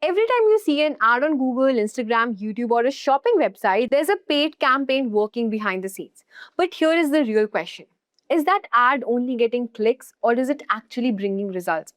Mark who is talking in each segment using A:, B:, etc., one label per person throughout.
A: Every time you see an ad on Google, Instagram, YouTube, or a shopping website, there's a paid campaign working behind the scenes. But here is the real question. Is that ad only getting clicks or is it actually bringing results?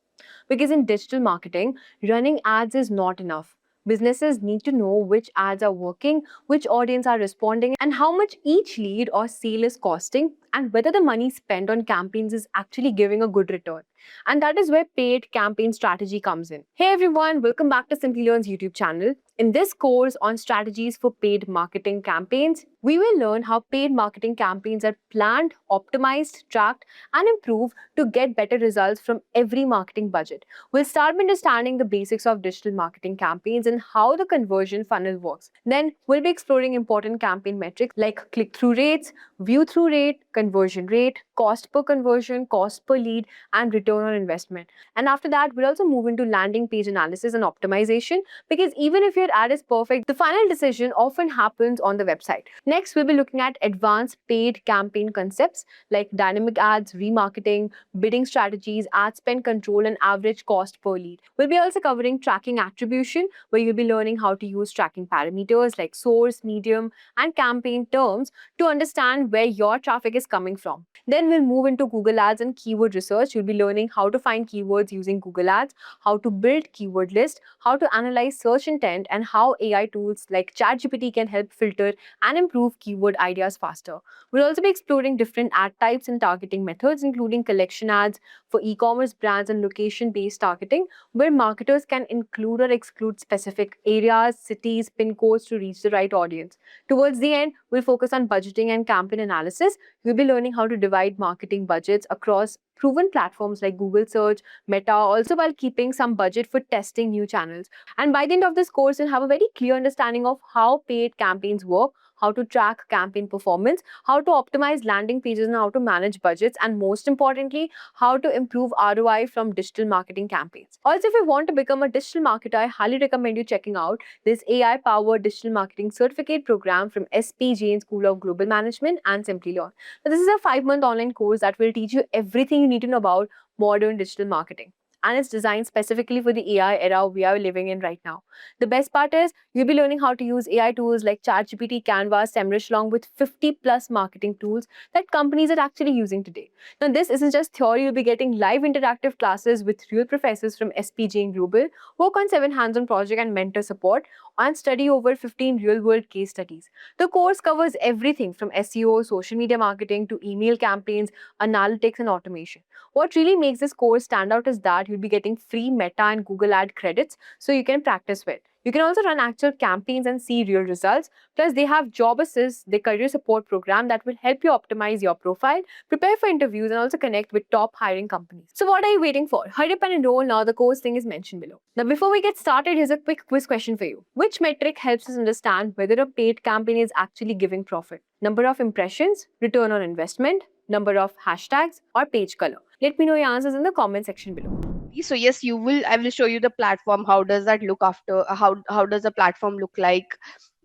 A: Because in digital marketing, running ads is not enough. Businesses need to know which ads are working, which audience are responding, and how much each lead or sale is costing, and whether the money spent on campaigns is actually giving a good return. And that is where paid campaign strategy comes in. Hey everyone, welcome back to Simplilearn's YouTube channel. In this course on strategies for paid marketing campaigns, we will learn how paid marketing campaigns are planned, optimized, tracked, and improved to get better results from every marketing budget. We'll start by understanding the basics of digital marketing campaigns and how the conversion funnel works. Then we'll be exploring important campaign metrics like click-through rates, view-through rate, conversion rate, cost per conversion, cost per lead, and return on investment. And after that, we'll also move into landing page analysis and optimization because even if your ad is perfect, the final decision often happens on the website. Next, we'll be looking at advanced paid campaign concepts like dynamic ads, remarketing, bidding strategies, ad spend control, and average cost per lead. We'll be also covering tracking attribution, where you'll be learning how to use tracking parameters like source, medium, and campaign terms to understand where your traffic is coming from. Then we'll move into Google Ads and keyword research. You'll be learning how to find keywords using Google Ads, how to build keyword list, how to analyze search intent, and how AI tools like ChatGPT can help filter and improve keyword ideas faster. We'll also be exploring different ad types and targeting methods, including collection ads for e-commerce brands and location-based targeting, where marketers can include or exclude specific areas, cities, pin codes to reach the right audience. Towards the end, we'll focus on budgeting and campaign analysis. You'll be learning how to divide marketing budgets across proven platforms like Google Search, Meta, also while keeping some budget for testing new channels. And by the end of this course, you'll have a very clear understanding of how paid campaigns work, how to track campaign performance, how to optimize landing pages, and how to manage budgets, and most importantly, how to improve ROI from digital marketing campaigns. Also, if you want to become a digital marketer, I highly recommend you checking out this AI-powered digital marketing certificate program from SP Jain School of Global Management and Simplilearn. Now, this is a 5-month online course that will teach you everything you need to know about modern digital marketing. And it's designed specifically for the AI era we are living in right now. The best part is you'll be learning how to use AI tools like ChatGPT, Canva, SEMrush, along with 50 plus marketing tools that companies are actually using today. Now, this isn't just theory. You'll be getting live interactive classes with real professors from SP Jain Global, work on 7 hands-on project and mentor support, and study over 15 real-world case studies. The course covers everything from SEO, social media marketing to email campaigns, analytics, and automation. What really makes this course stand out is that you'll be getting free Meta and Google Ad credits so you can practice with. You can also run actual campaigns and see real results. Plus, they have Job Assist, the career support program that will help you optimize your profile, prepare for interviews, and also connect with top hiring companies. So what are you waiting for? Hurry up and enroll now. The course link is mentioned below. Now, before we get started, here's a quick quiz question for you. Which metric helps us understand whether a paid campaign is actually giving profit? Number of impressions, return on investment, number of hashtags, or page color? Let me know your answers in the comment section below.
B: So yes, I will show you the platform. How does that look after? How does the platform look like?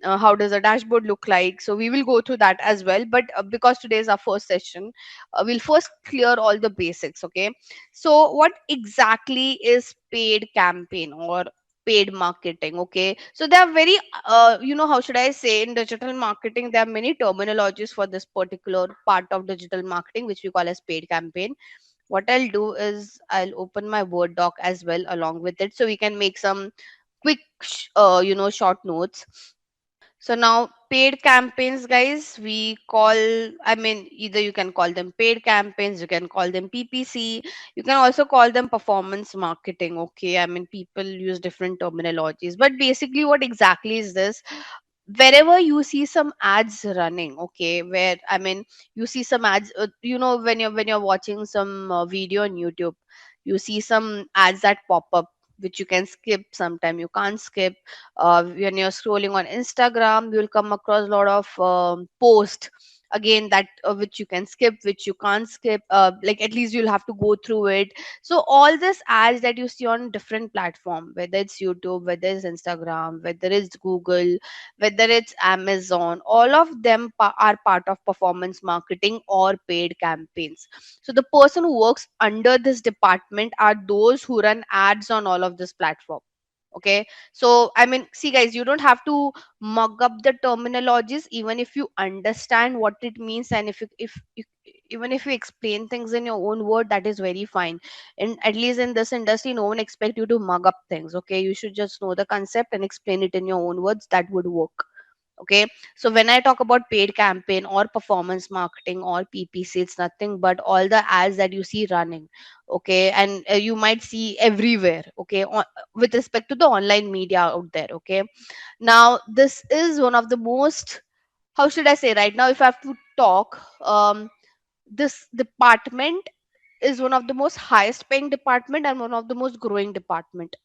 B: How does the dashboard look like? So we will go through that as well. But because today is our first session, we'll first clear all the basics. Okay. So what exactly is paid campaign or paid marketing? Okay. So there are very how should I say, in digital marketing there are many terminologies for this particular part of digital marketing, which we call as paid campaign. What I'll do is I'll open my Word doc as well along with it, so we can make some quick, short notes. So now paid campaigns, guys, either you can call them paid campaigns, you can call them PPC, you can also call them performance marketing. Okay, I mean, people use different terminologies, but basically, what exactly is this? Wherever you see some ads running, okay, where I mean, you see some ads, when you're watching some video on YouTube, you see some ads that pop up, which you can skip, sometime you can't skip. When you're scrolling on Instagram, you'll come across a lot of posts, again, that which you can skip, which you can't skip, like at least you'll have to go through it. So all this ads that you see on different platform, whether it's YouTube, whether it's Instagram, whether it's Google, whether it's Amazon, all of them are part of performance marketing or paid campaigns. So the person who works under this department are those who run ads on all of this platform. Okay, so I mean, see guys, you don't have to mug up the terminologies. Even if you understand what it means, and if even if you explain things in your own word, that is very fine. And at least in this industry, no one expect you to mug up things. Okay, you should just know the concept and explain it in your own words. That would work. Okay, so when I talk about paid campaign or performance marketing or PPC, it's nothing but all the ads that you see running. Okay, and you might see everywhere. Okay, with respect to the online media out there. Okay, now this is one of the most, how should I say, right now if I have to talk, this department is one of the most highest paying department and one of the most growing department.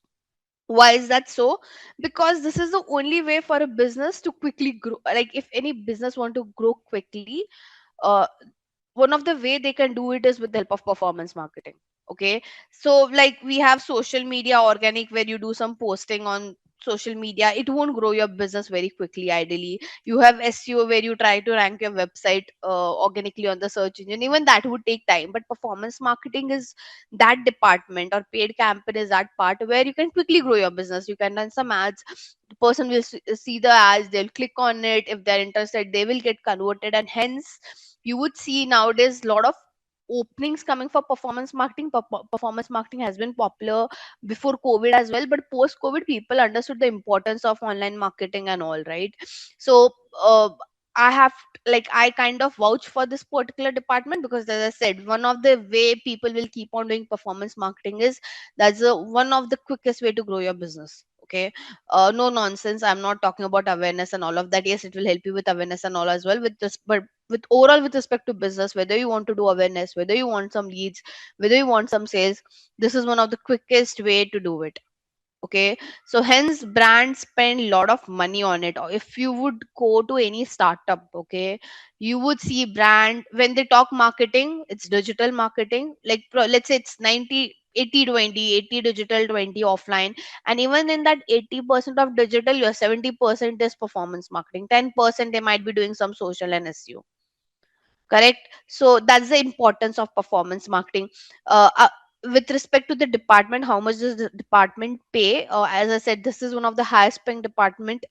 B: Why is that so? Because this is the only way for a business to quickly grow. Like if any business want to grow quickly, uh, one of the way they can do it is with the help of performance marketing. Okay, so like we have social media organic, where you do some posting on social media. It won't grow your business very quickly. Ideally, you have SEO, where you try to rank your website organically on the search engine. Even that would take time. But performance marketing is that department, or paid campaign is that part where you can quickly grow your business. You can run some ads, the person will see the ads, they'll click on it. If they're interested, they will get converted, and hence you would see nowadays a lot of openings coming for performance marketing. Performance marketing has been popular before COVID as well, but post COVID, people understood the importance of online marketing and all, right? So I have, like, I kind of vouch for this particular department, because as I said, one of the way people will keep on doing performance marketing is that's one of the quickest way to grow your business. Okay, no nonsense, I'm not talking about awareness and all of that. Yes, it will help you with awareness and all as well, with this, but with overall, with respect to business, whether you want to do awareness, whether you want some leads, whether you want some sales, this is one of the quickest way to do it. Okay, so hence brands spend a lot of money on it. Or if you would go to any startup, okay, you would see brand, when they talk marketing, it's digital marketing. Like let's say it's 90 80 20 80 digital, 20 offline. And even in that 80% of digital, your 70% is performance marketing, 10% they might be doing some social and SEO. Correct. So that's the importance of performance marketing. With respect to the department, how much does the department pay? As I said, this is one of the highest paying department.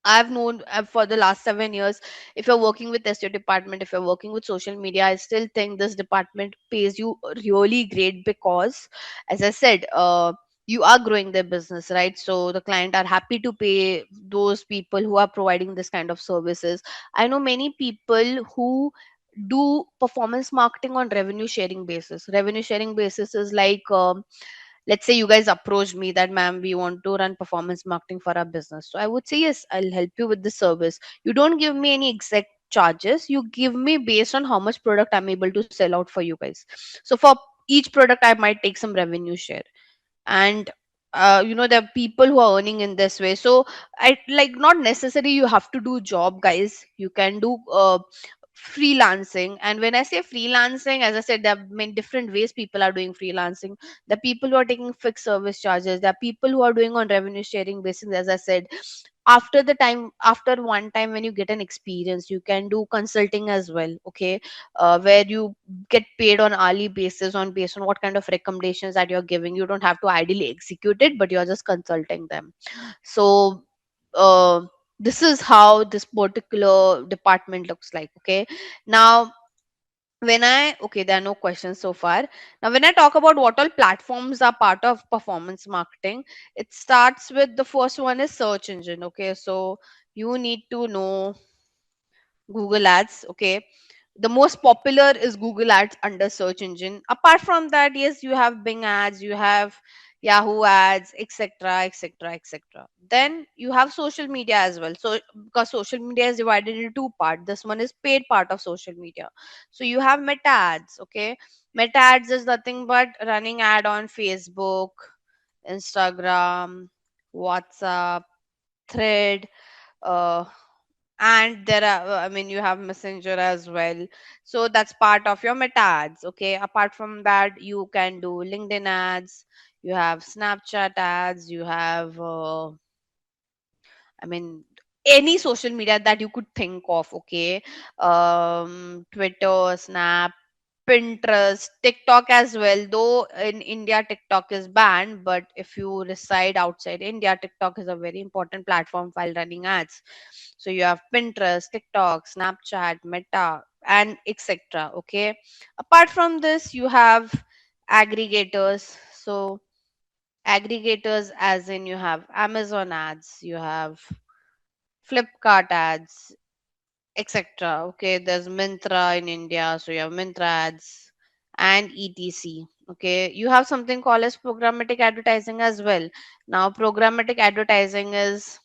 B: I've known for the last 7 years. If you're working with SEO department, if you're working with social media, I still think this department pays you really great, because, as I said, you are growing their business, right? So the client are happy to pay those people who are providing this kind of services. I know many people who do performance marketing on revenue sharing basis. Revenue sharing basis is like, let's say you guys approach me that, ma'am, we want to run performance marketing for our business. So I would say, yes, I'll help you with the service. You don't give me any exact charges, you give me based on how much product I'm able to sell out for you guys. So for each product, I might take some revenue share. And there are people who are earning in this way. So I, like, not necessary you have to do job, guys. You can do freelancing. And when I say freelancing, as I said, there are many different ways people are doing freelancing. The people who are taking fixed service charges, there are people who are doing on revenue sharing basis. As I said, after one time, when you get an experience, you can do consulting as well. Okay, where you get paid on hourly basis, on based on what kind of recommendations that you're giving. You don't have to ideally execute it, but you're just consulting them. So uh, this is how this particular department looks like. Okay, now okay, there are no questions so far. Now when I talk about what all platforms are part of performance marketing, it starts with, the first one is search engine. Okay, so you need to know Google Ads. Okay, the most popular is Google Ads under search engine. Apart from that, yes, you have Bing ads, you have Yahoo ads, etc., etc., etc. Then you have social media as well. So because social media is divided into two parts, this one is paid part of social media. So you have Meta ads. Okay, Meta ads is nothing but running ad on Facebook, Instagram, WhatsApp, Thread, uh, and there are, I mean, you have Messenger as well. So that's part of your Meta ads. Okay, apart from that, you can do LinkedIn ads, you have Snapchat ads, you have I mean, any social media that you could think of. Okay, Twitter, Snap, Pinterest, TikTok as well. Though in India, TikTok is banned, but if you reside outside India, TikTok is a very important platform while running ads. So you have Pinterest, TikTok, Snapchat, Meta, and etc. Okay. Apart from this, you have aggregators. So aggregators, as in you have Amazon ads, you have Flipkart ads, etc. Okay, there's Mintra in India, so you have Mintra ads and etc. Okay, you have something called as programmatic advertising as well. Now, programmatic advertising is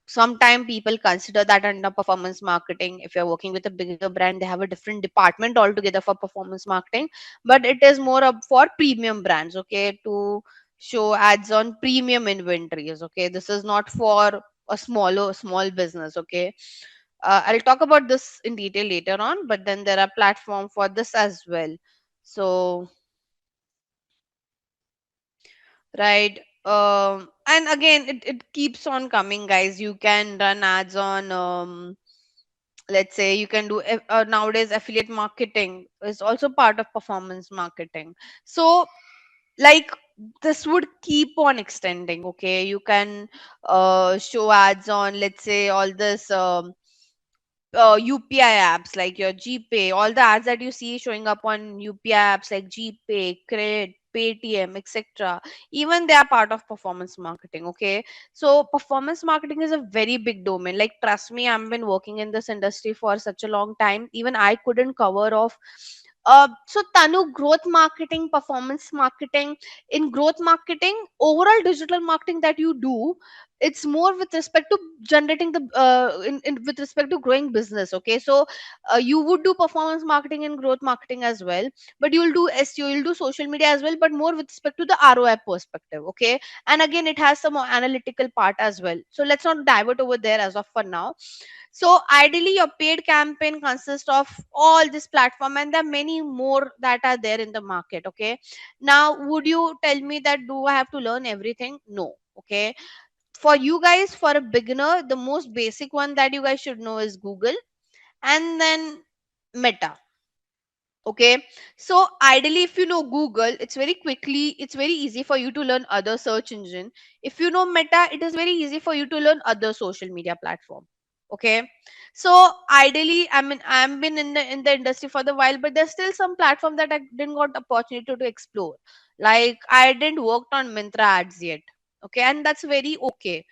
B: sometimes people consider that under performance marketing. If you're working with a bigger brand, they have a different department altogether for performance marketing, but it is more up for premium brands, okay, to show ads on premium inventories. Okay, this is not for a small business. Okay, I'll talk about this in detail later on, but then there are platform for this as well. So, right. And again, it keeps on coming, guys. You can run ads on, let's say you can do nowadays affiliate marketing is also part of performance marketing. So, like, this would keep on extending. Okay, you can show ads on, let's say, all this UPI apps like your GPay, all the ads that you see showing up on UPI apps like GPay, Credit, Paytm, etc. Even they are part of performance marketing. Okay, so performance marketing is a very big domain. Like, trust me, I've been working in this industry for such a long time. Even I couldn't cover off. So Tanu, growth marketing, performance marketing. In growth marketing, overall digital marketing that you do, it's more with respect to generating the with respect to growing business. Okay, so you would do performance marketing and growth marketing as well, but you'll do SEO, you'll do social media as well, but more with respect to the ROI perspective. Okay, and again, it has some more analytical part as well, so let's not divert over there as of for now. So ideally, your paid campaign consists of all this platform, and there are many more that are there in the market. Okay, now would you tell me that do I have to learn everything? No. Okay, for you guys, for a beginner, the most basic one that you guys should know is Google, and then Meta. Okay, so ideally, if you know Google, it's very easy for you to learn other search engine. If you know Meta, it is very easy for you to learn other social media platform. Okay, so ideally, I mean, I've been in the industry for the while, but there's still some platform that I didn't got opportunity to explore. Like, I didn't worked on Mintra ads yet. Okay, and that's very okay,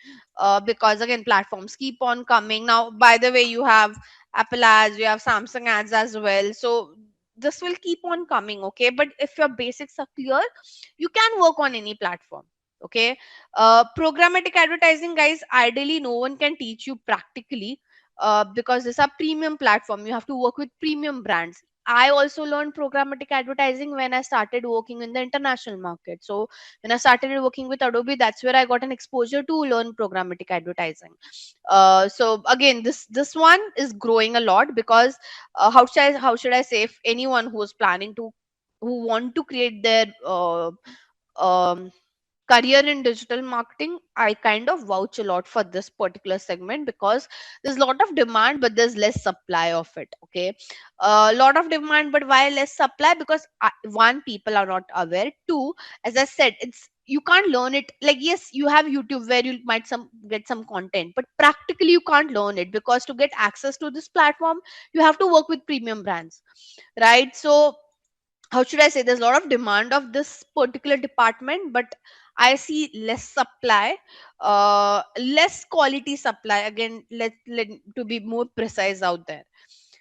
B: because again, platforms keep on coming. Now, by the way, you have Apple ads, you have Samsung ads as well. So this will keep on coming. Okay, but if your basics are clear, you can work on any platform. Okay, programmatic advertising, guys, ideally no one can teach you practically, because this are premium platform. You have to work with premium brands. I also learned programmatic advertising when I started working in the international market. So when I started working with Adobe, that's where I got an exposure to learn programmatic advertising. So again, this one is growing a lot, because how should I say, if anyone who's planning to, who want to create their um, career in digital marketing, I kind of vouch a lot for this particular segment, because there's a lot of demand but there's less supply of it. Okay, a lot of demand, but why less supply? Because one, people are not aware. Two, as I said, it's, you can't learn it. Like, yes, you have YouTube where you might some get some content, but practically you can't learn it, because to get access to this platform, you have to work with premium brands, right? So how should I say, there's a lot of demand of this particular department, but I see less supply, less quality supply. Again, let to be more precise out there,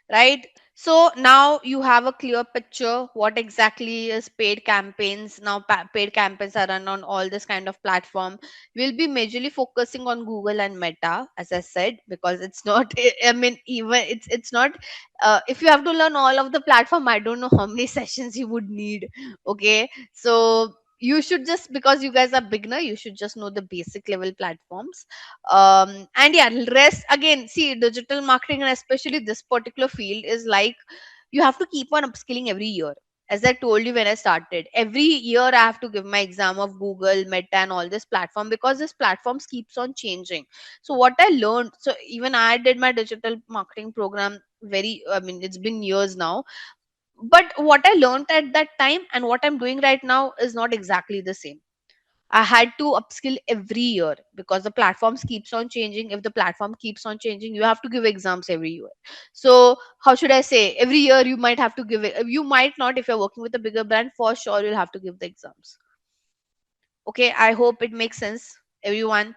B: right? So now you have a clear picture what exactly is paid campaigns. Now, paid campaigns are run on all this kind of platform. We'll be majorly focusing on Google and Meta, as I said, because it's not I mean, even it's not, if you have to learn all of the platform, I don't know how many sessions you would need. Okay, so you should just, because you guys are beginner, you should just know the basic level platforms. And yeah, rest, again, see, digital marketing, and especially this particular field, is like, you have to keep on upskilling every year. As I told you when I started, every year I have to give my exam of Google, Meta, and all this platform, because this platforms keeps on changing. So what I learned, so even I did my digital marketing program very, I mean, it's been years now. But what I learned at that time and what I'm doing right now is not exactly the same. I had to upskill every year because the platforms keeps on changing. If the platform keeps on changing, you have to give exams every year. So how should I say? Every year you might have to give it. You might not, if you're working with a bigger brand, for sure you'll have to give the exams. Okay, I hope it makes sense, everyone.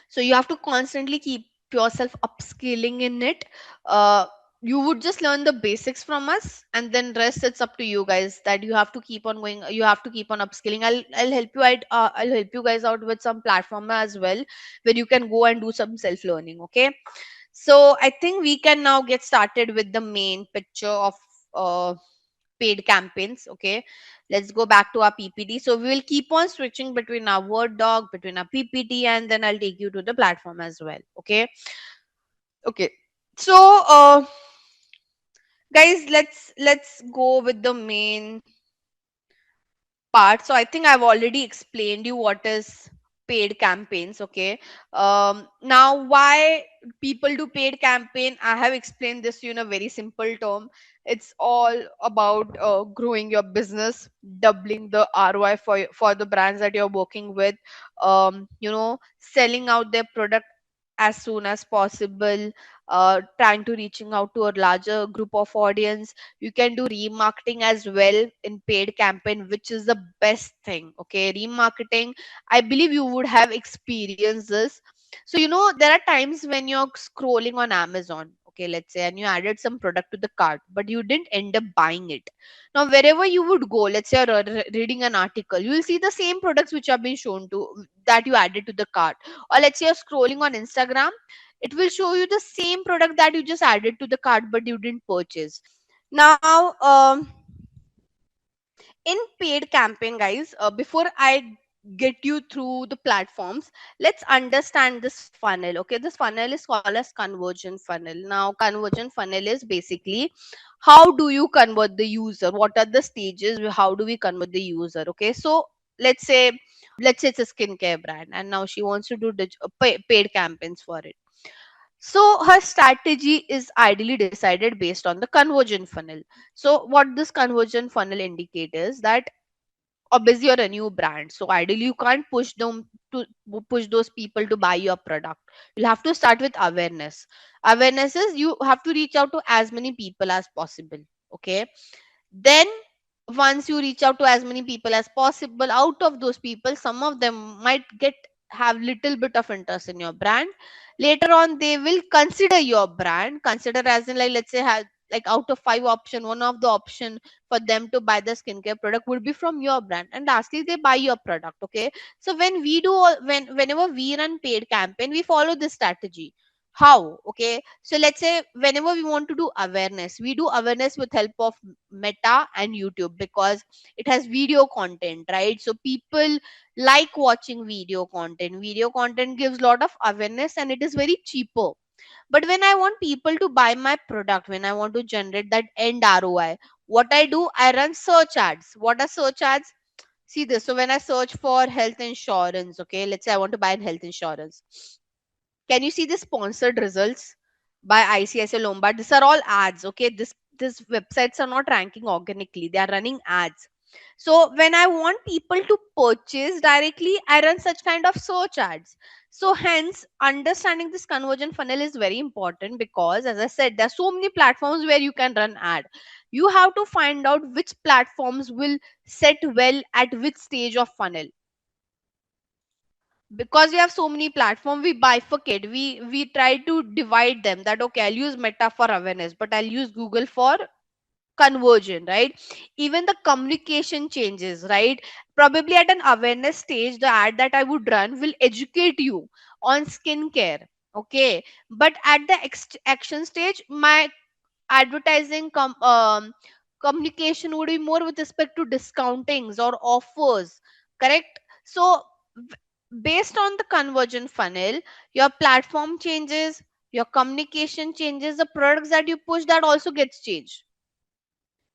B: So you have to constantly keep yourself upskilling in it. uh, you would just learn the basics from us, and then rest it's up to you guys, that you have to keep on going, you have to keep on upskilling. I'll help you out, I'll help you guys out with some platform as well, where you can go and do some self learning. Okay, so I think we can now get started with the main picture of uh, paid campaigns. Okay, let's go back to our PPT. So we will keep on switching between our Word doc, between our PPT, and then I'll take you to the platform as well. Okay, okay. So guys, let's go with the main part. So I think I've already explained you what is paid campaigns. Okay, now why people do paid campaign, I have explained this to you in a very simple term. It's all about growing your business, doubling the ROI for the brands that you're working with, selling out their product as soon as possible, trying to reaching out to a larger group of audience. You can do remarketing as well in paid campaign, which is the best thing. Okay, remarketing, I believe you would have experienced this. So there are times when you're scrolling on Amazon, okay, let's say, and you added some product to the cart, but you didn't end up buying it. Now wherever you would go, let's say you're reading an article, you will see the same products which have been shown to, that you added to the cart. Or let's say you're scrolling on Instagram, it will show you the same product that you just added to the cart but you didn't purchase. Now in paid campaign, guys, before I get you through the platforms, let's understand this funnel. Okay, this funnel is called as conversion funnel. Now conversion funnel is basically, how do you convert the user, what are the stages, how do we convert the user. Okay, so let's say it's a skincare brand, and now she wants to do paid campaigns for it. So her strategy is ideally decided based on the conversion funnel. So what this conversion funnel indicates is that, obviously you're a new brand, so ideally you can't to push those people to buy your product. You'll have to start with awareness. Awareness is, you have to reach out to as many people as possible. Okay, then once you reach out to as many people as possible, out of those people, some of them might get have little bit of interest in your brand. Later on they will consider your brand, consider as in, like, let's say, have, like, out of 5 option, one of the option for them to buy the skincare product would be from your brand, and lastly they buy your product. Okay, so when we do whenever we run paid campaign, we follow this strategy. How? Okay, so let's say whenever we want to do awareness, we do awareness with help of Meta and YouTube, because it has video content, right? So people like watching video content gives lot of awareness, and it is very cheaper. But when I want people to buy my product, when I want to generate that end ROI, what I do, I run search ads. What are search ads? See this. So when I search for health insurance, okay, let's say I want to buy health insurance. Can you see the sponsored results by ICICI Lombard? These are all ads. Okay, this websites are not ranking organically; they are running ads. So when I want people to purchase directly, I run such kind of search ads. So hence, understanding this conversion funnel is very important, because, as I said, there are so many platforms where you can run ad. You have to find out which platforms will set well at which stage of funnel. Because we have so many platforms, we bifurcate, we try to divide them, that okay, I'll use Meta for awareness, but I'll use Google for conversion, right? Even the communication changes, right? Probably at an awareness stage, the ad that I would run will educate you on skincare. Okay, but at the action stage, my advertising communication would be more with respect to discountings or offers. Correct. So based on the conversion funnel, your platform changes, your communication changes, the products that you push, that also gets changed.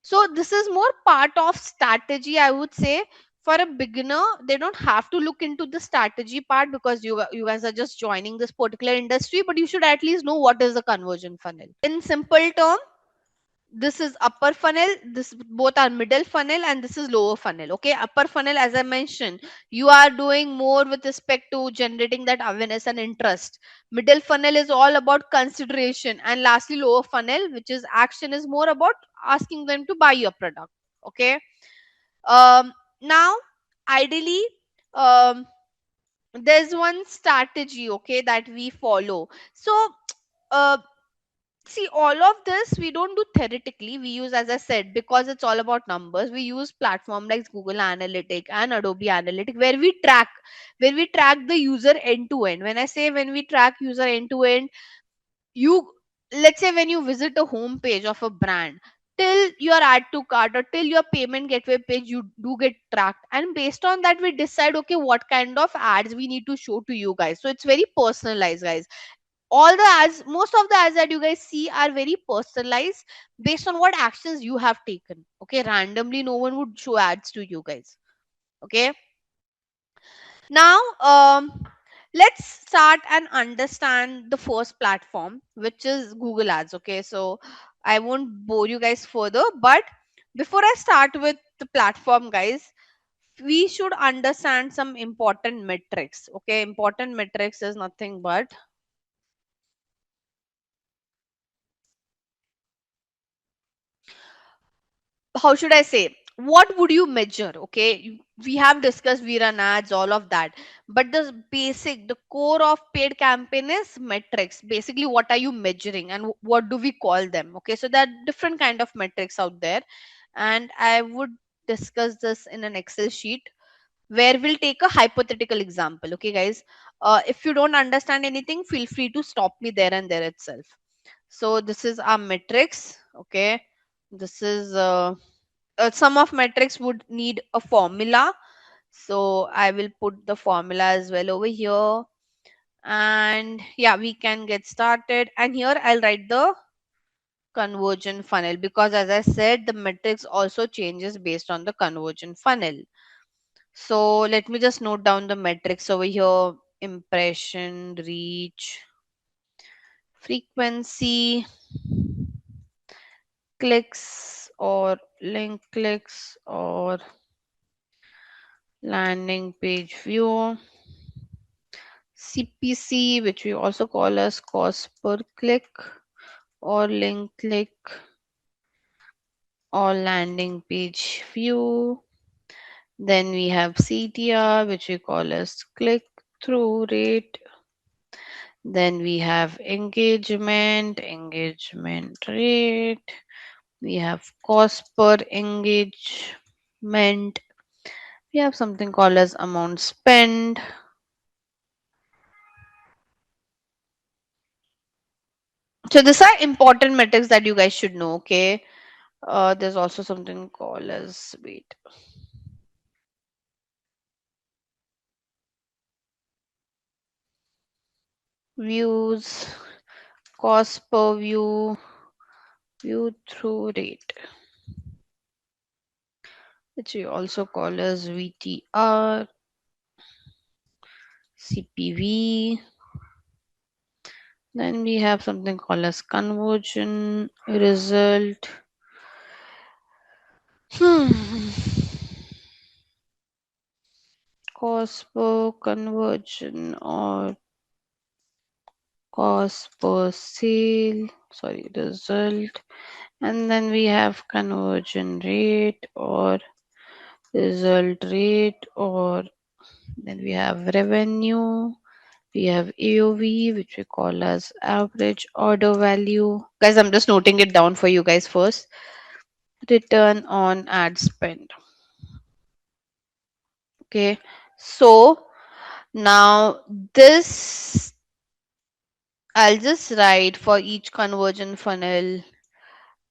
B: So this is more part of strategy, I would say. For a beginner, they don't have to look into the strategy part, because you guys are just joining this particular industry, but you should at least know what is the conversion funnel in simple term. this is upper funnel, this both are middle funnel, and this is lower funnel. Okay, upper funnel, as I mentioned, you are doing more with respect to generating that awareness and interest. Middle funnel is all about consideration, and lastly lower funnel, which is action, is more about asking them to buy your product. Okay. Now, ideally, um there's one strategy, okay, that we follow. So uh, see, all of this we don't do theoretically, we use, as I said, because it's all about numbers, we use platform like Google Analytic and Adobe Analytic, where we track the user end to end. When I say when we track user end to end, you, let's say when you visit a home page of a brand, till your add to cart or till your payment gateway page, you do get tracked, and based on that we decide, okay, what kind of ads we need to show to you guys. So it's very personalized, guys. All the ads, most of the ads that you guys see are very personalized based on what actions you have taken. Okay, randomly no one would show ads to you guys. Okay. Now, let's start and understand the first platform, which is Google Ads. Okay, so I won't bore you guys further, but before I start with the platform, guys, we should understand some important metrics. Okay, important metrics is nothing but, how should I say, what would you measure? Okay, we have discussed, we run ads, all of that, but the basic, the core of paid campaign is metrics. Basically, what are you measuring and what do we call them? Okay, so there are different kind of metrics out there, and I would discuss this in an Excel sheet where we'll take a hypothetical example. Okay, guys, if you don't understand anything, feel free to stop me there and there itself. So this is our metrics. Okay, this is some of metrics would need a formula, so I will put the formula as well over here. And yeah, we can get started, and here I'll write the conversion funnel, because as I said, the metrics also changes based on the conversion funnel. So let me just note down the metrics over here: impression, reach, frequency, clicks or link clicks, or landing page view, CPC, which we also call as cost per click or link click or landing page view. Then we have CTR, which we call as click through rate. Then we have engagement rate. We have cost per engagement. We have something called as amount spent. So these are important metrics that you guys should know. Okay. There's also something called as, wait, views, cost per view, view through rate, which we also call as VTR, CPV. Then we have something called as conversion result. Hmm. Cost per conversion or cost per sale, sorry, result. And then we have conversion rate or result rate, or then we have revenue, we have AOV, which we call as average order value. Guys, I'm just noting it down for you guys first. Return on ad spend. Okay, so now this, I'll just write for each conversion funnel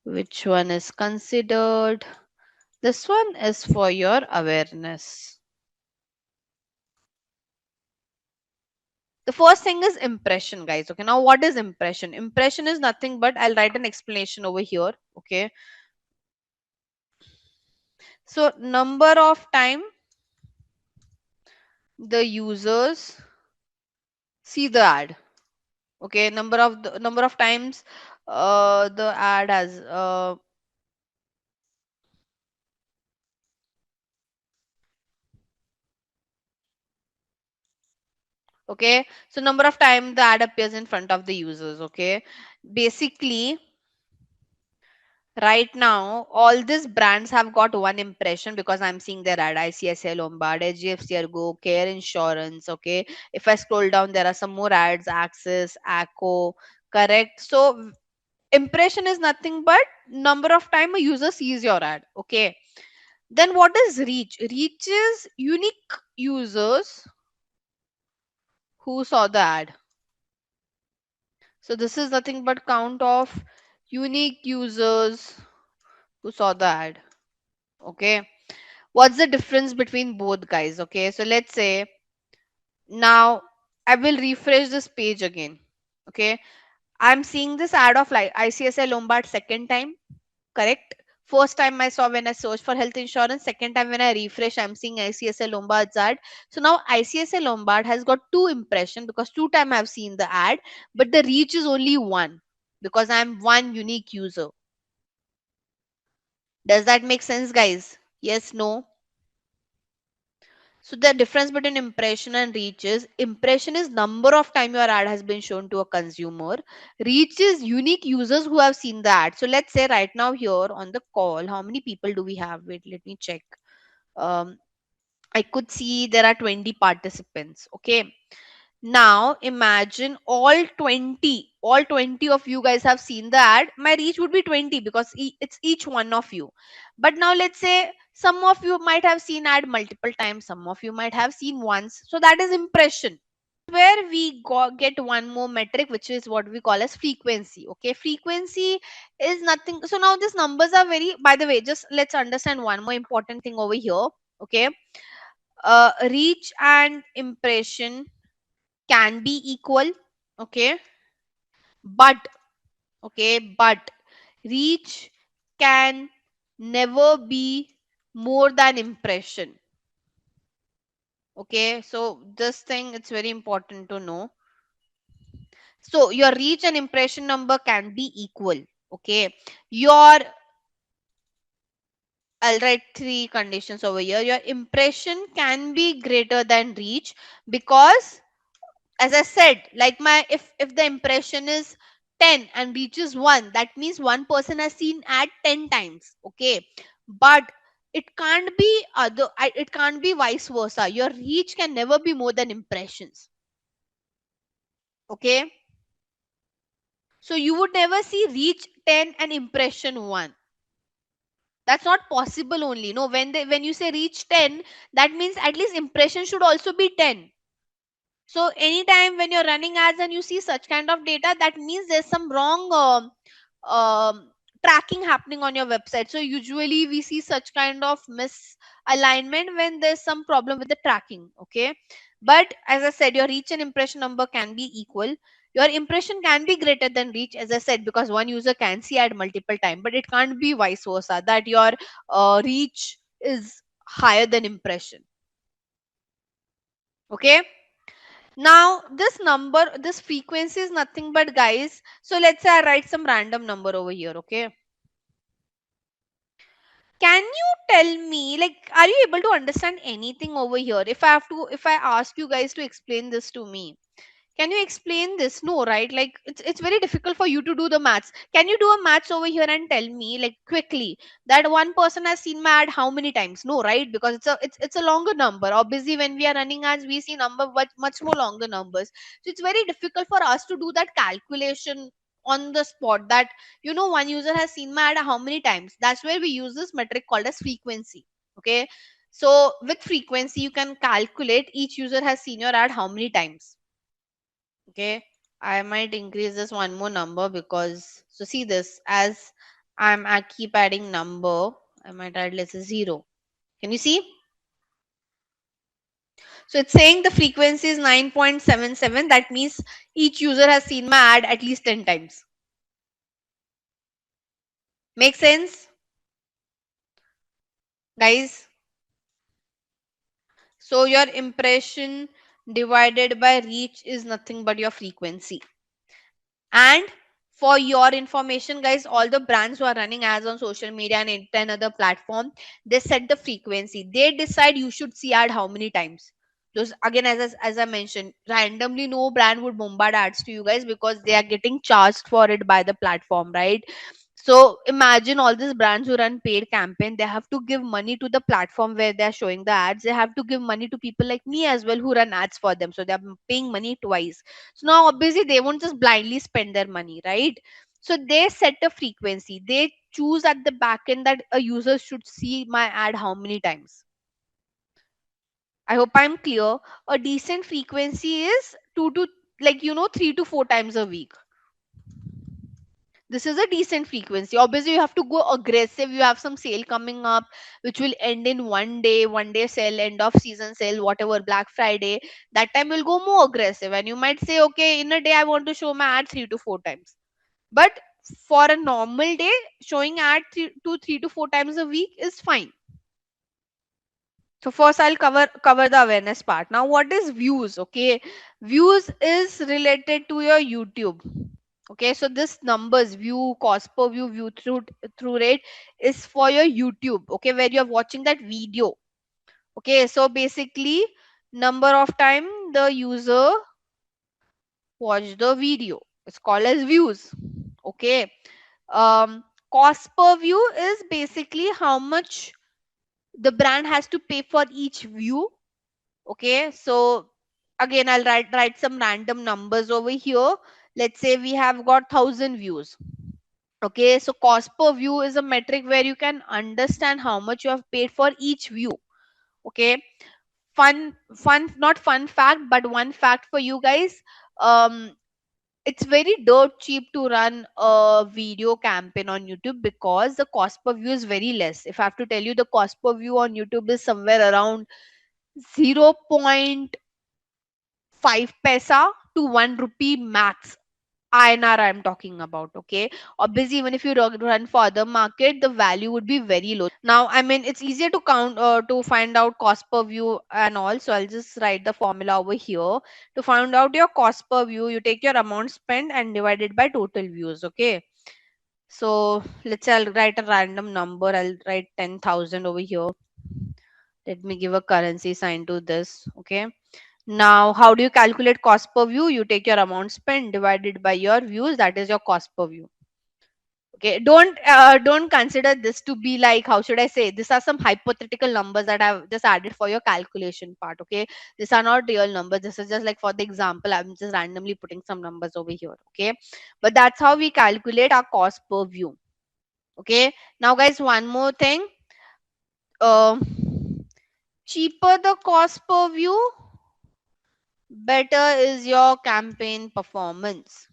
B: which one is considered. This one is for your awareness. The first thing is impression, guys. Okay, now what is impression? Impression is nothing but, I'll write an explanation over here. Okay, so number of time the users see the ad. Okay, number of times the ad has Okay, so number of time the ad appears in front of the users. Okay, basically right now all these brands have got one impression because I'm seeing their ad: ICICI Lombard, HDFC Ergo, Care Insurance. Okay, if I scroll down there are some more ads: Axis, ACO. Correct. So impression is nothing but number of time a user sees your ad. Okay, then what is reach? Reach is unique users who saw the ad. So this is nothing but count of unique users who saw the ad. Okay, what's the difference between both, guys? Okay, so let's say now I will refresh this page again. Okay, I'm seeing this ad of like ICSI Lombard second time. Correct. First time I saw when I searched for health insurance. Second time when I refresh, I'm seeing ICSI Lombard's ad. So now ICSI Lombard has got two impression because two time I've seen the ad, but the reach is only one because I'm one unique user. Does that make sense, guys? Yes, no? So the difference between impression and reach is: impression is number of time your ad has been shown to a consumer. Reach is unique users who have seen the ad. So let's say right now here on the call, how many people do we have? Wait, let me check. Um, I could see there are 20 participants. Okay. Now imagine all 20 of you guys have seen the ad. My reach would be 20 because it's each one of you. But now let's say some of you might have seen ad multiple times, some of you might have seen once. So that is impression. Where we get one more metric, which is what we call as frequency. Okay, frequency is nothing. So now these numbers are very, by the way, just let's understand one more important thing over here. Okay, reach and impression can be equal. Okay, but but reach can never be more than impression. Okay, so this thing it's very important to know. So your reach and impression number can be equal. Okay, your, I'll write three conditions over here. Your impression can be greater than reach because, as I said, like my, if the impression is 10 and reaches 1, that means one person has seen ad 10 times. Okay, but it can't be it can't be vice versa. Your reach can never be more than impressions. Okay, so you would never see reach 10 and impression 1. That's not possible. Only no, when you say reach 10, that means at least impression should also be 10. So anytime when you're running ads and you see such kind of data, that means there's some wrong tracking happening on your website. So usually we see such kind of misalignment when there's some problem with the tracking. Okay, but as I said, your reach and impression number can be equal. Your impression can be greater than reach, as I said, because one user can see ad multiple time, but it can't be vice versa, that your reach is higher than impression. Okay, now this number, this frequency is nothing but, guys, so let's say I write some random number over here. Okay, can you tell me, like, are you able to understand anything over here? If I ask you guys to explain this to me, can you explain this? No, right? Like it's very difficult for you to do the maths. Can you do a maths over here and tell me, like, quickly, that one person has seen my ad how many times? No, right? Because it's a longer number. Obviously, when we are running ads, we see number much more longer numbers. So it's very difficult for us to do that calculation on the spot. That, one user has seen my ad how many times. That's where we use this metric called as frequency. Okay. So with frequency, you can calculate each user has seen your ad how many times. Okay, I might increase this one more number because, so see this, as I keep adding number, I might add, let's say, 0. Can you see? So it's saying the frequency is 9.77. That means each user has seen my ad at least 10 times. Make sense, guys? So your impression divided by reach is nothing but your frequency. And for your information, guys, all the brands who are running ads on social media and internet other platform, they set the frequency. They decide you should see ad how many times. Those again, as I mentioned, randomly no brand would bombard ads to you guys because they are getting charged for it by the platform, right? So imagine all these brands who run paid campaign, they have to give money to the platform where they are showing the ads. They have to give money to people like me as well who run ads for them. So they are paying money twice. So now obviously they won't just blindly spend their money, right? So they set a frequency. They choose at the back end that a user should see my ad how many times. I hope I'm clear. A decent frequency is two to, like, 3 to 4 times a week. This is a decent frequency. Obviously you have to go aggressive. You have some sale coming up which will end in one day sale, end of season sale, whatever, Black Friday. That time will go more aggressive and you might say, okay, in a day I want to show my ad 3 to 4 times. But for a normal day, showing ad 3 to 4 times a week is fine. So first I'll cover the awareness part. Now what is views? Okay, views is related to your YouTube. Okay, so this numbers, view, cost per view, view through rate, is for your YouTube. Okay, where you're watching that video. Okay, so basically number of time the user watched the video, it's called as views. Okay, cost per view is basically how much the brand has to pay for each view. Okay, so again I'll write some random numbers over here. Let's say we have got 1,000 views. Okay, so cost per view is a metric where you can understand how much you have paid for each view. Okay, not fun fact, but one fact for you guys. um it's very dirt cheap to run a video campaign on YouTube because the cost per view is very less. If I have to tell you, the cost per view on YouTube is somewhere around 0.5 paisa to 1 rupee max. INR I'm talking about. Okay, obviously even if you run for other market, the value would be very low. Now I mean it's easier to count, to find out cost per view and all. So I'll just write the formula over here. To find out your cost per view, you take your amount spent and divide it by total views. Okay, so let's say I'll write a random number. I'll write 10,000 over here. Let me give a currency sign to this. Okay, now how do you calculate cost per view? You take your amount spent divided by your views, that is your cost per view. Okay, don't consider this to be like, how should I say, these are some hypothetical numbers that I've just added for your calculation part. Okay, these are not real numbers. This is just like for the example, I'm just randomly putting some numbers over here. Okay, but that's how we calculate our cost per view. Okay, now guys, one more thing. uh, Cheaper the cost per view, better is your campaign performance.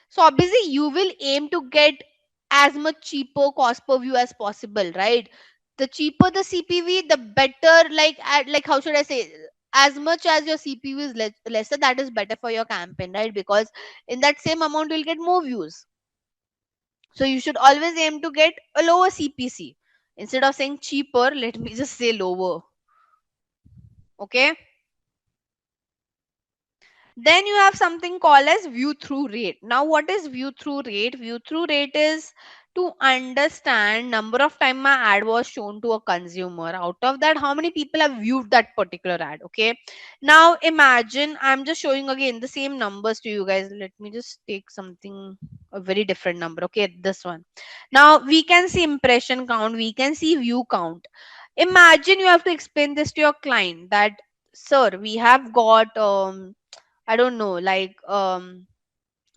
B: So obviously you will aim to get as much cheaper cost per view as possible, right? The cheaper the CPV, the better. Like at, like, how should I say, as much as your CPV is lesser, that is better for your campaign, right? Because in that same amount you'll get more views. So you should always aim to get a lower CPC. Instead of saying cheaper, let me just say lower. Okay. Then you have something called as view through rate. Now what is view through rate? View through rate is to understand number of time my ad was shown to a consumer. Out of that, how many people have viewed that particular ad. Okay, now imagine I'm just showing again the same numbers to you guys. Let me just take something, a very different number. Okay, this one. Now we can see impression count, we can see view count. Imagine you have to explain this to your client that, sir, we have got I don't know, like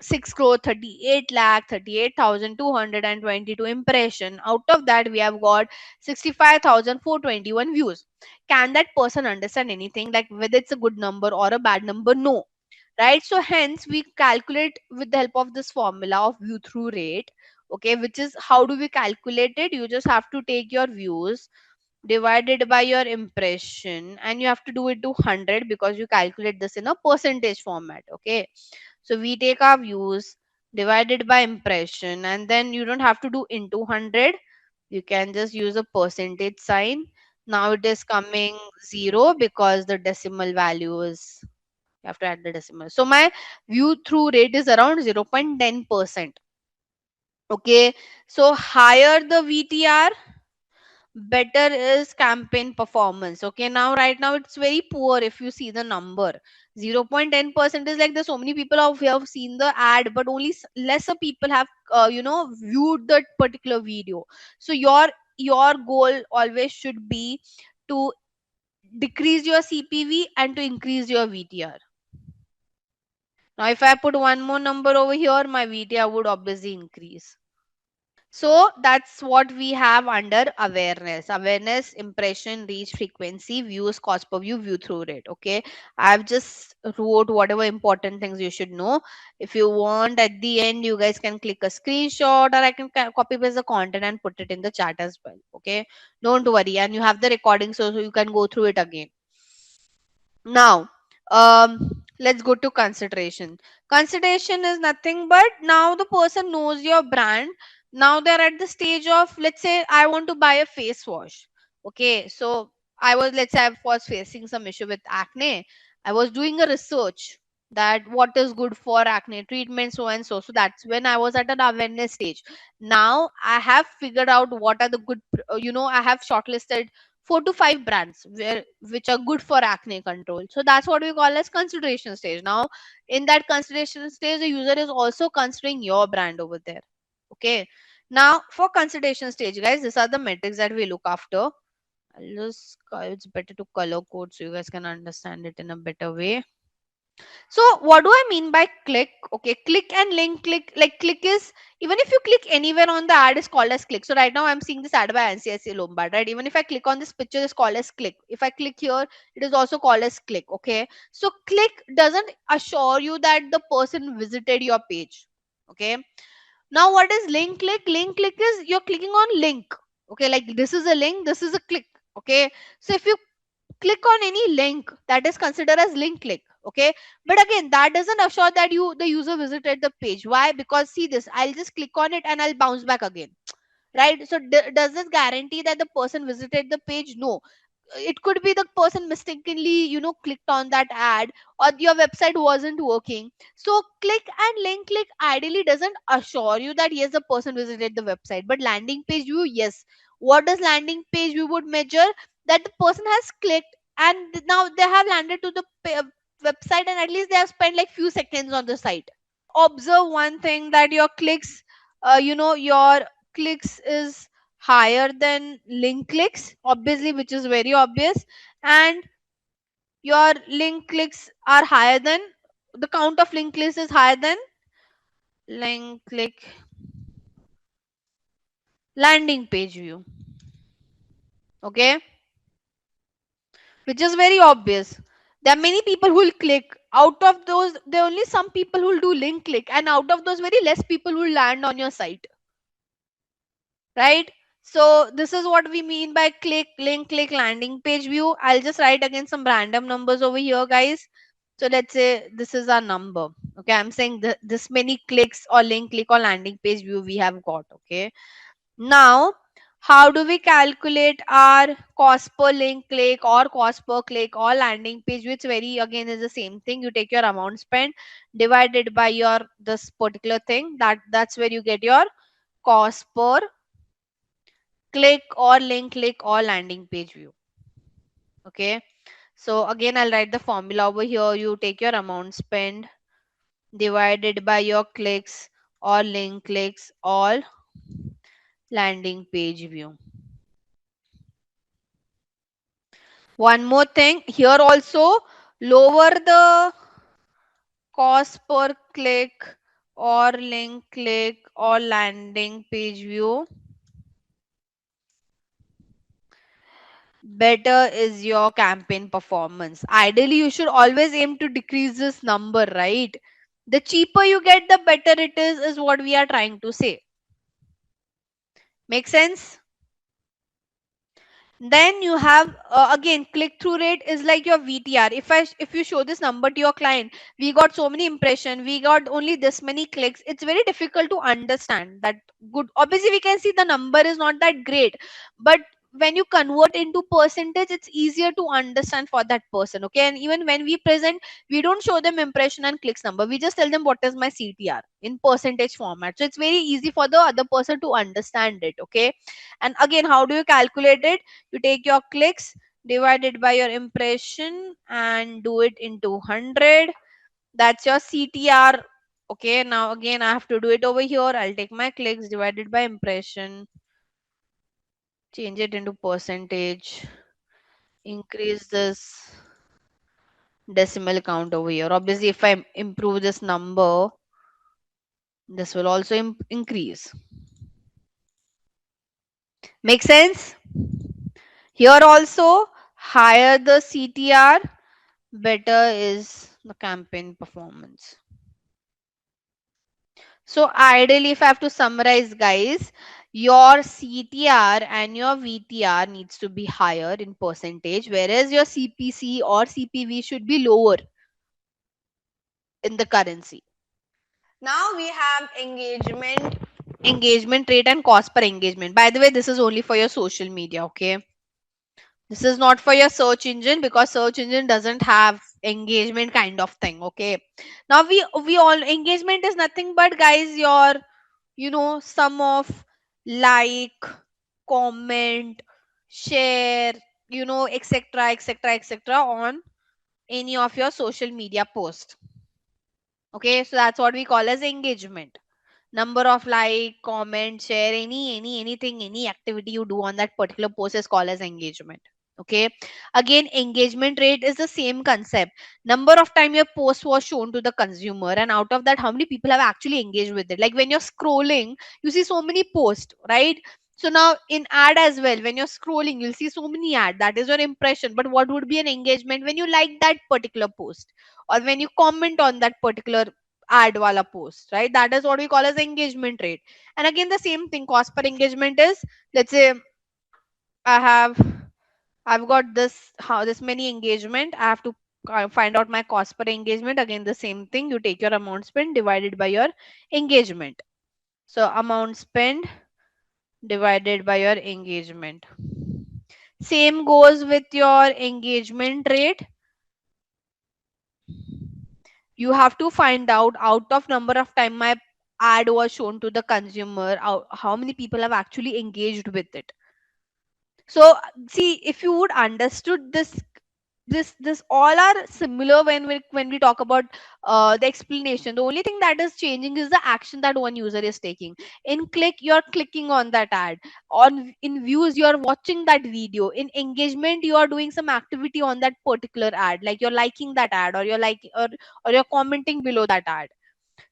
B: 6 crore 38 lakh 38,222 impression. Out of that, we have got 65,421 views. Can that person understand anything, like whether it's a good number or a bad number? No, right? So hence we calculate with the help of this formula of view through rate. Okay, which is, how do we calculate it? You just have to take your views divided by your impression, and you have to do it to 100 because you calculate this in a percentage format. Okay, so we take our views divided by impression, and then you don't have to do into 100. You can just use a percentage sign. Now it is coming 0 because the decimal value is, you have to add the decimal. So my view through rate is around 0.10%. Okay, so higher the VTR, better is campaign performance. Okay, now right now it's very poor. If you see the number, 0.10% is like there's so many people who have seen the ad, but only lesser people have viewed that particular video. So your goal always should be to decrease your CPV and to increase your VTR. Now if I put one more number over here, my VTR would obviously increase. So that's what we have under awareness. Awareness, impression, reach, frequency, views, cost per view, view through rate. Okay. I've just wrote whatever important things you should know. If you want at the end, you guys can click a screenshot, or I can copy paste the content and put it in the chat as well. Okay. Don't worry. And you have the recording so you can go through it again. Now, let's go to consideration. Consideration is nothing but now the person knows your brand. Now they're at the stage of, let's say, I want to buy a face wash. Okay, so let's say, I was facing some issue with acne. I was doing a research that what is good for acne treatment, so and so. So that's when I was at an awareness stage. Now I have figured out what are the good, I have shortlisted 4 to 5 brands which are good for acne control. So that's what we call as consideration stage. Now in that consideration stage, the user is also considering your brand over there. Okay, now for consideration stage, guys, these are the metrics that we look after. It's better to color code so you guys can understand it in a better way. So what do I mean by click? Okay, click and link click. Like click is, even if you click anywhere on the ad, is called as click. So right now I'm seeing this ad by NCIC Lombard, right? Even if I click on this picture, it's called as click. If I click here, it is also called as click. Okay. So click doesn't assure you that the person visited your page. Okay. Now what is link click? Link click is you're clicking on link. Okay, like this is a link, this is a click. Okay. So if you click on any link, that is considered as link click. Okay, but again that doesn't assure that the user visited the page. Why? Because see this, I'll just click on it and I'll bounce back again, right? So does this guarantee that the person visited the page? No. It could be the person mistakenly clicked on that ad, or your website wasn't working. So click and link click ideally doesn't assure you that yes, the person visited the website. But landing page view, yes. What does landing page view would measure? That the person has clicked and now they have landed to the website, and at least they have spent like few seconds on the site. Observe one thing, that your clicks is higher than link clicks, obviously, which is very obvious. And your link clicks are higher than, the count of link clicks is higher than link click landing page view. Okay, which is very obvious. There are many people who will click. Out of those, there are only some people who will do link click, and out of those, very less people will land on your site, right? So this is what we mean by click, link click, landing page view. I'll just write again some random numbers over here, guys. So let's say this is our number. Okay, I'm saying this many clicks or link click or landing page view we have got. Okay, now how do we calculate our cost per link click or cost per click or landing page, which very again is the same thing. You take your amount spent divided by your this particular thing, that's where you get your cost per click or link click or landing page view. Okay, so again I'll write the formula over here. You take your amount spent divided by your clicks or link clicks or landing page view. One more thing here also, lower the cost per click or link click or landing page view, better is your campaign performance. Ideally, you should always aim to decrease this number, right? The cheaper you get, the better it is what we are trying to say. Make sense? Then you have again click through rate is like your VTR. If you show this number to your client, we got so many impression, we got only this many clicks, it's very difficult to understand that. Good, obviously we can see the number is not that great, but when you convert into percentage, it's easier to understand for that person. Okay, and even when we present, we don't show them impression and clicks number, we just tell them what is my CTR in percentage format, so it's very easy for the other person to understand it. Okay, and again, how do you calculate it? You take your clicks divided by your impression and do it into 100. That's your CTR. Okay, now again I have to do it over here. I'll take my clicks divided by impression, change it into percentage, increase this decimal count over here. Obviously, if I improve this number, this will also increase. Make sense? Here also, higher the CTR, better is the campaign performance. So ideally, if I have to summarize, guys, your CTR and your VTR needs to be higher in percentage, whereas your CPC or CPV should be lower in the currency. Now we have engagement rate and cost per engagement. By the way, this is only for your social media. Okay, this is not for your search engine, because search engine doesn't have engagement kind of thing. Okay, now we all, engagement is nothing but, guys, your, sum of like, comment, share, etc, etc, etc on any of your social media post. Okay, so that's what we call as engagement. Number of like, comment, share, anything, any activity you do on that particular post is called as engagement. Okay, again, engagement rate is the same concept. Number of time your post was shown to the consumer, and out of that, how many people have actually engaged with it. Like when you're scrolling, you see so many posts, right? So now in ad as well, when you're scrolling, you'll see so many ad, that is your impression. But what would be an engagement? When you like that particular post, or when you comment on that particular ad wala post, right? That is what we call as engagement rate. And again, the same thing, cost per engagement is, let's say I have, I've got this, how this many engagement, I have to find out my cost per engagement. Again, the same thing, you take your amount spent divided by your engagement. So amount spent divided by your engagement. Same goes with your engagement rate. You have to find out of number of time my ad was shown to the consumer, how many people have actually engaged with it. So see, if you would understood this all are similar when we talk about the explanation. The only thing that is changing is the action that one user is taking. In click, you're clicking on that ad. On in views, you're watching that video. In engagement, you are doing some activity on that particular ad, like you're liking that ad, or or you're commenting below that ad.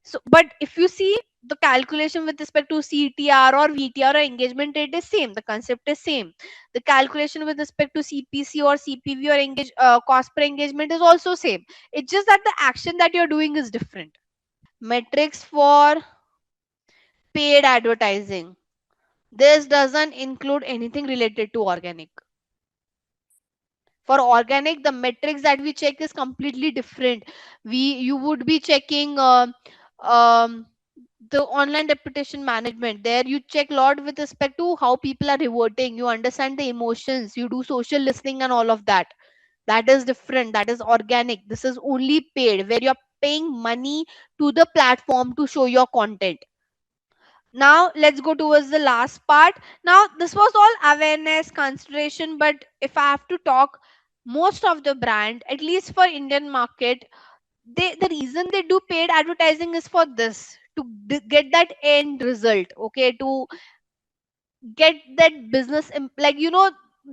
B: So, but if you see, the calculation with respect to CTR or VTR or engagement rate is same. The concept is same. The calculation with respect to CPC or CPV or cost per engagement is also same. It's just that the action that you're doing is different. Metrics for paid advertising. This doesn't include anything related to organic. For organic, the metrics that we check is completely different. You would be checking um, the online reputation management. There you check a lot with respect to how people are reverting, you understand the emotions, you do social listening and all of that. That is different, that is organic. This is only paid, where you're paying money to the platform to show your content. Now let's go towards the last part. Now this was all awareness consideration, but if I have to talk, most of the brand, at least for Indian market, the reason they do paid advertising is for this, to get that end result. Okay, to get that business like,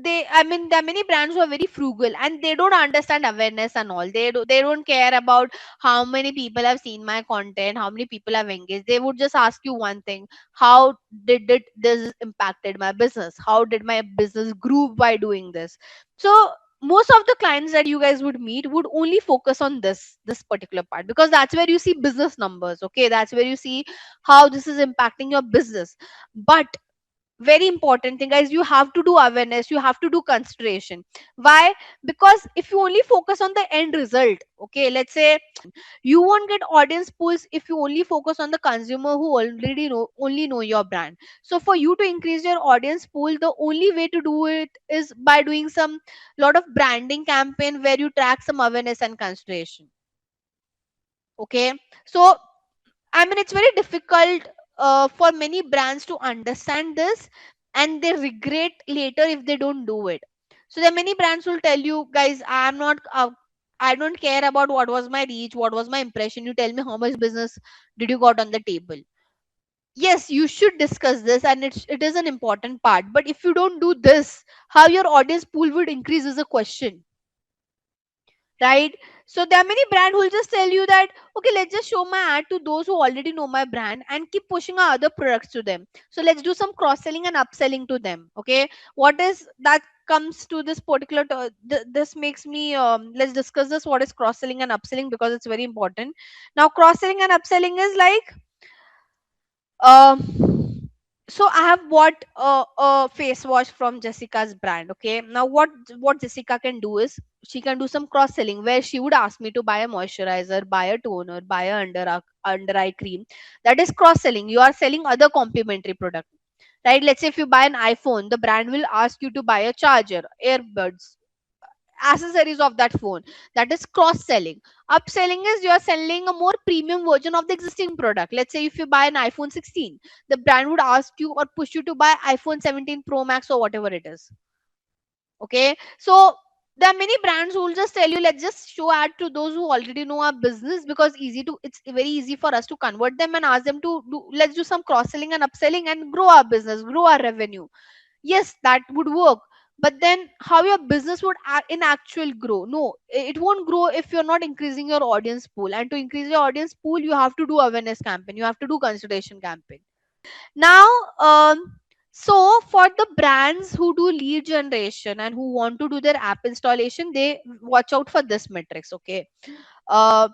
B: they, I mean, there are many brands who are very frugal and they don't understand awareness and all. They don't care about how many people have seen my content, how many people have engaged. They would just ask you one thing: how did it this impacted my business, how did my business grew by doing this. So most of the clients that you guys would meet would only focus on this particular part, because that's where you see business numbers. Okay, that's where you see how this is impacting your business. But Very important thing, guys. You have to do awareness, you have to do consideration. Why? Because if you only focus on the end result, okay, let's say you won't get audience pulls if you only focus on the consumer who already know your brand. So for you to increase your audience pool, the only way to do it is by doing some lot of branding campaign where you track some awareness and consideration. Okay, so I mean, it's very difficult for many brands to understand this, and they regret later if they don't do it. So there are many brands will tell you, guys, I don't care about what was my reach, what was my impression. You tell me how much business did you got on the table. Yes, you should discuss this, and it is an important part. But if you don't do this, how your audience pool would increase is a question, right? So there are many brands who will just tell you that, okay, let's just show my ad to those who already know my brand and keep pushing our other products to them. So let's do some cross selling and upselling to them. Okay, what is that comes to this particular this makes me let's discuss this, what is cross selling and upselling, because it's very important. Now cross selling and upselling is like, um, so I have bought a face wash from Jessica's brand. Okay, now what Jessica can do is she can do some cross selling where she would ask me to buy a moisturizer, buy a toner, buy a under eye cream. That is cross selling. You are selling other complementary product, right? Let's say if you buy an iPhone, the brand will ask you to buy a charger, earbuds, accessories of that phone. That is cross selling. Upselling is you are selling a more premium version of the existing product. Let's say if you buy an iPhone 16, the brand would ask you or push you to buy iPhone 17 Pro Max or whatever it is. Okay, so there are many brands who will just tell you, let's just show ad to those who already know our business, because it's very easy for us to convert them and ask them to do, let's do some cross selling and upselling and grow our business, grow our revenue. Yes, that would work. But then how your business would in actual grow? No, it won't grow if you're not increasing your audience pool. And to increase your audience pool, you have to do awareness campaign, you have to do consideration campaign. Now, so for the brands who do lead generation and who want to do their app installation, they watch out for this metrics. Okay, uh,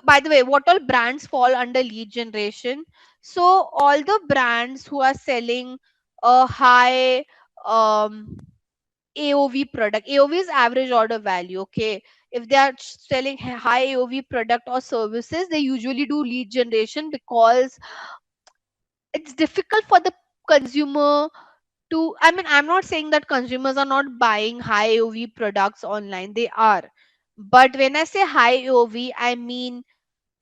B: by the way, what all brands fall under lead generation? So all the brands who are selling a high um AOV product. AOV is average order value. Okay, if they are selling high AOV product or services, they usually do lead generation, because it's difficult for the consumer to, I mean, I'm not saying that consumers are not buying high AOV products online, they are. But when I say high AOV, I mean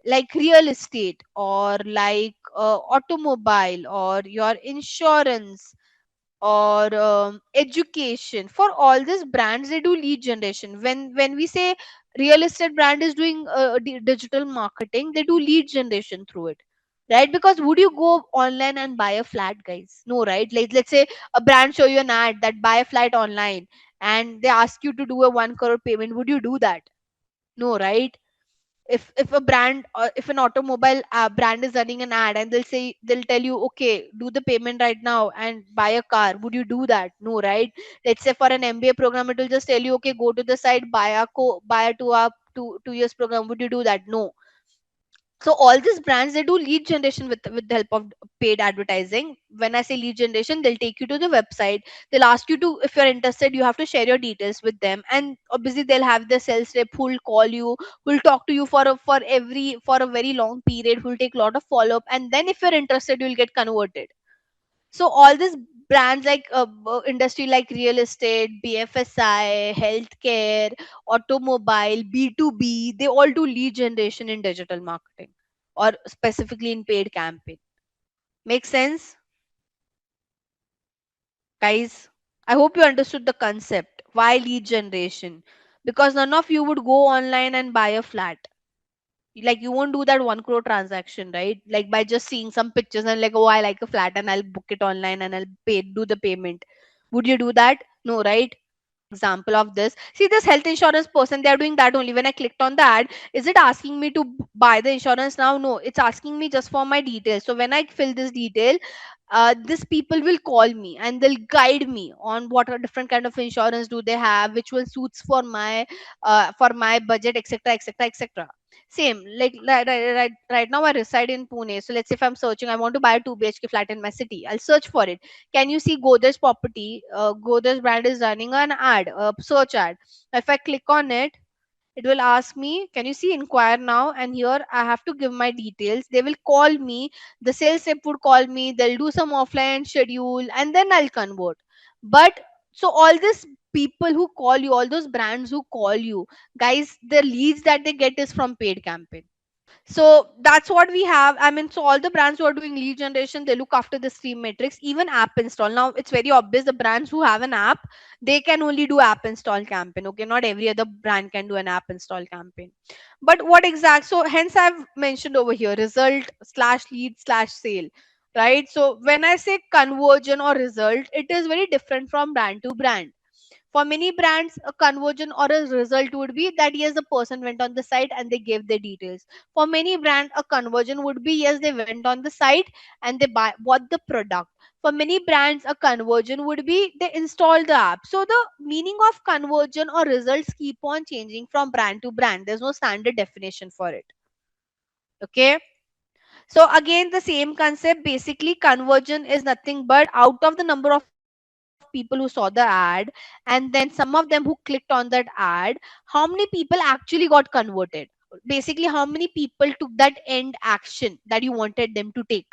B: like real estate, or like automobile, or your insurance, or education. For all these brands, they do lead generation. When we say real estate brand is doing digital marketing, they do lead generation through it, right? Because would you go online and buy a flat, guys? No, right? Like, let's say a brand show you an ad that buy a flat online, and they ask you to do a 1 crore payment. Would you do that? No, right? If a brand, or if an automobile brand is running an ad, and they'll tell you, okay, do the payment right now and buy a car, would you do that? No, right? Let's say for an MBA program, it will just tell you, okay, go to the site, buy a 2 years program. Would you do that? No. So all these brands, they do lead generation with the help of paid advertising. When I say lead generation, they'll take you to the website, they'll ask you to, if you're interested, you have to share your details with them, and obviously they'll have the sales rep who'll call you, who'll talk to you for a very long period, who'll take a lot of follow up, and then if you're interested, you'll get converted. So all these brands, like industry like real estate, BFSI, healthcare, automobile, B2B, they all do lead generation in digital marketing, or specifically in paid campaign. Make sense, guys? I hope you understood the concept. Why lead generation? Because none of you would go online and buy a flat. Like, you won't do that 1 crore transaction, right? Like, by just seeing some pictures and like, oh, I like a flat, and I'll book it online and I'll do the payment. Would you do that? No, right? Example of this, see, this health insurance person, they are doing that only. When I clicked on the ad, is it asking me to buy the insurance now? No, it's asking me just for my details. So when I fill this detail, this people will call me and they'll guide me on what are different kind of insurance do they have, which will suits for my budget, etc., etc., etc. Same, like right now I reside in Pune. So let's say if I'm searching, I want to buy a 2 BHK flat in my city. I'll search for it. Can you see Godrej property? Godrej brand is running an ad, a search ad. If I click on it, it will ask me, can you see inquire now? And here I have to give my details. They will call me. The sales rep would call me. They'll do some offline schedule, and then I'll convert. But so all this people who call you, all those brands who call you, guys, the leads that they get is from paid campaign. So that's what we have. I mean, so all the brands who are doing lead generation, they look after the stream metrics, even app install. Now it's very obvious the brands who have an app, they can only do app install campaign. Okay, not every other brand can do an app install campaign. But what exact? So hence I've mentioned over here result slash lead slash sale. Right. So when I say conversion or result, it is very different from brand to brand. For many brands, a conversion or a result would be that yes, the person went on the site and they gave their details. For many brands, a conversion would be yes, they went on the site and they bought the product. For many brands, a conversion would be they installed the app. So the meaning of conversion or results keep on changing from brand to brand. There's no standard definition for it. Okay. So again, the same concept. Basically, conversion is nothing but out of the number of people who saw the ad, and then some of them who clicked on that ad, how many people actually got converted? Basically, how many people took that end action that you wanted them to take?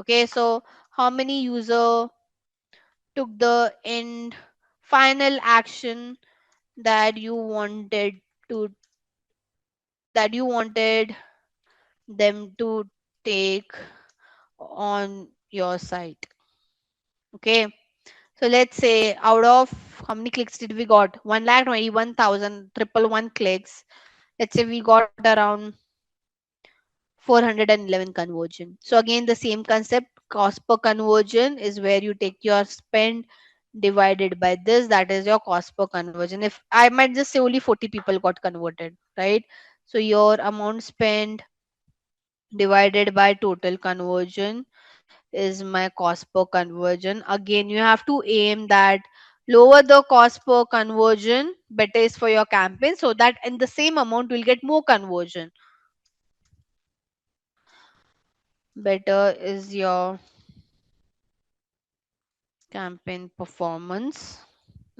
B: Okay, so how many user took the end final action that you wanted to that you wanted them to take on your site? Okay. So let's say out of how many clicks did we got? 1,21,111 clicks. Let's say we got around 411 conversion. So again, the same concept, cost per conversion is where you take your spend divided by this. That is your cost per conversion. If I might just say only 40 people got converted, right? So your amount spent divided by total conversion is my cost per conversion. Again, you have to aim that lower the cost per conversion, better is for your campaign, so that in the same amount will get more conversion. Better is your campaign performance.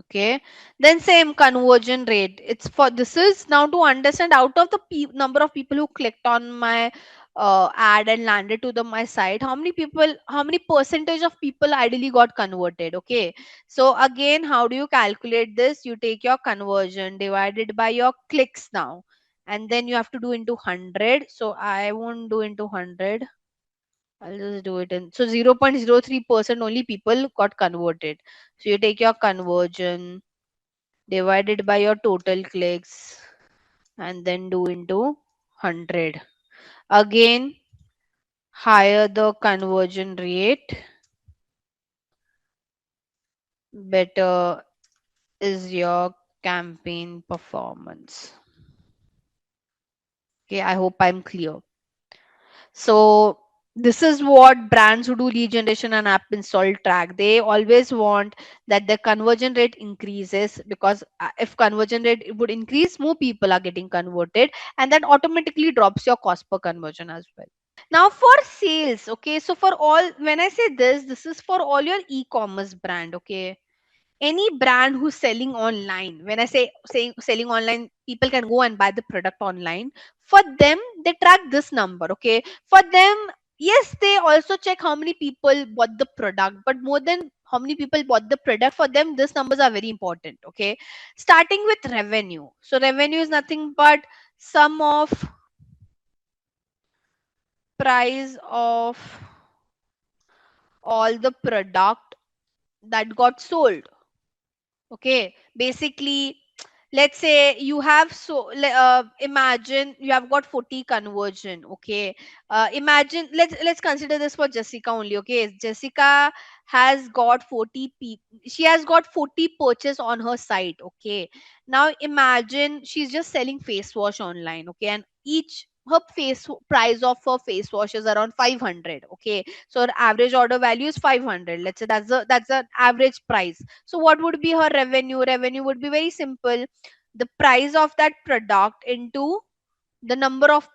B: Okay, then same conversion rate, it's for this is now to understand out of the number of people who clicked on my ad and landed to the my site, how many people, how many percentage of people ideally got converted. Okay, so again, how do you calculate this? You take your conversion divided by your clicks now, and then you have to do into 100. So I won't do into 100, I'll just do it in. So 0.03% only people got converted. So you take your conversion divided by your total clicks and then do into 100. Again, higher the conversion rate, better is your campaign performance. Okay, I hope I'm clear. So this is what brands who do lead generation and app install track. They always want that the conversion rate increases, because if conversion rate would increase, more people are getting converted, and that automatically drops your cost per conversion as well. Now for sales, okay, so for all, when I say this is for all your e-commerce brand. Okay, any brand who's selling online, when I say saying selling online, people can go and buy the product online. For them, they track this number. Okay, for them, yes, they also check how many people bought the product, but more than how many people bought the product, for them these numbers are very important. Okay, starting with revenue. So revenue is nothing but sum of price of all the product that got sold. Okay, basically, let's say you have imagine you have got 40 conversion. Okay, imagine, let's consider this for Jessica only. Okay, Jessica has got 40 people, she has got 40 purchase on her site. Okay, now imagine she's just selling face wash online. Okay, and each her price of her face wash is around 500. Okay, so her average order value is 500. Let's say that's the average price. So what would be her revenue? Revenue would be very simple. The price of that product into the number of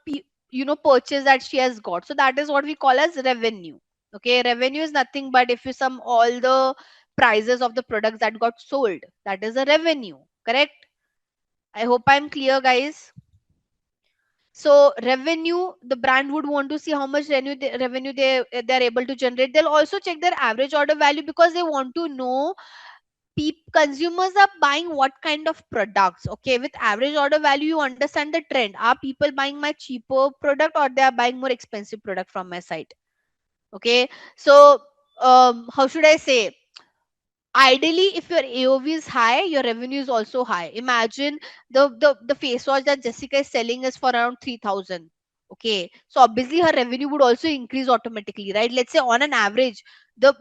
B: purchase that she has got. So that is what we call as revenue. Okay, revenue is nothing but if you sum all the prices of the products that got sold, that is a revenue. Correct? I hope I'm clear, guys. So revenue, the brand would want to see how much revenue they're able to generate. They'll also check their average order value because they want to know consumers are buying what kind of products. Okay, with average order value you understand the trend. Are people buying my cheaper product or they are buying more expensive product from my site? Okay, so how should I say, ideally if your AOV is high, your revenue is also high. Imagine the face wash that Jessica is selling is for around 3000. Okay, so obviously her revenue would also increase automatically, right? Let's say on an average the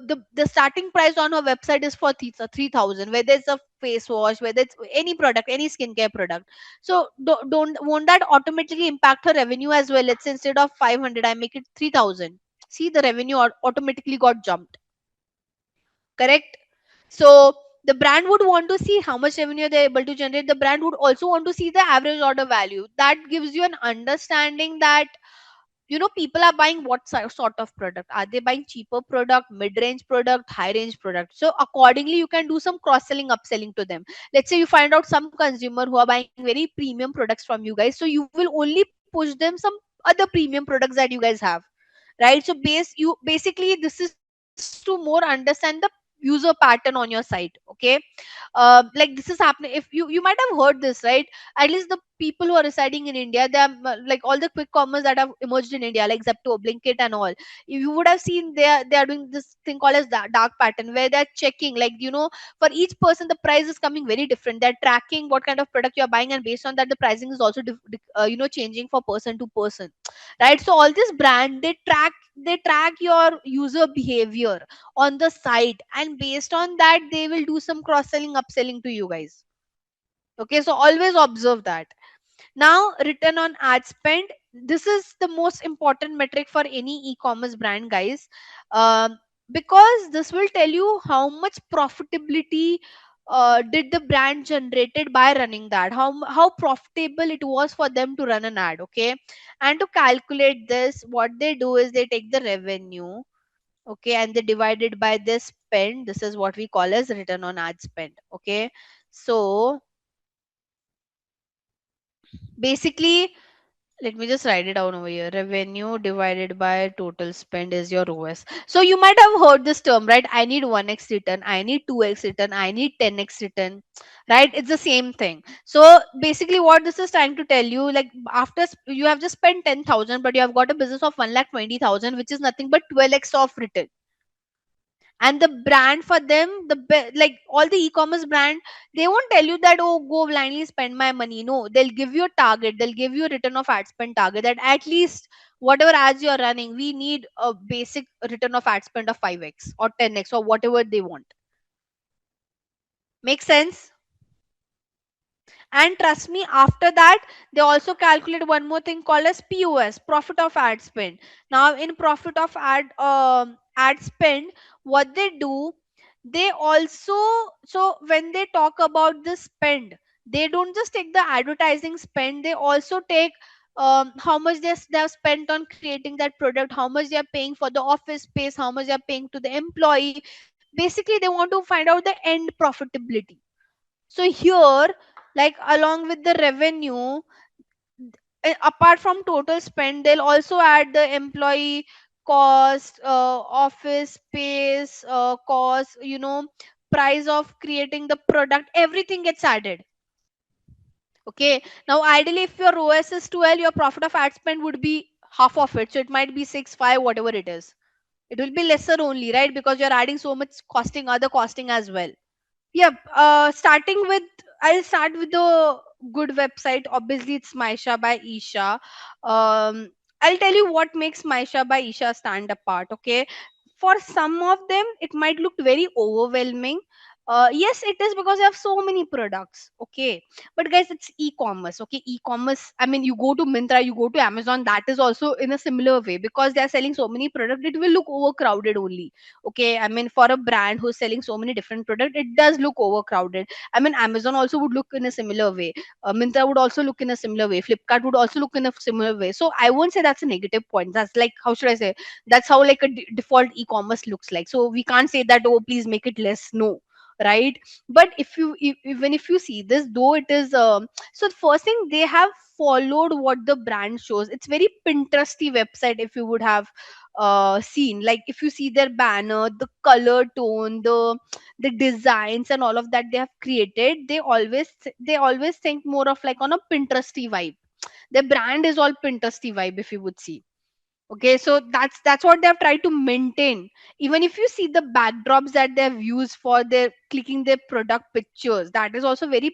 B: starting price on her website is for 3000, whether it's a face wash, whether it's any product, any skincare product. So don't won't that automatically impact her revenue as well? Let's say instead of 500 I make it 3000. See, the revenue automatically got jumped. Correct? So the brand would want to see how much revenue they're able to generate. The brand would also want to see the average order value. That gives you an understanding that people are buying what sort of product. Are they buying cheaper product, mid-range product, high-range product? So accordingly you can do some cross-selling, upselling to them. Let's say you find out some consumer who are buying very premium products from you guys, so you will only push them some other premium products that you guys have, right? So basically this is to more understand the user pattern on your site. Okay, like this is happening. If you might have heard this, right? At least the people who are residing in India, they are like all the quick commerce that have emerged in India, like Zepto, Blinkit and all. You would have seen they are doing this thing called as the dark pattern, where they're checking, like for each person the price is coming very different. They're tracking what kind of product you're buying, and based on that the pricing is also changing for person to person, right? So all this brand, they track your user behavior on the site, and based on that they will do some cross selling, upselling to you guys. Okay, so always observe that. Now, return on ad spend. This is the most important metric for any e-commerce brand, guys. um, because this will tell you how much profitability did the brand generated by running that, how profitable it was for them to run an ad. Okay, and to calculate this, what they do is they take the revenue, okay, and they divide it by this spend. This is what we call as return on ad spend. Okay, so basically, let me just write it down over here. Revenue divided by total spend is your OS. So you might have heard this term, right? I need 1x return, I need 2x return, I need 10x return, right? It's the same thing. So basically what this is trying to tell you, like after you have just spent 10,000 but you have got a business of 1,20,000, which is nothing but 12x of return. And the brand for them, like all the e-commerce brand, they won't tell you that, oh, go blindly spend my money. No, they'll give you a target, they'll give you a return of ad spend target, that at least whatever ads you're running, we need a basic return of ad spend of 5x or 10x or whatever they want. Make sense? And trust me, after that, they also calculate one more thing called as POS, profit of ad spend. Now, in profit of ad spend, what they do, they also, so when they talk about the spend, they don't just take the advertising spend, they also take how much they have spent on creating that product, how much they are paying for the office space, how much they are paying to the employee. Basically, they want to find out the end profitability. So here, like along with the revenue, apart from total spend, they'll also add the employee cost, office space cost, price of creating the product. Everything gets added. Okay. Now, ideally, if your OS is 12, your profit of ad spend would be half of it. So it might be 6, 5, whatever it is. It will be lesser only, right? Because you're adding so much costing, other costing as well. Yep. Starting with, I'll start with the good website. Obviously, it's Maisha by Isha. I'll tell you what makes Maisha by Isha stand apart. Okay, for some of them, it might look very overwhelming. Yes, it is because you have so many products. Okay, but guys, it's e-commerce. Okay, e-commerce, I mean, you go to Myntra, you go to Amazon, that is also in a similar way, because they are selling so many products, it will look overcrowded only. Okay, I mean, for a brand who's selling so many different products, it does look overcrowded. I mean, Amazon also would look in a similar way. Myntra would also look in a similar way. Flipkart would also look in a similar way. So I won't say that's a negative point. That's like, how should I say, that's how like a default e-commerce looks like. So we can't say that, oh, please make it less. No, right? But if you even if you see this, though it is so the first thing, they have followed what the brand shows. It's very Pinteresty website. If you would have seen, like, if you see their banner, the color tone, the designs and all of that they have created, they always think more of like on a Pinteresty vibe. Their brand is all Pinteresty vibe, if you would see. Okay, so that's what they have tried to maintain. Even if you see the backdrops that they have used for their clicking their product pictures, that is also very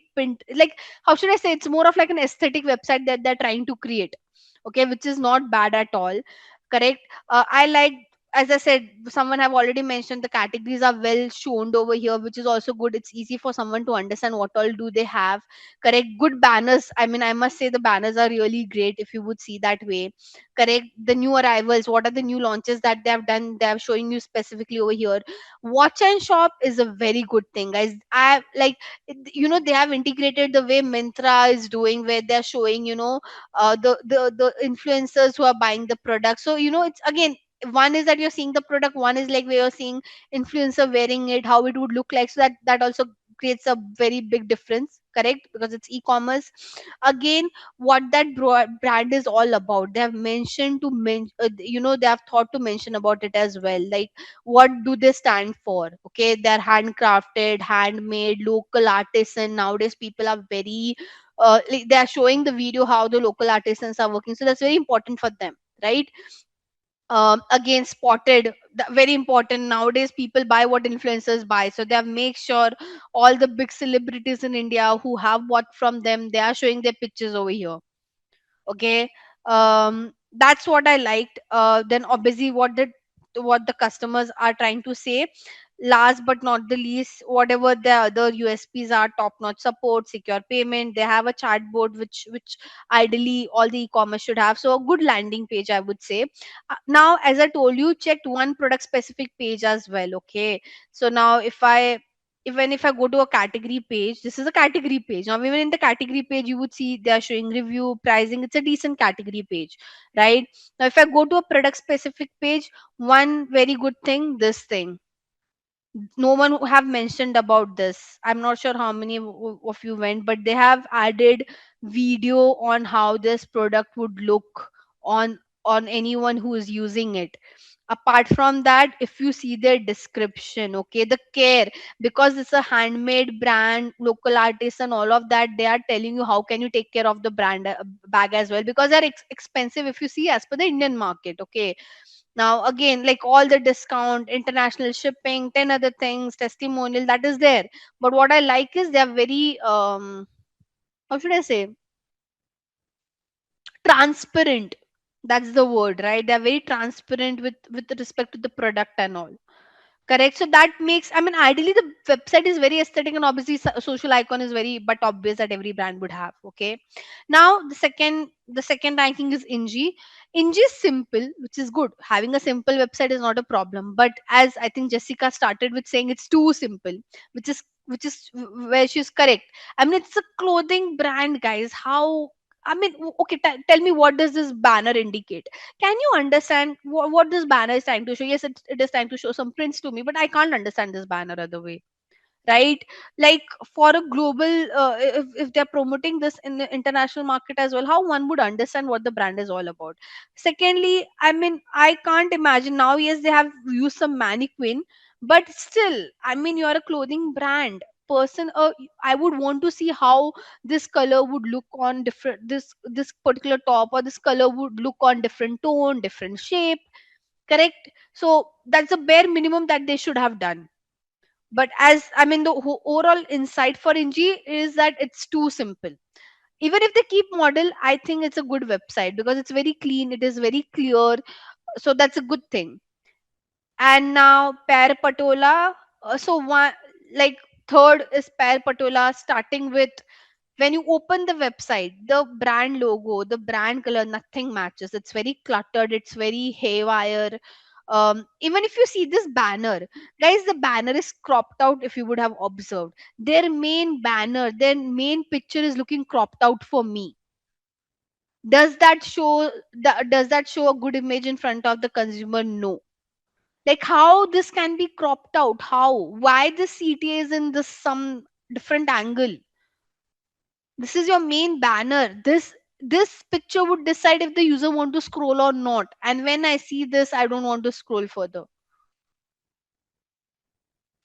B: like, how should I say, it's more of like an aesthetic website that they're trying to create. Okay, which is not bad at all. Correct. I like, as I said, someone have already mentioned, the categories are well shown over here, which is also good. It's easy for someone to understand what all do they have. Correct. Good banners, I mean, I must say the banners are really great, if you would see that way. Correct. The new arrivals, what are the new launches that they have done, they are showing you specifically over here. Watch and shop is a very good thing, guys. I like, they have integrated the way Myntra is doing, where they're showing, the influencers who are buying the product. So it's again, one is that you're seeing the product, one is like where you're seeing influencer wearing it, how it would look like. So that also creates a very big difference. Correct, because it's e-commerce. Again, what that brand is all about, they have mentioned to they have thought to mention about it as well, like what do they stand for. Okay, they're handcrafted, handmade, local artisan. Nowadays people are very like, they are showing the video how the local artisans are working, so that's very important for them, right? Again, spotted, very important. Nowadays people buy what influencers buy, so they have make sure all the big celebrities in India who have bought from them, they are showing their pictures over here. Okay, that's what I liked. Then obviously what the customers are trying to say. Last but not the least, whatever the other USPs are, top notch support, secure payment, they have a chatbot, which ideally all the e-commerce should have. So a good landing page, I would say. Now, as I told you, checked one product specific page as well. Okay, so now if I even if I go to a category page, this is a category page. Now, even in the category page, you would see they are showing review, pricing. It's a decent category page, right? Now, if I go to a product specific page, one very good thing, this thing, no one have mentioned about this. I'm not sure how many of you went, but they have added video on how this product would look on anyone who is using it. Apart from that, if you see their description, okay, the care, because it's a handmade brand, local artists and all of that, they are telling you how can you take care of the brand bag as well, because they're expensive if you see as per the Indian market. Okay, now again, like all the discount, international shipping, 10 other things, testimonial, that is there. But what I like is they are very how should I say, transparent. That's the word, right? They're very transparent with respect to the product and all. Correct. So that makes, I mean, ideally the website is very aesthetic, and obviously social icon is very but obvious that every brand would have. Okay. Now the second ranking is Inji. Inji is simple, which is good. Having a simple website is not a problem. But as I think Jessica started with saying, it's too simple, which is where she's correct. I mean, it's a clothing brand, guys. How, I mean, okay, tell me, what does this banner indicate? Can you understand what this banner is trying to show? Yes, it is trying to show some prints to me, but I can't understand this banner other way, right? Like, for a global, if they're promoting this in the international market as well, how one would understand what the brand is all about? Secondly, I mean, I can't imagine now. Yes, they have used some mannequin, but still, I mean, you're a clothing brand person. I would want to see how this color would look on different, this particular top, or this color would look on different tone, different shape. Correct. So that's the bare minimum that they should have done. But as I mean, the overall insight for Inji is that it's too simple. Even if they keep model, I think it's a good website because it's very clean, it is very clear. So that's a good thing. And now Per Patola, so one, like, Third is pair patola, starting with when you open the website, the brand logo, the brand color, nothing matches. It's very cluttered, it's very haywire. Even if you see this banner, guys, the banner is cropped out. If you would have observed, their main banner, their main picture is looking cropped out for me. Does that show a good image in front of the consumer? No. Like, how this can be cropped out? How? Why the CTA is in this some different angle? This is your main banner. This picture would decide if the user want to scroll or not. And when I see this, I don't want to scroll further.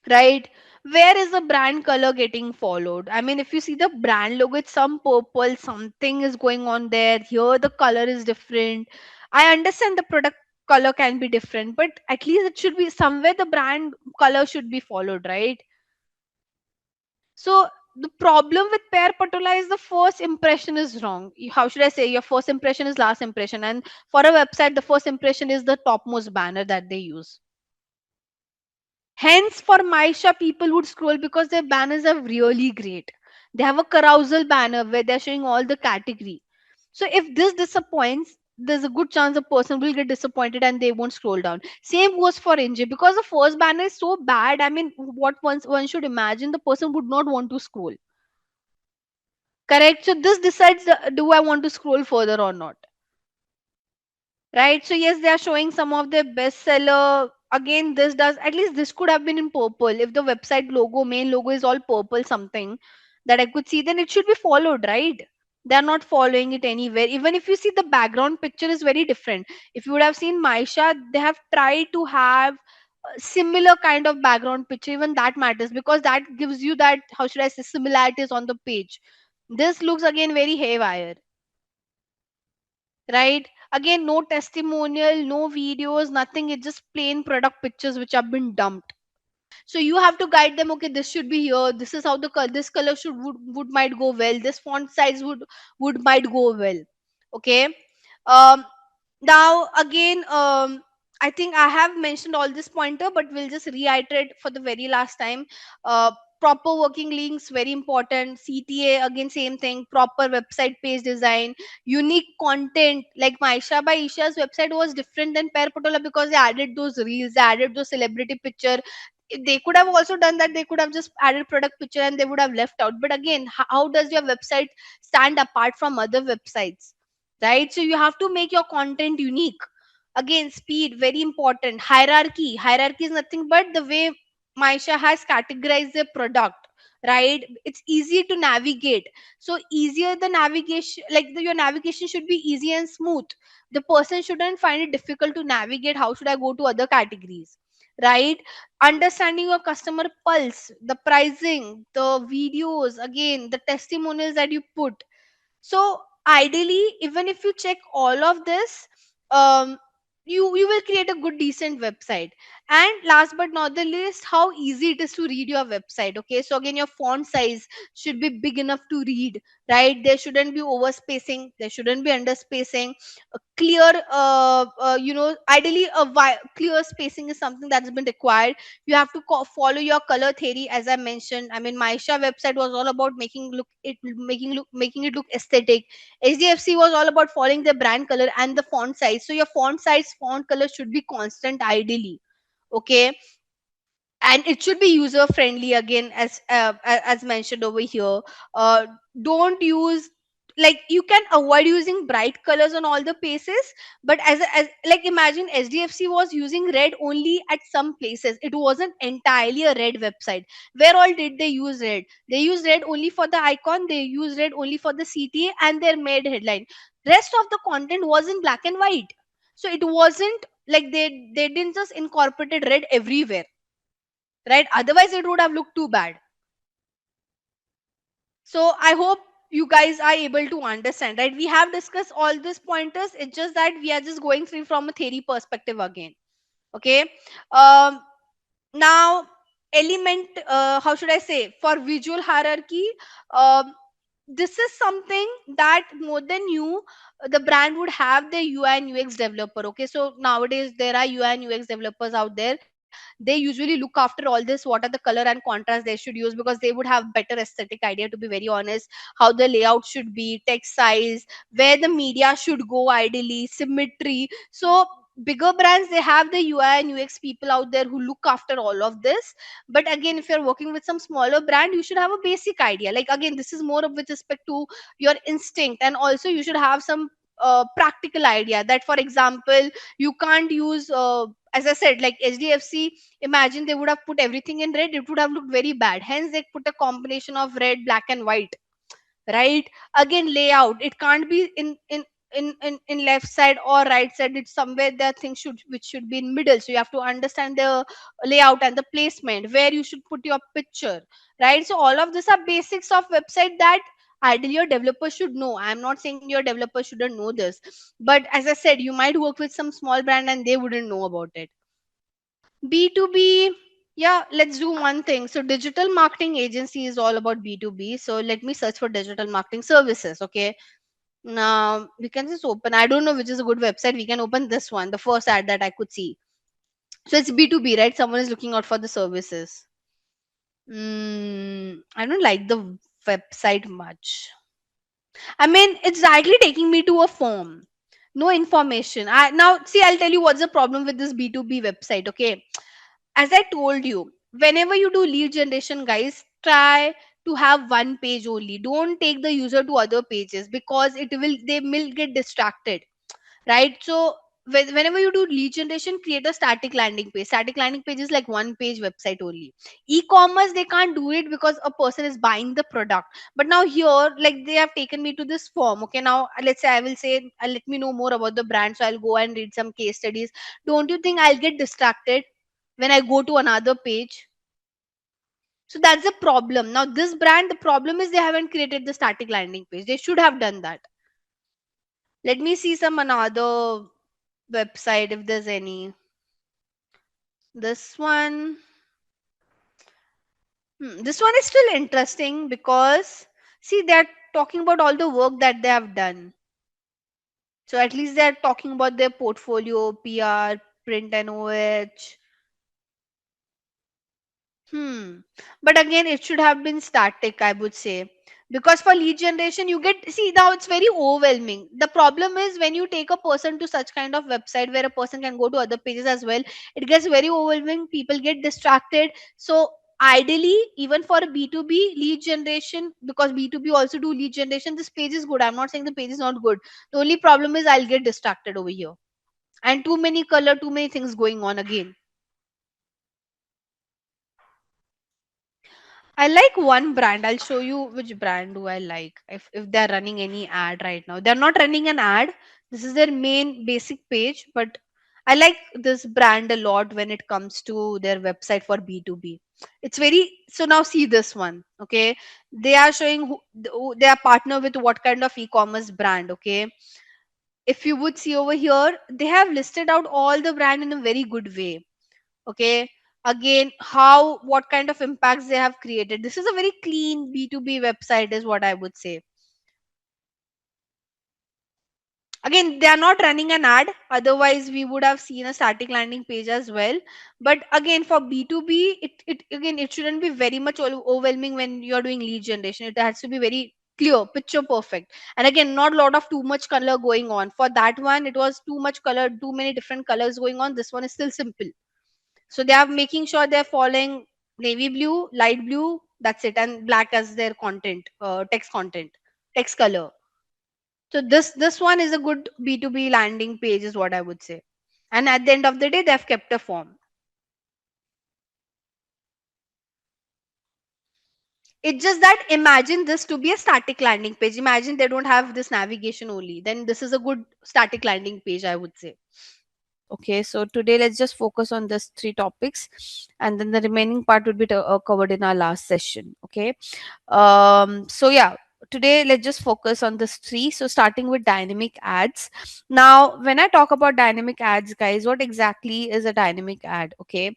B: Right? Where is the brand color getting followed? I mean, if you see the brand logo, it's some purple, something is going on there. Here the color is different. I understand the product color can be different, but at least it should be somewhere the brand color should be followed, right? So the problem with pair patola is the first impression is wrong. How should I say? Your first impression is last impression, and for a website, the first impression is the topmost banner that they use. Hence, for Maisha, people would scroll because their banners are really great. They have a carousel banner where they're showing all the category. So if this disappoints, there's a good chance the person will get disappointed and they won't scroll down. Same goes for NJ because the first banner is so bad. I mean, what one should imagine, the person would not want to scroll. Correct. So this decides do I want to scroll further or not. Right. So yes, they are showing some of their bestseller. Again, this does at least this could have been in purple. If the website logo, main logo is all purple, something that I could see, then it should be followed, right? They are not following it anywhere. Even if you see the background picture is very different. If you would have seen Maisha, they have tried to have a similar kind of background picture. Even that matters because that gives you that, how should I say, similarities on the page. This looks again very haywire, right? Again, no testimonial, no videos, nothing. It's just plain product pictures which have been dumped. So you have to guide them. Okay, this should be here. This is how the color, this color should would might go well. This font size would might go well. Okay. Um, Now again, I think I have mentioned all this pointer, but we'll just reiterate for the very last time. uh, Proper working links, very important. CTA, again same thing. Proper website page design, unique content. Like Maisha by Isha's website was different than Pair Patola because they added those reels, they added those celebrity picture. They could have also done that. They could have just added product picture and they would have left out. But again, how does your website stand apart from other websites? Right? So you have to make your content unique. Again, speed, very important. Hierarchy is nothing but the way Maisha has categorized the product, right? It's easy to navigate. So easier the navigation, like your navigation should be easy and smooth. The person shouldn't find it difficult to navigate. How should I go to other categories? Right? Understanding your customer pulse, the pricing, the videos, again the testimonials that you put. So ideally, even if you check all of this, um, you will create a good decent website. And last but not the least, how easy it is to read your website. Okay, so again, your font size should be big enough to read, right? There shouldn't be overspacing, there shouldn't be underspacing. A clear, ideally clear spacing is something that's been required. You have to follow your color theory, as I mentioned. I mean, Maisha website was all about making it look aesthetic. HDFC was all about following the brand color and the font size. So your font size, font color should be constant ideally. Okay, and it should be user friendly, again, as mentioned over here. uh, don't use, like, you can avoid using bright colors on all the places. But as like, imagine SDFC was using red only at some places. It wasn't entirely a red website. Where all did they use red? They used red only for the icon, they used red only for the CTA and their made headline. Rest of the content was in black and white. So it wasn't like they didn't just incorporated red everywhere, right? Otherwise it would have looked too bad. So I hope you guys are able to understand, right? We have discussed all these pointers. It's just that we are just going through from a theory perspective again. Okay. um Now, element, how should I say, for visual hierarchy, um this is something that more than you, the brand would have the UI and UX developer. Okay, so nowadays there are UI and UX developers out there. They usually look after all this, what are the color and contrast they should use, because they would have better aesthetic idea, to be very honest, how the layout should be, text size, where the media should go, ideally symmetry. So bigger brands, they have the UI and UX people out there who look after all of this. But again, if you're working with some smaller brand, you should have a basic idea. Like, again, this is more of with respect to your instinct, and also you should have some practical idea, that for example, you can't use as I said, like HDFC, imagine they would have put everything in red, it would have looked very bad. Hence they put a combination of red, black and white, right? Again, layout, it can't be in left side or right side, it's somewhere that thing should, which should be in middle. So you have to understand the layout and the placement, where you should put your picture, right? So all of this are basics of website that ideally your developer should know. I'm not saying your developer shouldn't know this, but as I said, you might work with some small brand and they wouldn't know about it. B2B, yeah, let's do one thing. So, digital marketing agency is all about B2B. So, let me search for digital marketing services. Okay. Now, we can just open, I don't know which is a good website. We can open this one, the first ad that I could see. So, it's B2B, right? Someone is looking out for the services. I don't like the website much. I mean, it's directly taking me to a form. No information. Now, see, I'll tell you what's the problem with this B2B website. Okay, as I told you, whenever you do lead generation, guys, try to have one page only. Don't take the user to other pages, because they will get distracted, right? So whenever you do lead generation, create a static landing page. Static landing page is like one page website only. E-commerce, they can't do it because a person is buying the product. But now here, like, they have taken me to this form. Okay, now let's say I will say, let me know more about the brand, so I'll go and read some case studies. Don't you think I'll get distracted when I go to another page? So that's the problem. Now this brand, the problem is they haven't created the static landing page. They should have done that. Let me see some another website if there's any. This one, this one is still interesting, because see, they're talking about all the work that they have done. So at least they're talking about their portfolio, PR, print and OH. Hmm. But again, it should have been static, I would say. Because for lead generation, you get, see, now it's very overwhelming. The problem is when you take a person to such kind of website where a person can go to other pages as well, it gets very overwhelming. People get distracted. So, ideally, even for a B2B lead generation, because B2B also do lead generation, this page is good. I'm not saying the page is not good. The only problem is I'll get distracted over here. And too many color, too many things going on again. I like one brand. I'll show you which brand do I like. If they're running any ad right now. They're not running an ad. This is their main basic page, but I like this brand a lot when it comes to their website for B2B. It's very, so now see this one, okay? They are showing who they are partner with what kind of e-commerce brand, okay? If you would see over here, they have listed out all the brand in a very good way. Okay, again, how, what kind of impacts they have created. This is a very clean B2B website is what I would say. Again, they are not running an ad, otherwise we would have seen a static landing page as well. But again, for B2B, it again, it shouldn't be very much overwhelming when you're doing lead generation. It has to be very clear, picture perfect. And again, not a lot of too much color going on. For that one, it was too much color, too many different colors going on. This one is still simple. So they are making sure they're following navy blue, light blue, that's it, and black as their content, content, text color. So this one is a good B2B landing page, is what I would say. And at the end of the day, they've kept a form. It's just that imagine this to be a static landing page. Imagine they don't have this navigation only. Then this is a good static landing page, I would say. Okay, so today let's just focus on these three topics, and then the remaining part would be covered in our last session. Okay, so yeah, today let's just focus on this three. So starting with dynamic ads. Now, when I talk about dynamic ads, guys, what exactly is a dynamic ad? Okay,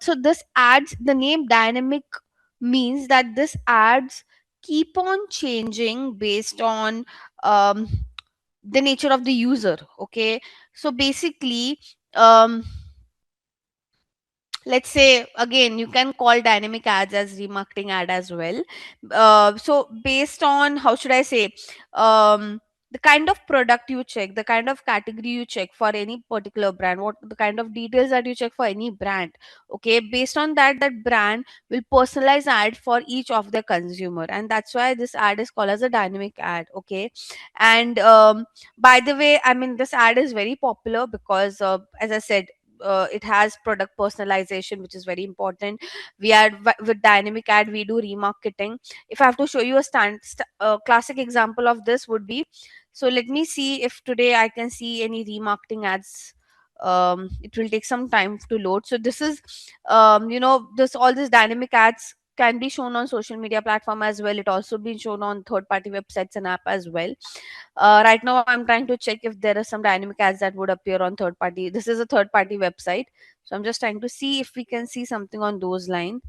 B: so this ads, the name dynamic means that this ads keep on changing based on um, the nature of the user. Okay, so basically, um let's say again, you can call dynamic ads as remarketing ad as well. So based on, how should I say, um, the kind of product you check, the kind of category you check for any particular brand, what the kind of details that you check for any brand, okay, based on that, that brand will personalize ad for each of their consumer, and that's why this ad is called as a dynamic ad. Okay. And by the way, I mean, this ad is very popular because as I said, it has product personalization, which is very important. We are with dynamic ad, we do remarketing. If I have to show you a classic example of this would be, so let me see if today I can see any remarketing ads. It will take some time to load. So this is, this all these dynamic ads can be shown on social media platform as well. It also been shown on third party websites and app as well. Right now I'm trying to check if there are some dynamic ads that would appear on third party. This is a third party website, so I'm just trying to see if we can see something on those lines.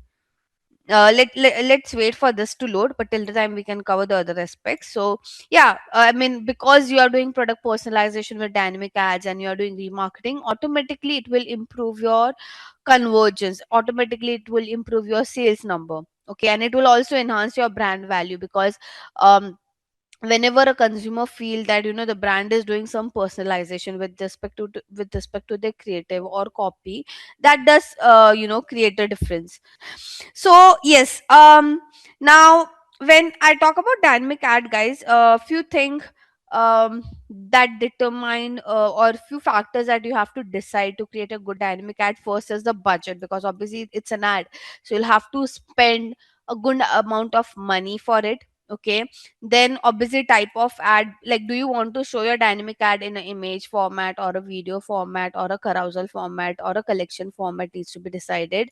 B: Let's wait for this to load, but till the time we can cover the other aspects. So yeah, I mean, because you are doing product personalization with dynamic ads and you are doing remarketing, automatically it will improve your convergence, automatically it will improve your sales number. Okay. And it will also enhance your brand value, because um whenever a consumer feel that, the brand is doing some personalization with respect to their creative or copy, that does create a difference. So yes, now when I talk about dynamic ad, guys, few things that determine, or few factors that you have to decide to create a good dynamic ad. First is the budget, because obviously it's an ad, so you'll have to spend a good amount of money for it. Okay. Then obviously type of ad, like do you want to show your dynamic ad in an image format or a video format or a carousel format or a collection format, needs to be decided.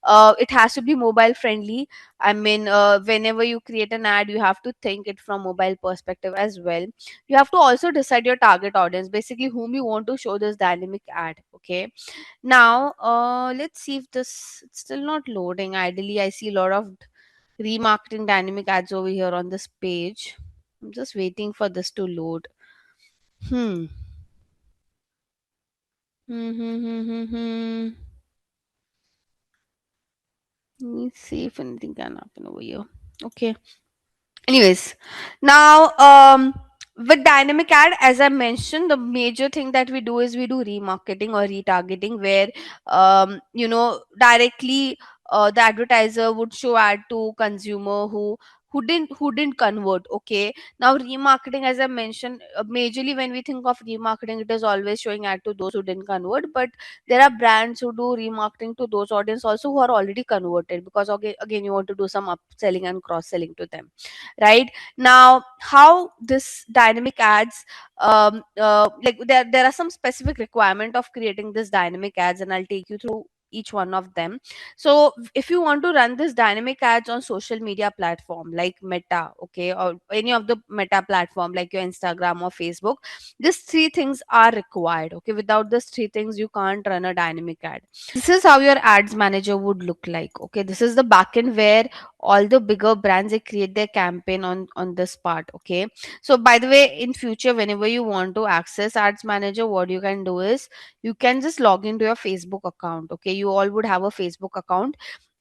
B: It has to be mobile friendly. I mean, whenever you create an ad, you have to think it from mobile perspective as well. You have to also decide your target audience, basically whom you want to show this dynamic ad. Okay. Now let's see if this, it's still not loading. Ideally I see a lot of remarketing dynamic ads over here on this page. I'm just waiting for this to load. Hmm. Hmm. Hmm. Hmm. Hmm. Hmm. Let me see if anything can happen over here. Okay. Anyways, now with dynamic ad, as I mentioned, the major thing that we do is we do remarketing or retargeting, where directly the advertiser would show ad to consumer who didn't convert. Okay. Now remarketing, as I mentioned, majorly when we think of remarketing, it is always showing ad to those who didn't convert, but there are brands who do remarketing to those audience also who are already converted, because again you want to do some upselling and cross selling to them. Right. Now how this dynamic ads, like there are some specific requirement of creating this dynamic ads, and I'll take you through each one of them. So if you want to run this dynamic ads on social media platform like Meta, okay, or any of the Meta platform like your Instagram or Facebook, these three things are required. Okay. Without these three things, you can't run a dynamic ad. This is how your ads manager would look like. Okay. This is the backend where all the bigger brands, they create their campaign on this part. Okay. So by the way, in future, whenever you want to access ads manager, what you can do is you can just log into your Facebook account. Okay. You all would have a Facebook account,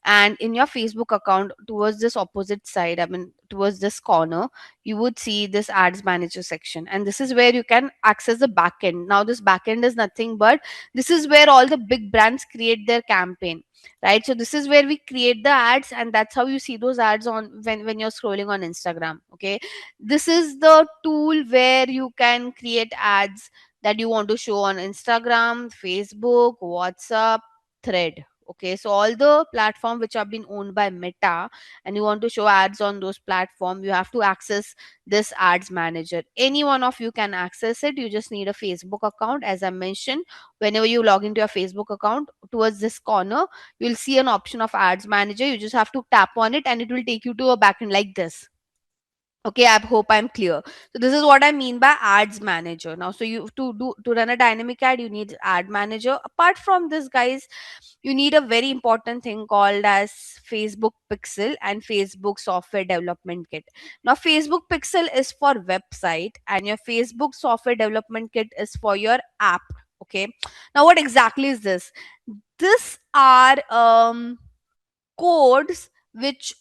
B: and in your Facebook account, towards this opposite side, I mean towards this corner, you would see this ads manager section, and this is where you can access the backend. Now this backend is nothing but, this is where all the big brands create their campaign. Right. So this is where we create the ads, and that's how you see those ads on when you're scrolling on Instagram. Okay. This is the tool where you can create ads that you want to show on Instagram, Facebook, WhatsApp, Thread. Okay. So all the platform which have been owned by Meta, and you want to show ads on those platform, you have to access this ads manager. Any one of you can access it. You just need a Facebook account. As I mentioned, whenever you log into your Facebook account, towards this corner, you'll see an option of ads manager. You just have to tap on it, and it will take you to a backend like this. Okay, I hope I'm clear. So this is what I mean by ads manager. Now, so you to run a dynamic ad, you need ad manager. Apart from this, guys, you need a very important thing called as Facebook Pixel and Facebook Software Development Kit. Now, Facebook Pixel is for website, and your Facebook Software Development Kit is for your app. Okay, now what exactly is this? This are codes which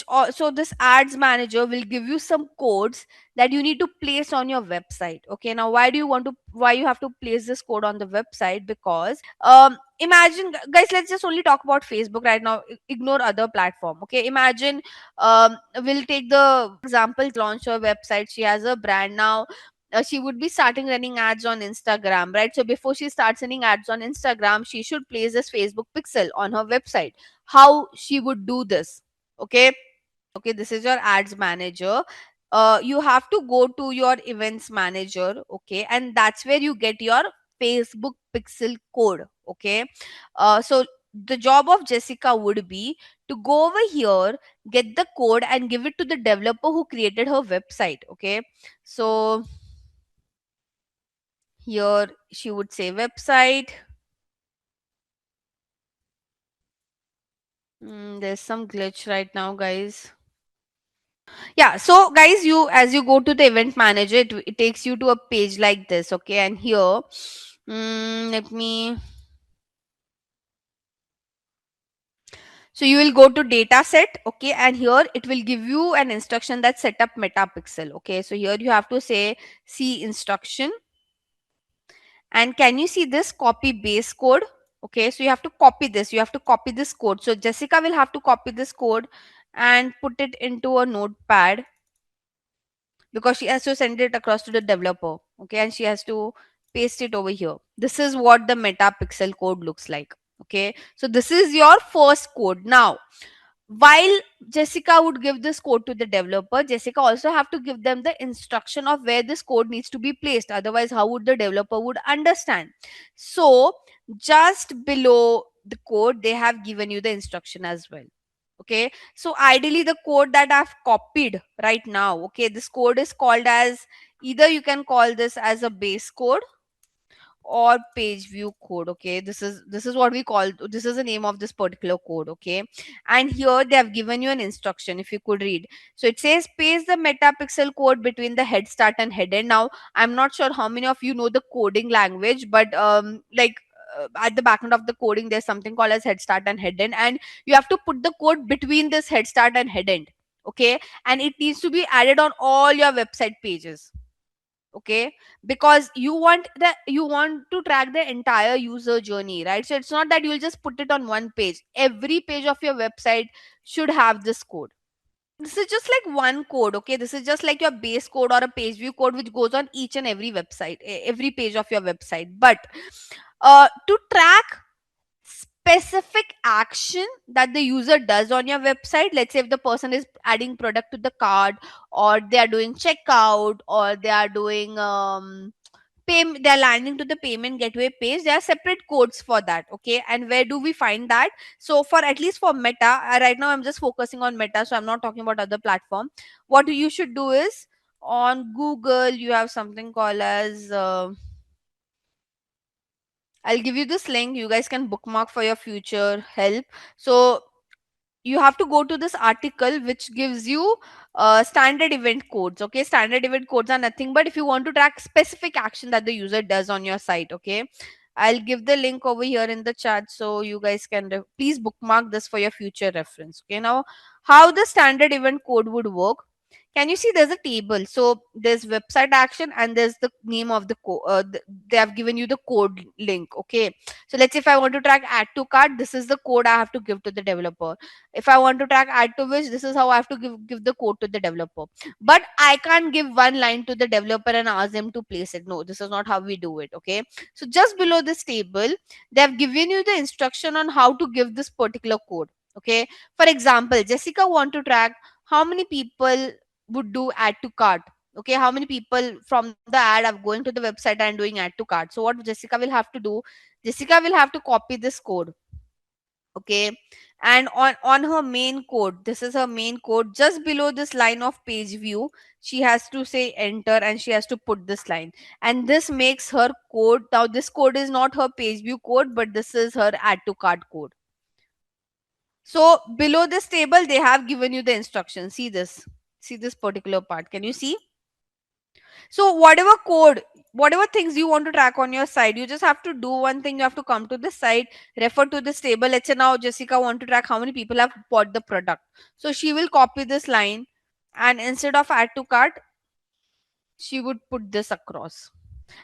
B: also this ads manager will give you some codes that you need to place on your website. Okay, now why you have to place this code on the website? Because imagine, guys, let's just only talk about Facebook right now, ignore other platform. Okay, imagine, we'll take the example, launch her website, she has a brand now. She would be starting running ads on Instagram, right? So before she starts running ads on Instagram, she should place this Facebook pixel on her website. How she would do this? Okay, okay, this is your ads manager. You have to go to your events manager, okay, and that's where you get your Facebook pixel code. Okay, so the job of Jessica would be to go over here, get the code, and give it to the developer who created her website. Okay, so here she would say website. There's some glitch right now, guys. Yeah, so guys, you as you go to the event manager, it takes you to a page like this. Okay, and here, let me. So you will go to data set. Okay, and here it will give you an instruction that set up metapixel. Okay, so here you have to say see instruction, and can you see this copy base code? Okay, so you have to copy this. You have to copy this code. So Jessica will have to copy this code and put it into a notepad, because she has to send it across to the developer. Okay, and she has to paste it over here. This is what the metapixel code looks like. Okay, so this is your first code. Now, while Jessica would give this code to the developer, Jessica also have to give them the instruction of where this code needs to be placed. Otherwise, how would the developer would understand? So just below the code, they have given you the instruction as well. Okay, so ideally the code that I've copied right now, okay, this code is called as, either you can call this as a base code or page view code. Okay, this is what we call, this is the name of this particular code. Okay, and here they have given you an instruction, if you could read. So it says paste the metapixel code between the head start and head end. Now I'm not sure how many of you know the coding language, but like, at the back end of the coding there's something called as head start and head end, and you have to put the code between this head start and head end. Okay, and it needs to be added on all your website pages. Okay, because you want to track the entire user journey, right? So it's not that you'll just put it on one page. Every page of your website should have this code. This is just like one code. Okay, this is just like your base code or a page view code which goes on each and every website, every page of your website. But to track specific action that the user does on your website, let's say if the person is adding product to the cart, or they are doing checkout, or they are doing they're landing to the payment gateway page, there are separate codes for that. Okay, and where do we find that? So for at least for Meta, right now I'm just focusing on Meta, so I'm not talking about other platform. What you should do is, on Google you have something called as I'll give you this link, you guys can bookmark for your future help. So you have to go to this article which gives you standard event codes. Okay, standard event codes are nothing but if you want to track specific action that the user does on your site. Okay, I'll give the link over here in the chat, so you guys can please bookmark this for your future reference. Okay, now how the standard event code would work, can you see there's a table? So there's website action and there's the name of the they have given you the code link. Okay, so let's say if I want to track add to cart, this is the code I have to give to the developer. If I want to track add to wish, this is how I have to give the code to the developer. But I can't give one line to the developer and ask them to place it. No, this is not how we do it. Okay, so just below this table, they have given you the instruction on how to give this particular code. Okay, for example, Jessica want to track how many people would do add to cart. Okay, how many people from the ad are going to the website and doing add to cart. So what Jessica will have to do, Jessica will have to copy this code. Okay, and on her main code, this is her main code, just below this line of page view, she has to say enter and she has to put this line, and this makes her code. Now this code is not her page view code, but this is her add to cart code. So below this table they have given you the instructions. See this particular part, can you see? So whatever things you want to track on your side, you just have to do one thing. You have to come to this side, refer to this table. Let's say now Jessica want to track how many people have bought the product. So she will copy this line, and instead of add to cart, she would put this across.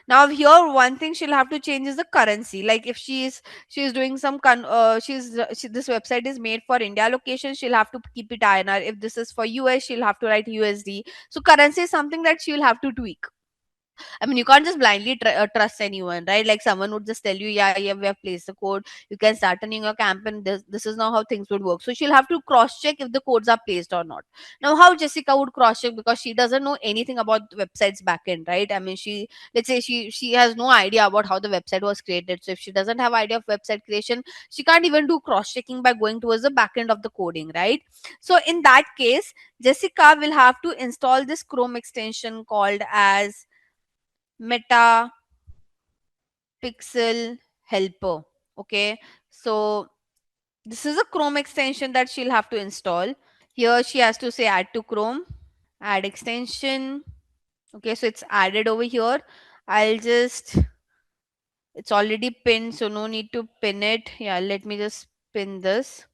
B: Now here one thing she'll have to change is the currency. Like if she's doing some this website is made for India location, she'll have to keep it INR. If this is for US, she'll have to write USD. So currency is something that she'll have to tweak. I mean, you can't just blindly trust anyone, right? Like someone would just tell you, yeah, yeah, we have placed the code. You can start running your campaign. This is not how things would work. So she'll have to cross check if the codes are placed or not. Now, how Jessica would cross check, because she doesn't know anything about the website's backend, right? I mean, let's say she has no idea about how the website was created. So if she doesn't have idea of website creation, she can't even do cross checking by going towards the backend of the coding, right? So in that case, Jessica will have to install this Chrome extension called as Meta Pixel Helper. Okay, so this is a Chrome extension that she'll have to install. Here she has to say add to Chrome, add extension. Okay, so it's added over here. I'll just, it's already pinned, so no need to pin it. Yeah, let me just pin this.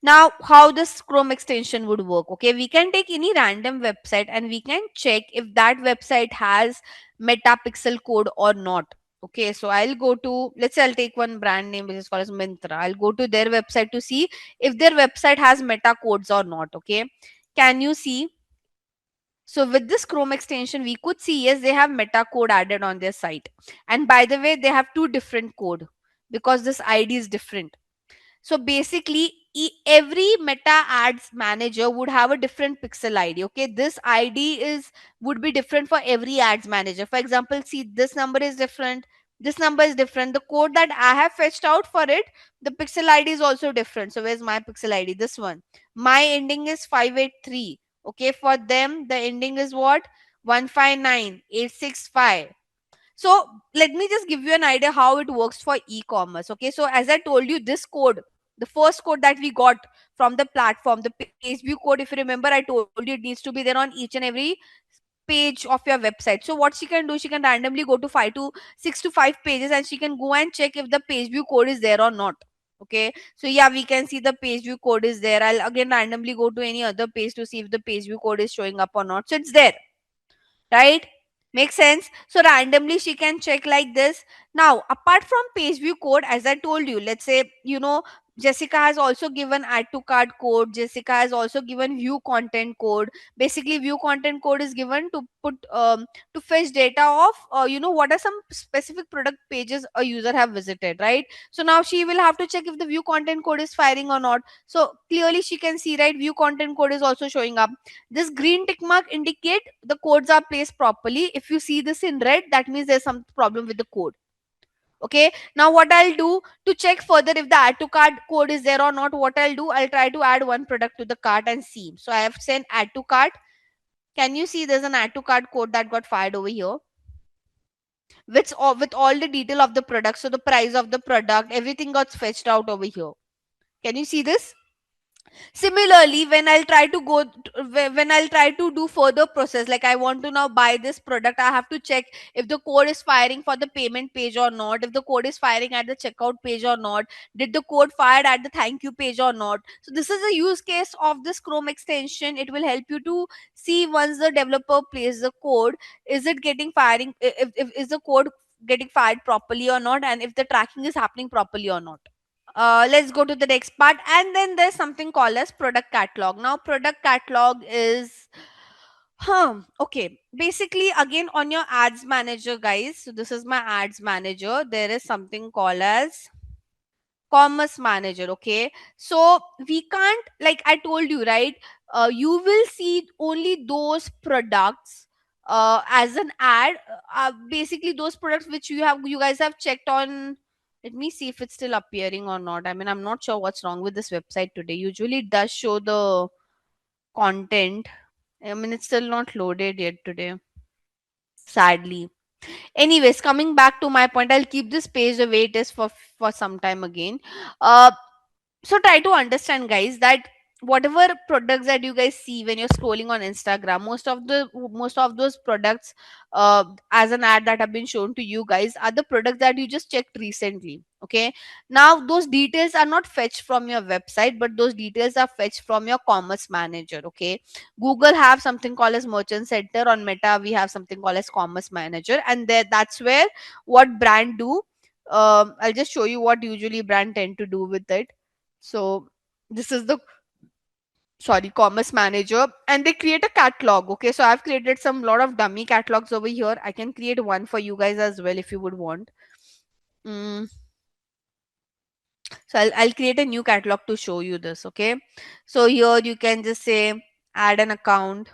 B: Now, how this Chrome extension would work? Okay, we can take any random website and we can check if that website has metapixel code or not. Okay, so I'll go to, let's say I'll take one brand name which is called as Mintra. I'll go to their website to see if their website has meta codes or not. Okay, can you see? So with this Chrome extension, we could see yes, they have meta code added on their site. And by the way, they have two different code because this ID is different. So basically, every meta ads manager would have a different pixel ID. Okay, this ID is would be different for every ads manager. For example, see this number is different. This number is different. The code that I have fetched out for it, the pixel ID is also different. So where's my pixel ID? This one. My ending is 583. Okay, for them the ending is what? 159865. So let me just give you an idea how it works for e-commerce. Okay, so as I told you, this code, the first code that we got from the platform, the page view code, if you remember, I told you it needs to be there on each and every page of your website. So what she can do, she can randomly go to 5 pages and she can go and check if the page view code is there or not. Okay, so yeah, we can see the page view code is there. I'll again randomly go to any other page to see if the page view code is showing up or not. So it's there, right? Makes sense. So randomly she can check like this. Now apart from page view code, as I told you, let's say, Jessica has also given add to cart code. Jessica has also given view content code. Basically view content code is given to put to fetch data of what are some specific product pages a user have visited, right? So now she will have to check if the view content code is firing or not. So clearly she can see, right, view content code is also showing up. This green tick mark indicate the codes are placed properly. If you see this in red, that means there's some problem with the code. Okay, now what I'll do to check further if the add to cart code is there or not, what I'll do, I'll try to add one product to the cart and see. So I have sent add to cart. Can you see there's an add to cart code that got fired over here with all the detail of the product? So the price of the product, everything got fetched out over here. Can you see this? Similarly, when I'll try to do further process, like I want to now buy this product, I have to check if the code is firing for the payment page or not, if the code is firing at the checkout page or not, did the code fired at the thank you page or not. So this is a use case of this Chrome extension. It will help you to see once the developer plays the code, is it getting firing, if is the code getting fired properly or not, and if the tracking is happening properly or not. Let's go to the next part, and then there's something called as product catalog. Now product catalog is, okay, basically again on your ads manager, guys. So this is my ads manager. There is something called as commerce manager. Okay, so we can't, like I told you, right, you will see only those products as an ad, basically those products which you guys have checked on. Let me see if it's still appearing or not. I mean, I'm not sure what's wrong with this website today. Usually it does show the content. I mean, it's still not loaded yet today, sadly. Anyways, coming back to my point, I'll keep this page the way it is for some time again. uh so try to understand, guys, that whatever products that you guys see when you're scrolling on Instagram, most of those products, as an ad that have been shown to you guys, are the products that you just checked recently. Okay, now those details are not fetched from your website, but those details are fetched from your commerce manager. Okay, Google have something called as merchant center. On Meta we have something called as commerce manager, and there, that's where what brand do. I'll just show you what usually brand tend to do with it. So this is the, sorry, commerce manager, and they create a catalog. Okay, so I've created some lot of dummy catalogs over here. I can create one for you guys as well if you would want. mm, so I'll create a new catalog to show you this. Okay, so here you can just say add an account,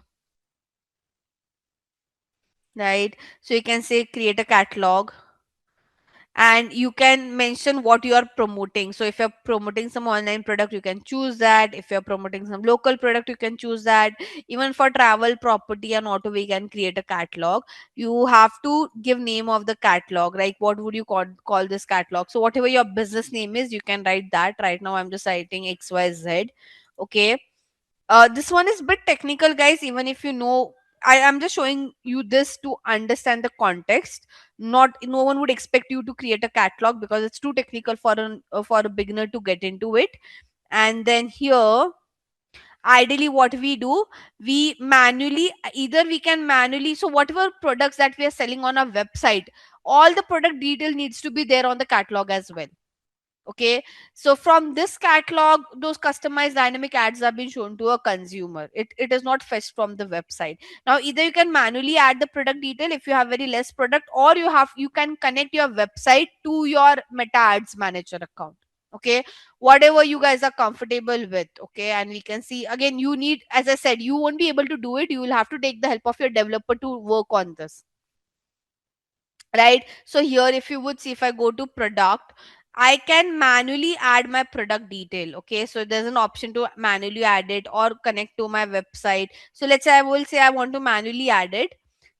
B: right? So you can say create a catalog, and you can mention what you are promoting. So if you're promoting some online product, you can choose that. If you're promoting some local product, you can choose that. Even for travel, property and auto, we can create a catalog. You have to give name of the catalog, like what would you call this catalog. So whatever your business name is, you can write that. Right now I'm just writing XYZ. Okay, this one is bit technical, guys. Even if you know, I am just showing you this to understand the context. Not, no one would expect you to create a catalog because it's too technical for a beginner to get into it. And then here, ideally what we do, we manually, either we can manually, so whatever products that we are selling on our website, all the product detail needs to be there on the catalog as well. Okay, so from this catalog, those customized dynamic ads have been shown to a consumer. It is not fetched from the website. Now either you can manually add the product detail if you have very less product, or you can connect your website to your Meta Ads Manager account. Okay, whatever you guys are comfortable with. Okay, and we can see again, you need, as I said, you won't be able to do it, you will have to take the help of your developer to work on this, right? So here, if you would see, if I go to product, I can manually add my product detail. Okay, so there's an option to manually add it or connect to my website. So let's say I will say I want to manually add it.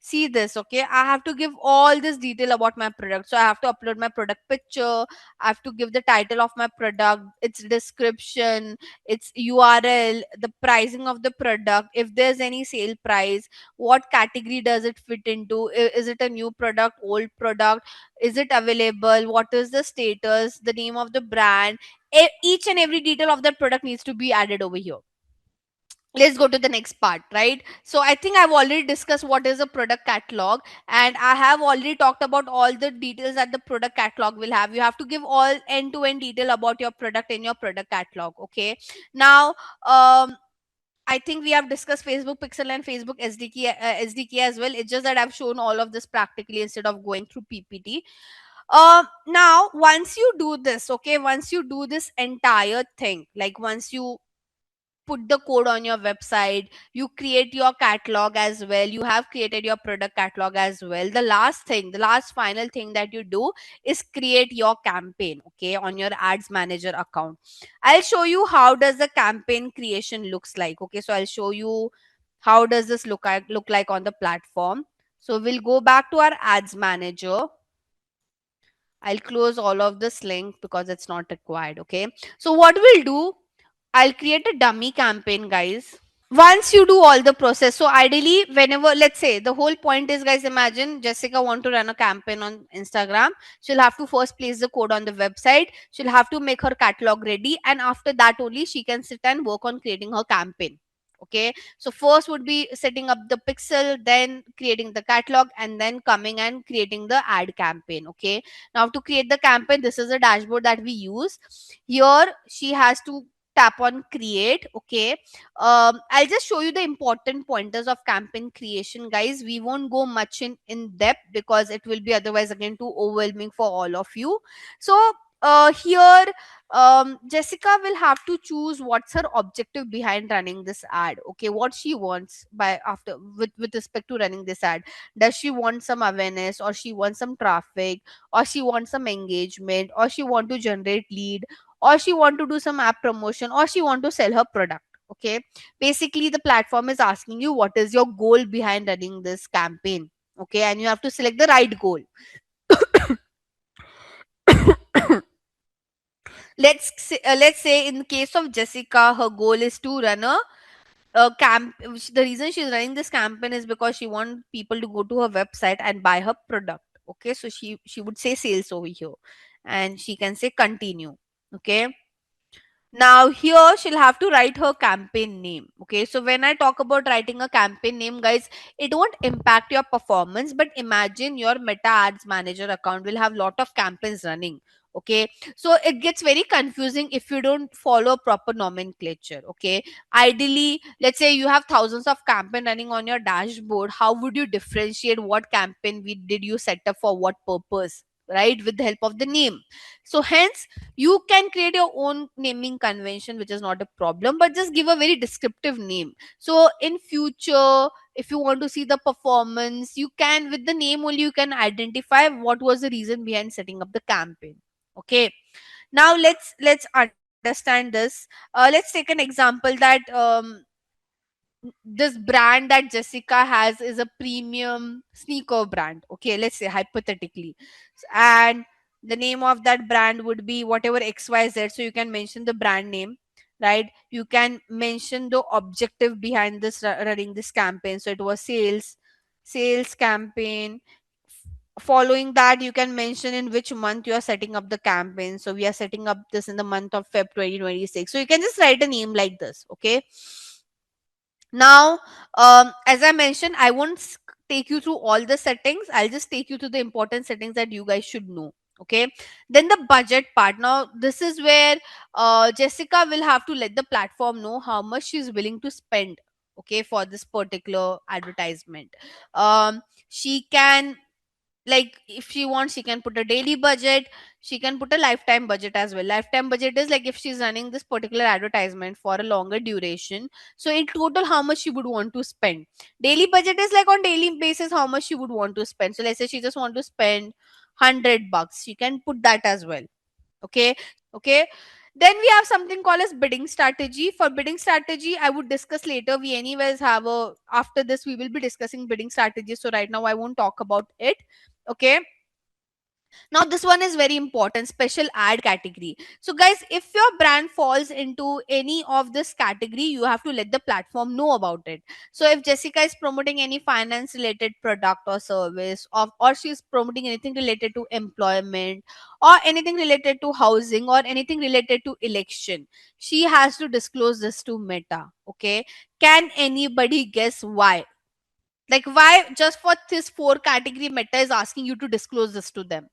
B: See this. Okay, I have to give all this detail about my product. So I have to upload my product picture, I have to give the title of my product, its description, its URL, the pricing of the product, if there's any sale price, what category does it fit into, is it a new product, old product, is it available, what is the status, the name of the brand. Each and every detail of that product needs to be added over here. Let's go to the next part, right? So I think I've already discussed what is a product catalog, and I have already talked about all the details that the product catalog will have. You have to give all end to end detail about your product in your product catalog. Okay, now, I think we have discussed Facebook Pixel and Facebook SDK as well. It's just that I've shown all of this practically instead of going through PPT. Now, once you do this, okay, once you do this entire thing, like once you put the code on your website, you create your catalog as well, you have created your product catalog as well, the last thing, the last final thing that you do is create your campaign. Okay, on your ads manager account, I'll show you how does the campaign creation looks like. Okay, so I'll show you how does this look like on the platform. So we'll go back to our ads manager. I'll close all of this link because it's not required. Okay, so what we'll do, I'll create a dummy campaign, guys. Once you do all the process, so ideally, whenever, let's say, the whole point is, guys, imagine Jessica want to run a campaign on Instagram. She'll have to first place the code on the website, she'll have to make her catalog ready, and after that only she can sit and work on creating her campaign. Okay, so first would be setting up the pixel, then creating the catalog, and then coming and creating the ad campaign. Okay, now to create the campaign, this is a dashboard that we use. Here she has to tap on create. Okay, I'll just show you the important pointers of campaign creation, guys. We won't go much in depth because it will be otherwise again too overwhelming for all of you. So here, Jessica will have to choose what's her objective behind running this ad. Okay, what she wants by after with respect to running this ad. Does she want some awareness, or she wants some traffic, or she wants some engagement, or she want to generate lead, or she want to do some app promotion, or she want to sell her product. Okay, basically the platform is asking you what is your goal behind running this campaign. Okay, and you have to select the right goal. Let's say in case of Jessica, her goal is to run a camp. The reason she's running this campaign is because she wants people to go to her website and buy her product. Okay, so she would say sales over here, and she can say continue. Okay, now here she'll have to write her campaign name. Okay, so when I talk about writing a campaign name, guys, it won't impact your performance, but imagine your Meta Ads Manager account will have lot of campaigns running. Okay, so it gets very confusing if you don't follow proper nomenclature. Okay, ideally, let's say you have thousands of campaign running on your dashboard, how would you differentiate what campaign did you set up for what purpose, right? With the help of the name. So hence you can create your own naming convention, which is not a problem, but just give a very descriptive name. So in future, if you want to see the performance, you can, with the name only, you can identify what was the reason behind setting up the campaign. Okay, now let's understand this. Let's take an example that this brand that Jessica has is a premium sneaker brand. Okay, let's say hypothetically. And the name of that brand would be whatever XYZ. So you can mention the brand name, right? You can mention the objective behind this running this campaign. So it was sales campaign. Following that, you can mention in which month you are setting up the campaign. So we are setting up this in the month of Feb 2026. So you can just write a name like this. Okay, now, as I mentioned, I won't take you through all the settings. I'll just take you to the important settings that you guys should know. Okay. Then the budget part. Now, this is where Jessica will have to let the platform know how much she's willing to spend. Okay, for this particular advertisement. She can, like, if she wants, she can put a daily budget. She can put a lifetime budget as well. Lifetime budget is like if she's running this particular advertisement for a longer duration, so in total how much she would want to spend. Daily budget is like on daily basis how much she would want to spend. So let's say she just want to spend 100 bucks, she can put that as well. Okay. Okay, then we have something called as bidding strategy. For bidding strategy, I would discuss later. We anyways have a, after this we will be discussing bidding strategy, so right now I won't talk about it. Okay, now this one is very important, special ad category. So guys, if your brand falls into any of this category, you have to let the platform know about it. So if Jessica is promoting any finance related product or service, or she's promoting anything related to employment, or anything related to housing, or anything related to election, she has to disclose this to Meta. Okay, can anybody guess why? Like, why just for this four category Meta is asking you to disclose this to them?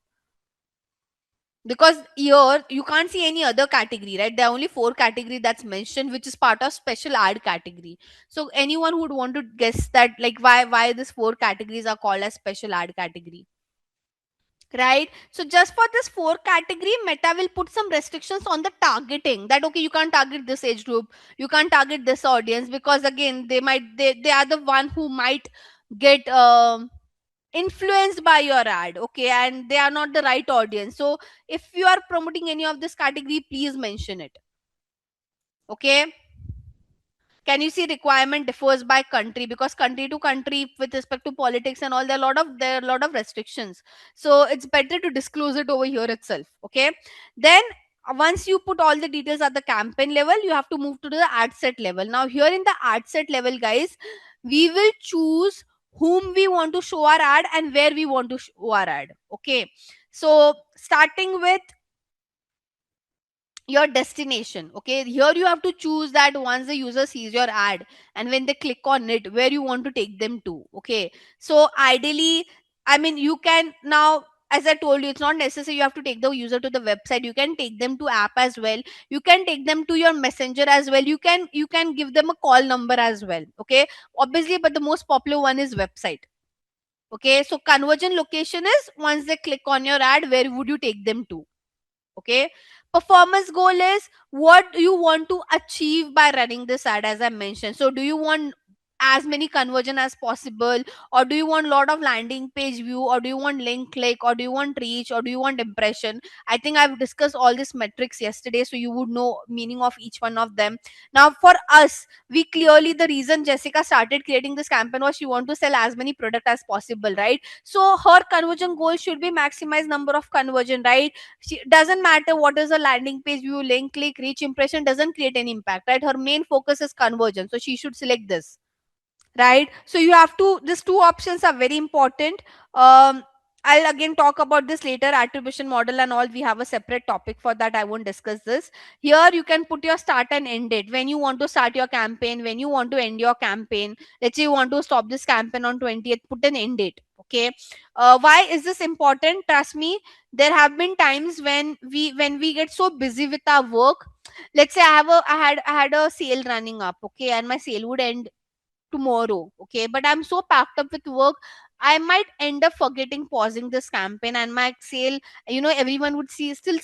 B: Because here you can't see any other category, right? There are only four category that's mentioned, which is part of special ad category. So anyone who would want to guess that, like, why these four categories are called as special ad category, right? So just for this four category, Meta will put some restrictions on the targeting, that okay, you can't target this age group, you can't target this audience, because again they are the one who might get influenced by your ad. Okay, and they are not the right audience. So if you are promoting any of this category, please mention it. Okay, can you see requirement differs by country, because country to country with respect to politics and all, there are a lot of restrictions. So it's better to disclose it over here itself. Okay, then once you put all the details at the campaign level, you have to move to the ad set level. Now here in the ad set level, guys, we will choose whom we want to show our ad and where we want to show our ad. Okay, so starting with your destination. Okay, here you have to choose that once the user sees your ad and when they click on it, where you want to take them to. Okay, so ideally, I mean, you can now, as I told you, it's not necessary you have to take the user to the website. You can take them to app as well, you can take them to your messenger as well, you can give them a call number as well. Okay, obviously, but the most popular one is website. Okay, so conversion location is once they click on your ad, where would you take them to. Okay, performance goal is what do you want to achieve by running this ad, as I mentioned. So do you want as many conversion as possible, or do you want a lot of landing page view, or do you want link click, or do you want reach, or do you want impression? I think I've discussed all these metrics yesterday, so you would know meaning of each one of them. Now for us, we clearly, the reason Jessica started creating this campaign was she want to sell as many product as possible, right? So her conversion goal should be maximize number of conversion, right? She doesn't matter what is the landing page view, link click, reach, impression, doesn't create any impact, right? Her main focus is conversion, so she should select this, right? So you have to, these two options are very important. um I'll again talk about this later, attribution model and all. We have a separate topic for that, I won't discuss this here. You can put your start and end date, when you want to start your campaign, when you want to end your campaign. Let's say you want to stop this campaign on 20th, put an end date, okay? Why is this important? Trust me, there have been times when we get so busy with our work. Let's say I had a sale running up, okay, and my sale would end tomorrow, okay, but I'm so packed up with work, I might end up forgetting pausing this campaign, and my sale, everyone would see, still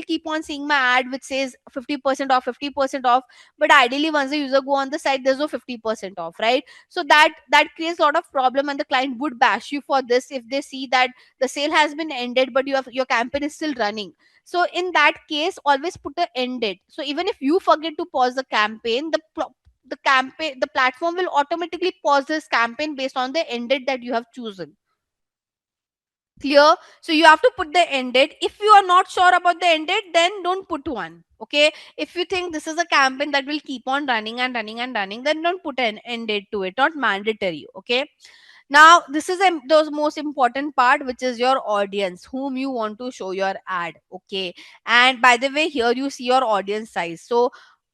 B: keep on seeing my ad which says 50% off, 50% off. But ideally, once the user go on the site, there's no 50% off, right? So that creates a lot of problem, and the client would bash you for this if they see that the sale has been ended but your campaign is still running. So in that case, always put a end date. So even if you forget to pause the campaign, the platform will automatically pause this campaign based on the end date that you have chosen. Clear? So you have to put the end date. If you are not sure about the end date, then don't put one, okay? If you think this is a campaign that will keep on running and running and running, then don't put an end date to it, not mandatory, okay? Now this is the most important part, which is your audience, whom you want to show your ad, okay? And by the way, here you see your audience size. So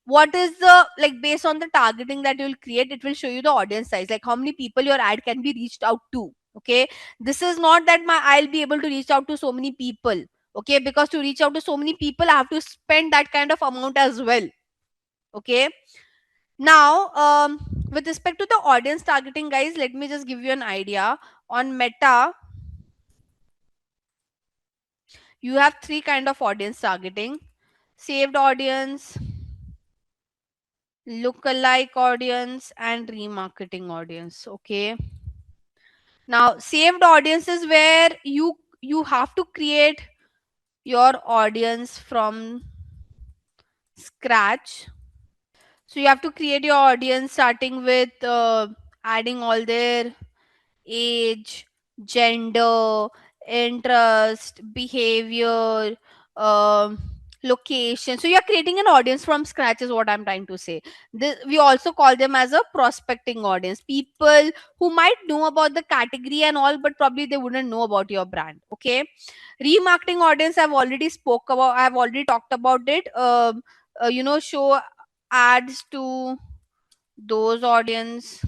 B: what is the, like, based on the targeting that you will create, it will show you the audience size, like how many people your ad can be reached out to, okay? This is not that I'll be able to reach out to so many people, okay? Because to reach out to so many people, I have to spend that kind of amount as well, okay? Now, with respect to the audience targeting, guys, let me just give you an idea. On Meta, you have three kind of audience targeting: saved audience, lookalike audience, and remarketing audience. Okay. Now, saved audience is where you have to create your audience from scratch. So you have to create your audience starting with adding all their age, gender, interest, behavior, um, location. So you're creating an audience from scratch, is what I'm trying to say. We also call them as a prospecting audience, people who might know about the category and all, but probably they wouldn't know about your brand, okay? Remarketing audience, I've already talked about it. Show ads to those audience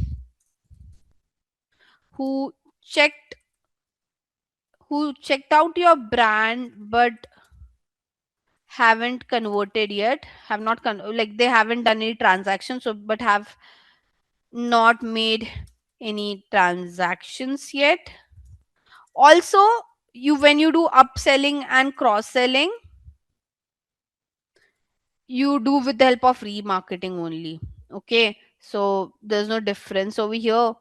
B: who checked checked out your brand but haven't converted yet, have not like they haven't done any transactions, so but have not made any transactions yet. Also, you when you do upselling and cross selling, you do with the help of remarketing only, okay? So there's no difference over here.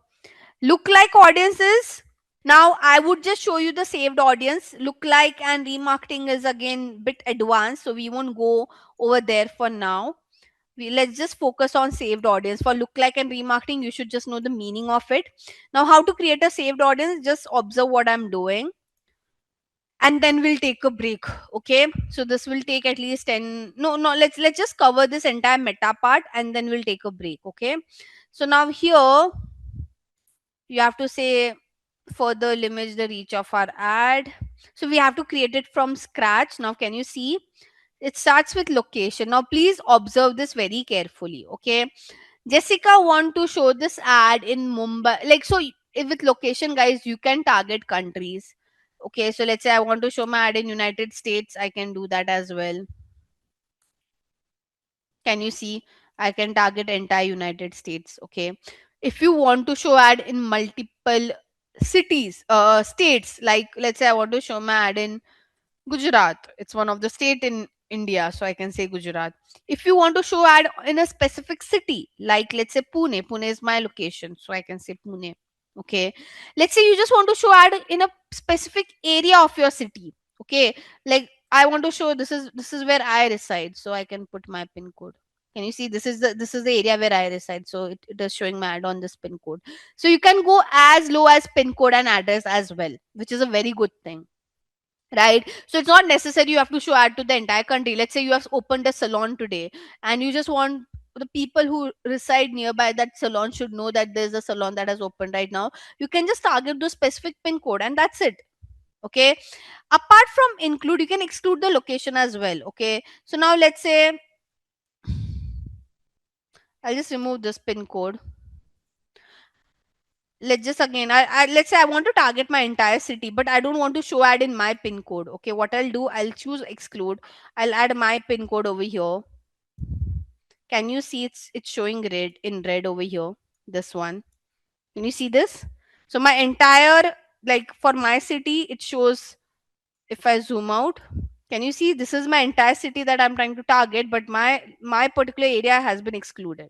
B: Look like audiences. Now I would just show you the saved audience. Look like and remarketing is again bit advanced, so we won't go over there for now. Let's just focus on saved audience. For look like and remarketing, you should just know the meaning of it. Now, how to create a saved audience? Just observe what I'm doing, and then we'll take a break. Okay, so this will take at least 10, no, let's just cover this entire meta part and then we'll take a break. Okay, so now here you have to say further limit the reach of our ad. So we have to create it from scratch. Now can you see, it starts with location. Now please observe this very carefully, okay? Jessica want to show this ad in Mumbai, like, so if with location, guys, you can target countries. Okay, so let's say I want to show my ad in United States, I can do that as well. Can you see, I can target entire United States, okay? If you want to show ad in multiple states, like let's say I want to show my ad in Gujarat, it's one of the state in India, so I can say Gujarat. If you want to show ad in a specific city, like let's say Pune, Pune is my location, so I can say Pune. Okay. Let's say you just want to show ad in a specific area of your city. Okay. Like I want to show this is where I reside, so I can put my pin code. Can you see this is the area where I reside? So it is showing my ad on this pin code. So you can go as low as pin code and address as well, which is a very good thing, right? So it's not necessary you have to show ad to the entire country. Let's say you have opened a salon today and you just want the people who reside nearby that salon should know that there's a salon that has opened right now. You can just target the specific pin code and that's it. Okay. Apart from include, you can exclude the location as well. Okay. So now let's say I'll just remove this pin code. Let's just again let's say I want to target my entire city, but I don't want to show ad in my pin code. Okay, what I'll do, I'll choose exclude. I'll add my pin code over here. Can you see it's showing red in red over here? This one. Can you see this? So my entire, like for my city, it shows. If I zoom out, can you see this is my entire city that I'm trying to target, but my particular area has been excluded.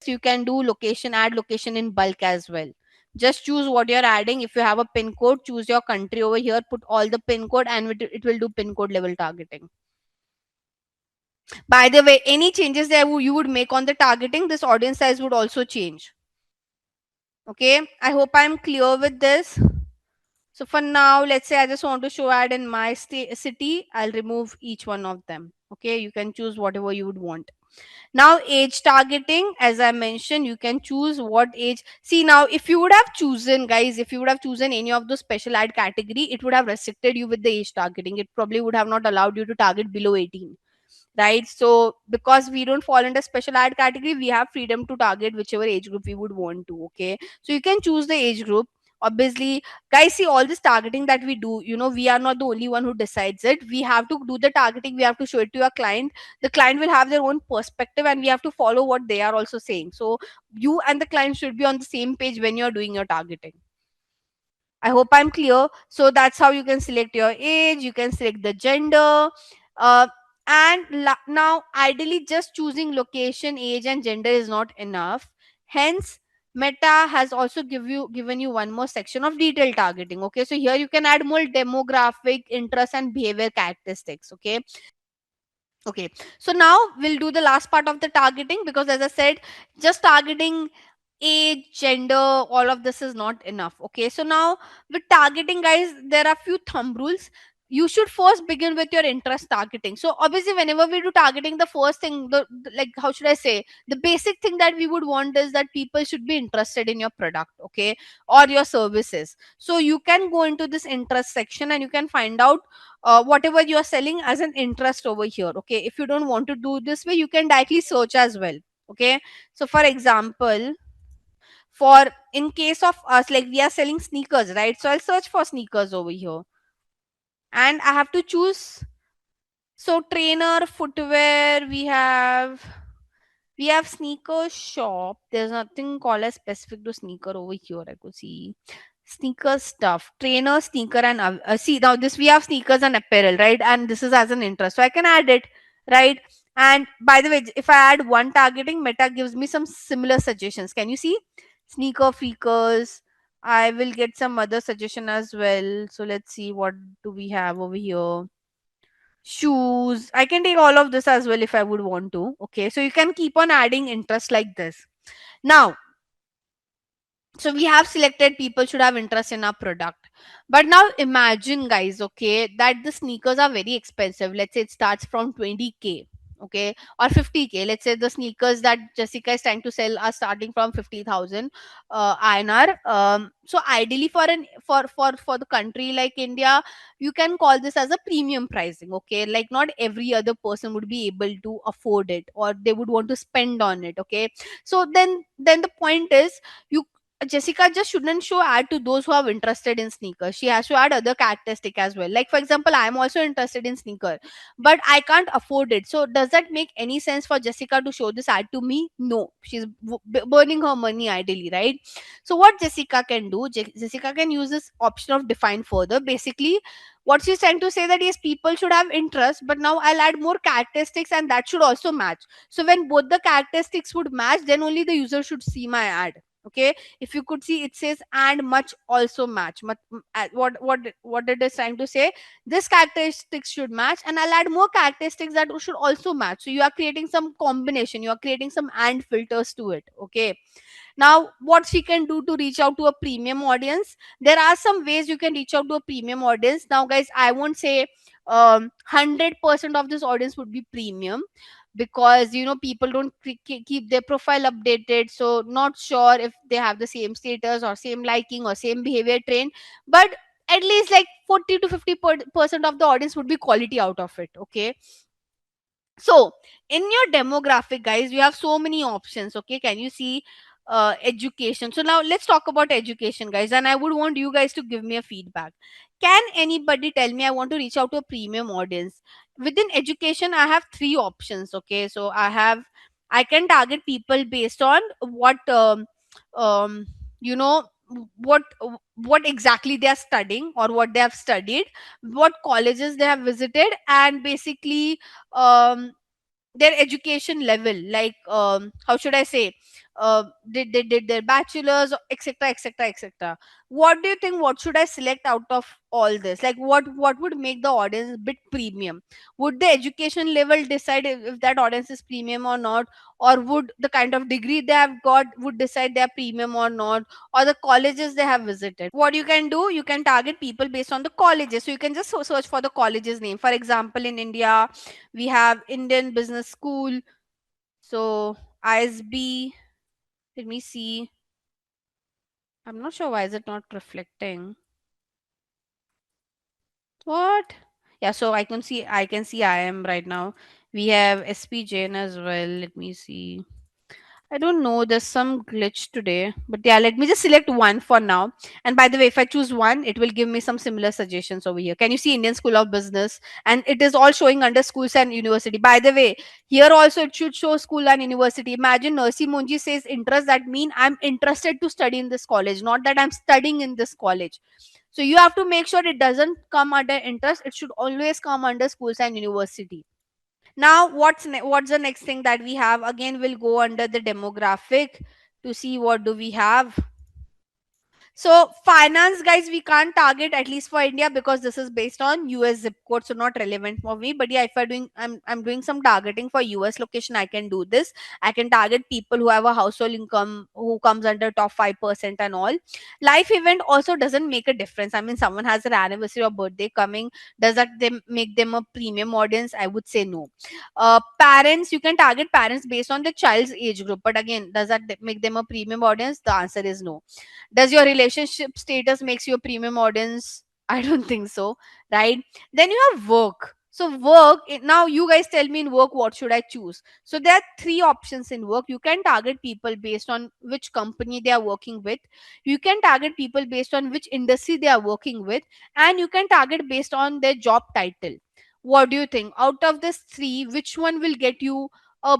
B: You can do location, add location in bulk as well. Just choose what you're adding. If you have a pin code, choose your country over here, put all the pin code, and it will do pin code level targeting. By the way, any changes that you would make on the targeting, this audience size would also change. Okay, I hope I'm clear with this. So for now, let's say I just want to show ad in my city. I'll remove each one of them. Okay, you can choose whatever you would want. Now age targeting, as I mentioned, you can choose what age. See, now if you would have chosen, guys, if you would have chosen any of the special ad category, it would have restricted you with the age targeting. It probably would have not allowed you to target below 18, right? So because we don't fall under special ad category, we have freedom to target whichever age group we would want to. Okay, so you can choose the age group. Obviously, guys, see, all this targeting that we do, we are not the only one who decides it. We have to do the targeting, we have to show it to our client. The client will have their own perspective and we have to follow what they are also saying. So you and the client should be on the same page when you're doing your targeting. I hope I'm clear. So that's how you can select your age, you can select the gender. Uh, and now, ideally, just choosing location, age, and gender is not enough. Hence, Meta has also given you one more section of detailed targeting. Okay, so here you can add more demographic, interest, and behavior characteristics. Okay, okay. So now we'll do the last part of the targeting, because as I said, just targeting age, gender, all of this is not enough. Okay, so now with targeting, guys, there are few thumb rules. You should first begin with your interest targeting. So obviously, whenever we do targeting, the first thing, like, how should I say, the basic thing that we would want is that people should be interested in your product, okay, or your services. So you can go into this interest section and you can find out whatever you are selling as an interest over here. Okay, if you don't want to do this way, you can directly search as well. Okay, so for example, for in case of us, like we are selling sneakers, right? So I'll search for sneakers over here and I have to choose. So trainer, footwear, we have sneaker shop. There's nothing called as specific to sneaker over here. I could see sneaker stuff, trainer, sneaker, and see, now this we have sneakers and apparel, right? And this is as an interest, so I can add it, right? And by the way, if I add one targeting, Meta gives me some similar suggestions. Can you see sneaker freakers? I will get some other suggestion as well. So let's see, what do we have over here? Shoes. I can take all of this as well if I would want to. Okay, so you can keep on adding interest like this. Now, so we have selected people should have interest in our product. But now imagine, guys, okay, that the sneakers are very expensive. Let's say it starts from 20K, okay, or 50K. Let's say the sneakers that Jessica is trying to sell are starting from 50,000 INR. So ideally, for the country like India, you can call this as a premium pricing. Okay, like not every other person would be able to afford it, or they would want to spend on it. Okay, so then the point is, you Jessica just shouldn't show ad to those who are interested in sneakers. She has to add other characteristic as well. Like for example, I am also interested in sneaker, but I can't afford it. So does that make any sense for Jessica to show this ad to me? No, she's burning her money ideally, right? So what Jessica can do? Jessica can use this option of define further. Basically, what she's trying to say that yes, people should have interest, but now I'll add more characteristics, and that should also match. So when both the characteristics would match, then only the user should see my ad. Okay, if you could see, it says and much also match. What it is trying to say, this characteristics should match, and I'll add more characteristics that should also match. So you are creating some combination, you are creating some and filters to it. Okay, now what she can do to reach out to a premium audience, there are some ways you can reach out to a premium audience. Now guys, I won't say 100% of this audience would be premium, because people don't keep their profile updated, so not sure if they have the same status or same liking or same behavior train. But at least like 40 to 50% of the audience would be quality out of it. Okay, so in your demographic, guys, you have so many options. Okay, can you see education? So now let's talk about education, guys, and I would want you guys to give me a feedback. Can anybody tell me, I want to reach out to a premium audience within education? I have three options. Okay, so I can target people based on what um you know what what exactly they are studying or what they have studied, what colleges they have visited, and basically um their education level, like how should I say, they did their bachelor's, etc, etc, etc. What do you think, what should I select out of all this? Like what would make the audience bit premium? Would the education level decide if that audience is premium or not, or would the kind of degree they have got would decide they are premium or not, or the colleges they have visited? What you can do, you can target people based on the colleges. So you can just search for the college's name. For example, in India, we have Indian Business School. So ISB, let me see. I'm not sure why is it not reflecting. What? Yeah, so I can see I am right now. We have SP Jain as well. Let me see. I don't know. There's some glitch today. But yeah, let me just select one for now. And by the way, if I choose one, it will give me some similar suggestions over here. Can you see Indian School of Business? And it is all showing under schools and university. By the way, here also it should show school and university. Imagine Nursi Munji says interest. That mean I'm interested to study in this college, not that I'm studying in this college. So you have to make sure it doesn't come under interest. It should always come under schools and university. Now what's the next thing that we have? Again, we'll go under the demographic to see what do we have. So finance, guys, we can't target, at least for India, because this is based on US zip code, so not relevant for me. But yeah, if I'm doing some targeting for US location, I can do this. I can target people who have a household income who comes under top 5% and all. Life event also doesn't make a difference. I mean, someone has an anniversary or birthday coming, does that make them a premium audience? I would say no. Parents, you can target parents based on the child's age group, but again, does that make them a premium audience? The answer is no. Does your relationship status makes you a premium audience? I don't think so, right? Then you have work. So work, now you guys tell me, in work what should I choose? So there are three options in work. You can target people based on which company they are working with, you can target people based on which industry they are working with, and you can target based on their job title. What do you think, out of this three, which one will get you a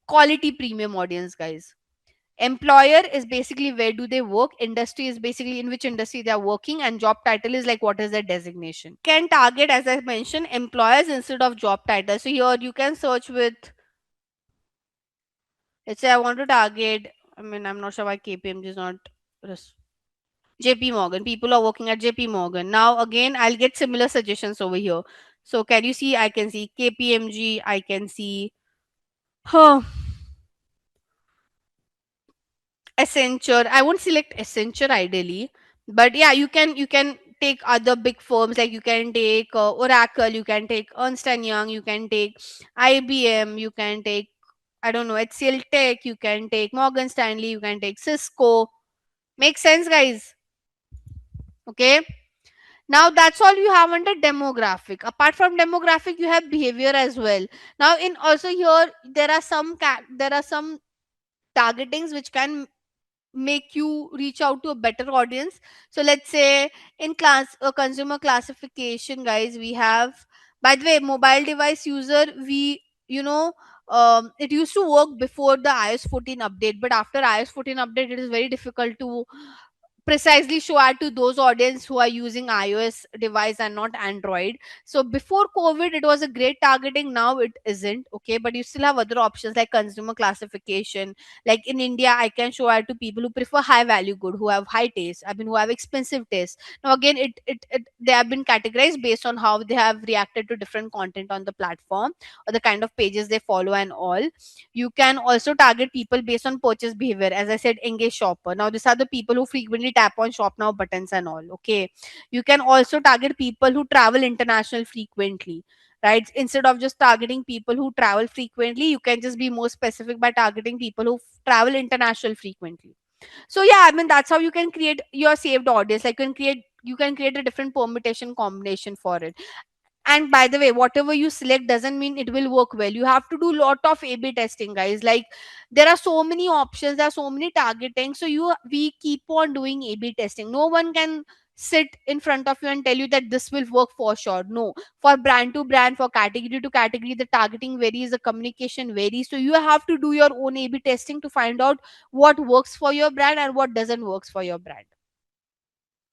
B: quality premium audience, guys? Employer is basically where do they work, industry is basically in which industry they are working, and job title is like what is their designation. Can target, as I mentioned, employers instead of job title. So here you can search with, let's say I want to target, I mean, I'm not sure why KPMG is not JP Morgan, people are working at JP Morgan. Now again, I'll get similar suggestions over here. So can you see, I can see KPMG, I can see huh, Accenture. I won't select Accenture ideally, but yeah, you can take other big firms, like you can take Oracle, you can take Ernst and Young, you can take IBM, you can take, I don't know, HCL Tech, you can take Morgan Stanley, you can take Cisco. Make sense, guys? Okay. Now that's all you have under demographic. Apart from demographic, you have behavior as well. Now in also here there are some targetings which can make you reach out to a better audience. So let's say in class consumer classification, guys, we have, by the way, mobile device user, we, you know, it used to work before the iOS 14 update, but after iOS 14 update it is very difficult to precisely show ad to those audience who are using iOS device and not Android. So before COVID, it was a great targeting. Now it isn't. Okay, but you still have other options like consumer classification. Like in India, I can show ad to people who prefer high value good, who have high taste. I mean, who have expensive taste. Now again, it they have been categorized based on how they have reacted to different content on the platform or the kind of pages they follow and all. You can also target people based on purchase behavior. As I said, engage shopper. Now these are the people who frequently tap on shop now buttons and all. Okay. You can also target people who travel international frequently. Right. Instead of just targeting people who travel frequently, you can just be more specific by targeting people who travel international frequently. So yeah, I mean that's how you can create your saved audience. Like you can create a different permutation combination for it. And by the way, whatever you select doesn't mean it will work well. You have to do lot of A/B testing, guys. Like there are so many options, there are so many targeting. So we keep on doing A/B testing. No one can sit in front of you and tell you that this will work for sure. No, for brand to brand, for category to category, the targeting varies, the communication varies. So you have to do your own A/B testing to find out what works for your brand and what doesn't works for your brand.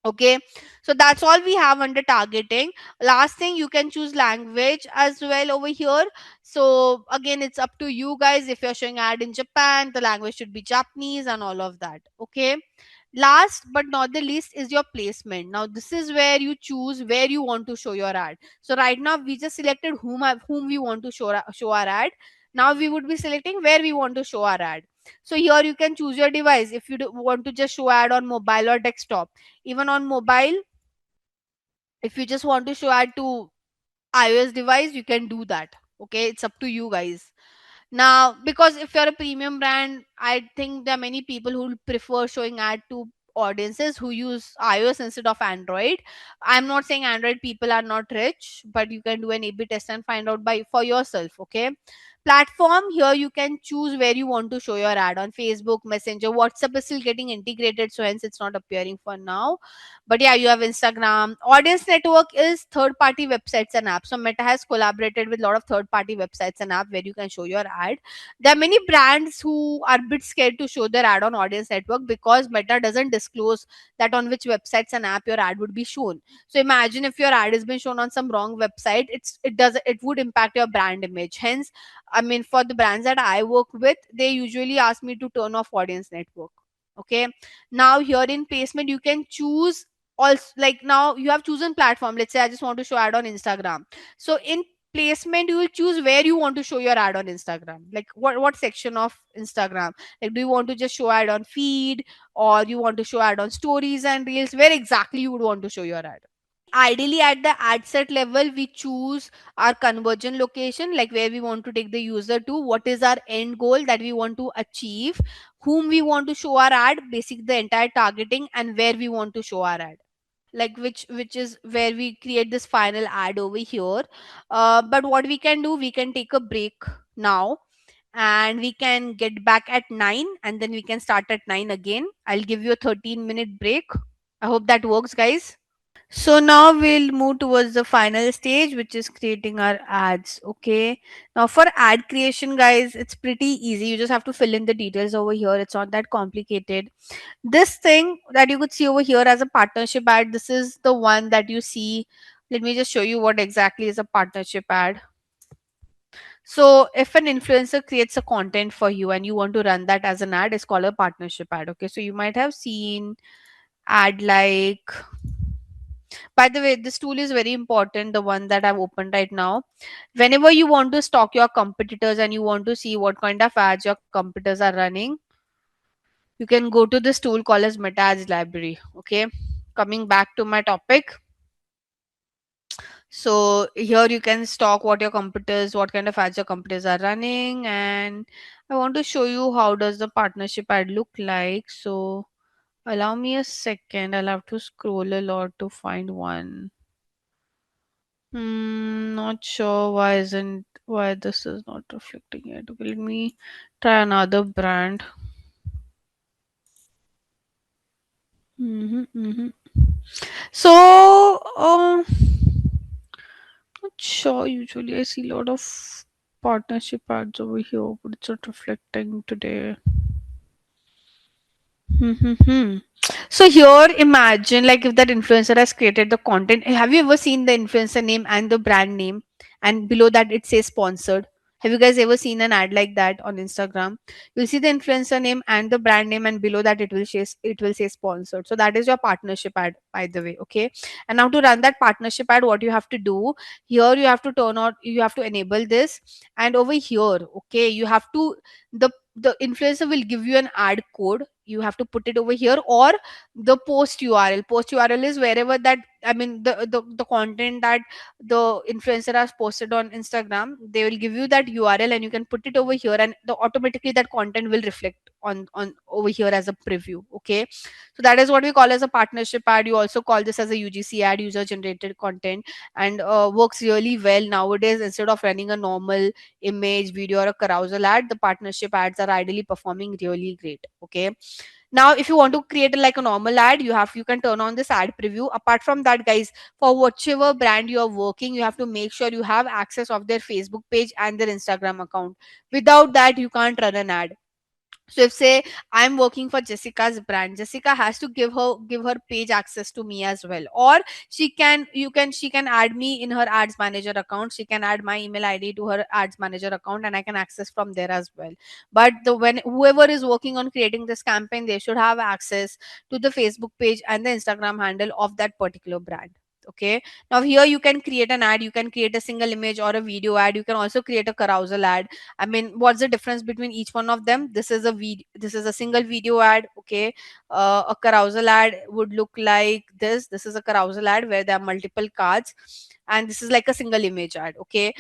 B: Okay, so that's all we have under targeting. Last thing, you can choose language as well over here. So again, it's up to you guys. If you're showing ad in Japan, the language should be Japanese and all of that. Okay, last but not the least is your placement. Now this is where you choose where you want to show your ad. So right now we just selected whom we want to show our ad. Now we would be selecting where we want to show our ad. So here you can choose your device. If you want to just show ad on mobile or desktop, even on mobile, if you just want to show ad to iOS device, you can do that. Okay, it's up to you guys. Now, because if you're a premium brand, I think there are many people who prefer showing ad to audiences who use iOS instead of Android. I'm not saying Android people are not rich, but you can do an A/B test and find out by for yourself. Okay. Platform, here you can choose where you want to show your ad on Facebook, Messenger. WhatsApp is still getting integrated, so hence it's not appearing for now. But yeah, you have Instagram. Audience network is third party websites and apps. So Meta has collaborated with a lot of third party websites and app where you can show your ad. There are many brands who are a bit scared to show their ad on audience network because Meta doesn't disclose that on which websites and app your ad would be shown. So imagine if your ad has been shown on some wrong website, it would impact your brand image. Hence, I mean, for the brands that I work with, they usually ask me to turn off audience network. Okay. Now here in placement, you can choose also, like now you have chosen platform. Let's say I just want to show ad on Instagram. So in placement, you will choose where you want to show your ad on Instagram. Like what section of Instagram? Like do you want to just show ad on feed, or you want to show ad on stories and reels? Where exactly you would want to show your ad? Ideally at the ad set level, we choose our conversion location, like where we want to take the user to, what is our end goal that we want to achieve, whom we want to show our ad, basic the entire targeting, and where we want to show our ad, like which is where we create this final ad over here. But what we can do, we can take a break now, and we can get back at 9, and then we can start at 9 again. I'll give you a 13-minute break. I hope that works, guys. So now we'll move towards the final stage, which is creating our ads. Okay. Now for ad creation, guys, it's pretty easy. You just have to fill in the details over here. It's not that complicated. This thing that you could see over here as a partnership ad, this is the one that you see. Let me just show you what exactly is a partnership ad. So if an influencer creates a content for you and you want to run that as an ad, it's called a partnership ad. Okay. So you might have seen ad like, by the way, this tool is very important, the one that I've opened right now. Whenever you want to stalk your competitors and you want to see what kind of ads your competitors are running, you can go to this tool called as Meta Ads Library. Okay. Coming back to my topic. So here you can stalk what your competitors, what kind of ads your competitors are running. And I want to show you how does the partnership ad look like. So allow me a second. I'll have to scroll a lot to find one. Not sure why this is not reflecting it. Okay, let me try another brand. Mm-hmm, mm-hmm. So, not sure. Usually, I see a lot of partnership ads over here, but it's not reflecting today. Hmm. So here, imagine like if that influencer has created the content. Have you ever seen the influencer name and the brand name, and below that it says sponsored? Have you guys ever seen an ad like that on Instagram? You'll see the influencer name and the brand name, and below that it will say sponsored. So that is your partnership ad, by the way. Okay. And now to run that partnership ad, what you have to do here, you have to enable this, and over here, okay, you have to the influencer will give you an ad code. You have to put it over here, or the post url is wherever that, I mean, the content that the influencer has posted on Instagram, they will give you that url and you can put it over here, and automatically that content will reflect on over here as a preview. Okay, so that is what we call as a partnership ad. You also call this as a UGC ad, user generated content, and works really well nowadays. Instead of running a normal image, video, or a carousel ad, the partnership ads are ideally performing really great. Okay, now if you want to create like a normal ad, you can turn on this ad preview. Apart from that, guys, for whichever brand you are working, you have to make sure you have access of their Facebook page and their Instagram account. Without that, you can't run an ad. So if say I'm working for Jessica's brand, Jessica has to give her page access to me as well. Or she can add me in her ads manager account. She can add my email ID to her ads manager account, and I can access from there as well. But the when whoever is working on creating this campaign, they should have access to the Facebook page and the Instagram handle of that particular brand. Okay, now here you can create an ad. You can create a single image or a video ad. You can also create a carousel ad. I mean, what's the difference between each one of them? This is a single video ad. Okay, a carousel ad would look like this. This is a carousel ad where there are multiple cards, and this is like a single image ad. Okay.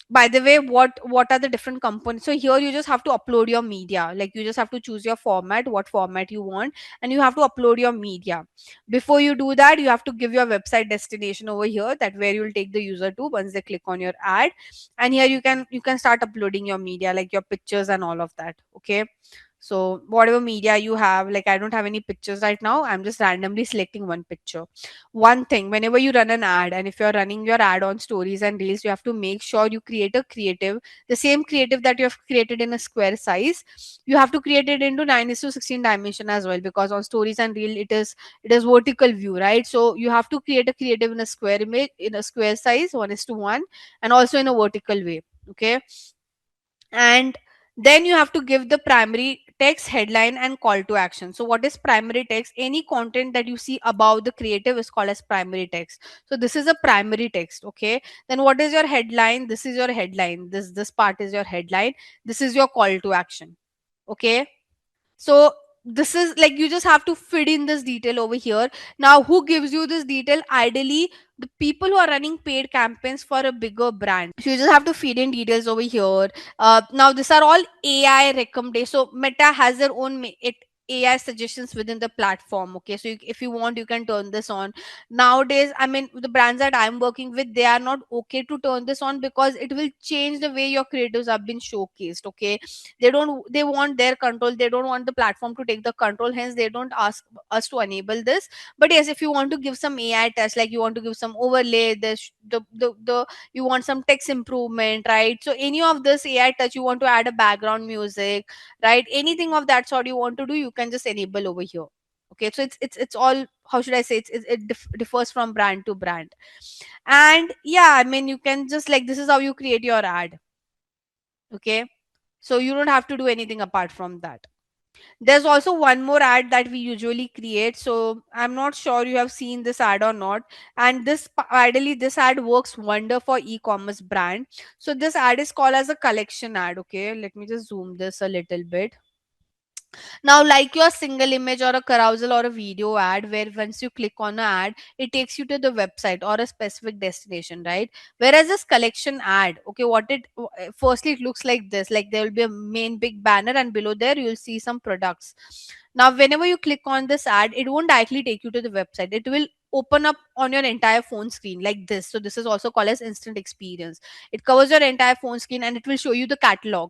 B: By the way, what are the different components? So here you just have to upload your media. Like, you just have to choose your format, what format you want, and you have to upload your media. Before you do that, you have to give your website destination over here, that where you will take the user to once they click on your ad. And here you can start uploading your media, like your pictures and all of that. Okay, so whatever media you have, like I don't have any pictures right now, I'm just randomly selecting one picture. One thing, whenever you run an ad, and if you're running your ad on stories and reels, you have to make sure you create a creative, the same creative that you have created in a square size. You have to create it into 9:16 dimension as well, because on stories and reel it is vertical view, right? So you have to create a creative in a square image, in a square size, 1:1, and also in a vertical way. Okay, and then you have to give the primary text, headline, and call to action. So what is primary text? Any content that you see above the creative is called as primary text. So this is a primary text. Okay, then what is your headline? This is your headline. This part is your headline. This is your call to action. Okay, so this is like, you just have to fit in this detail over here. Now, who gives you this detail? Ideally, the people who are running paid campaigns for a bigger brand. So you just have to feed in details over here. Now these are all AI recommendations. So Meta has their own AI suggestions within the platform. Okay, so if you want, you can turn this on. Nowadays, I mean, the brands that I'm working with, they are not okay to turn this on, because it will change the way your creatives have been showcased. Okay, they want their control. They don't want the platform to take the control, hence they don't ask us to enable this. But yes, if you want to give some AI test, like you want to give some overlay, the you want some text improvement, right? So any of this AI touch, you want to add a background music, right? Anything of that sort you want to do, you can just enable over here. Okay, so it's all, how should I say, it differs from brand to brand. And yeah, I mean, you can just, like, this is how you create your ad. Okay, so you don't have to do anything apart from that. There's also one more ad that we usually create. So I'm not sure you have seen this ad or not. And ideally, this ad works wonder for e-commerce brand. So this ad is called as a collection ad. Okay, let me just zoom this a little bit. Now, like your single image or a carousel or a video ad, where once you click on an ad, it takes you to the website or a specific destination, right? Whereas this collection ad, okay, firstly, it looks like this, like there will be a main big banner, and below there you'll see some products. Now, whenever you click on this ad, it won't directly take you to the website. It will open up on your entire phone screen like this. So this is also called as instant experience. It covers your entire phone screen, and it will show you the catalog.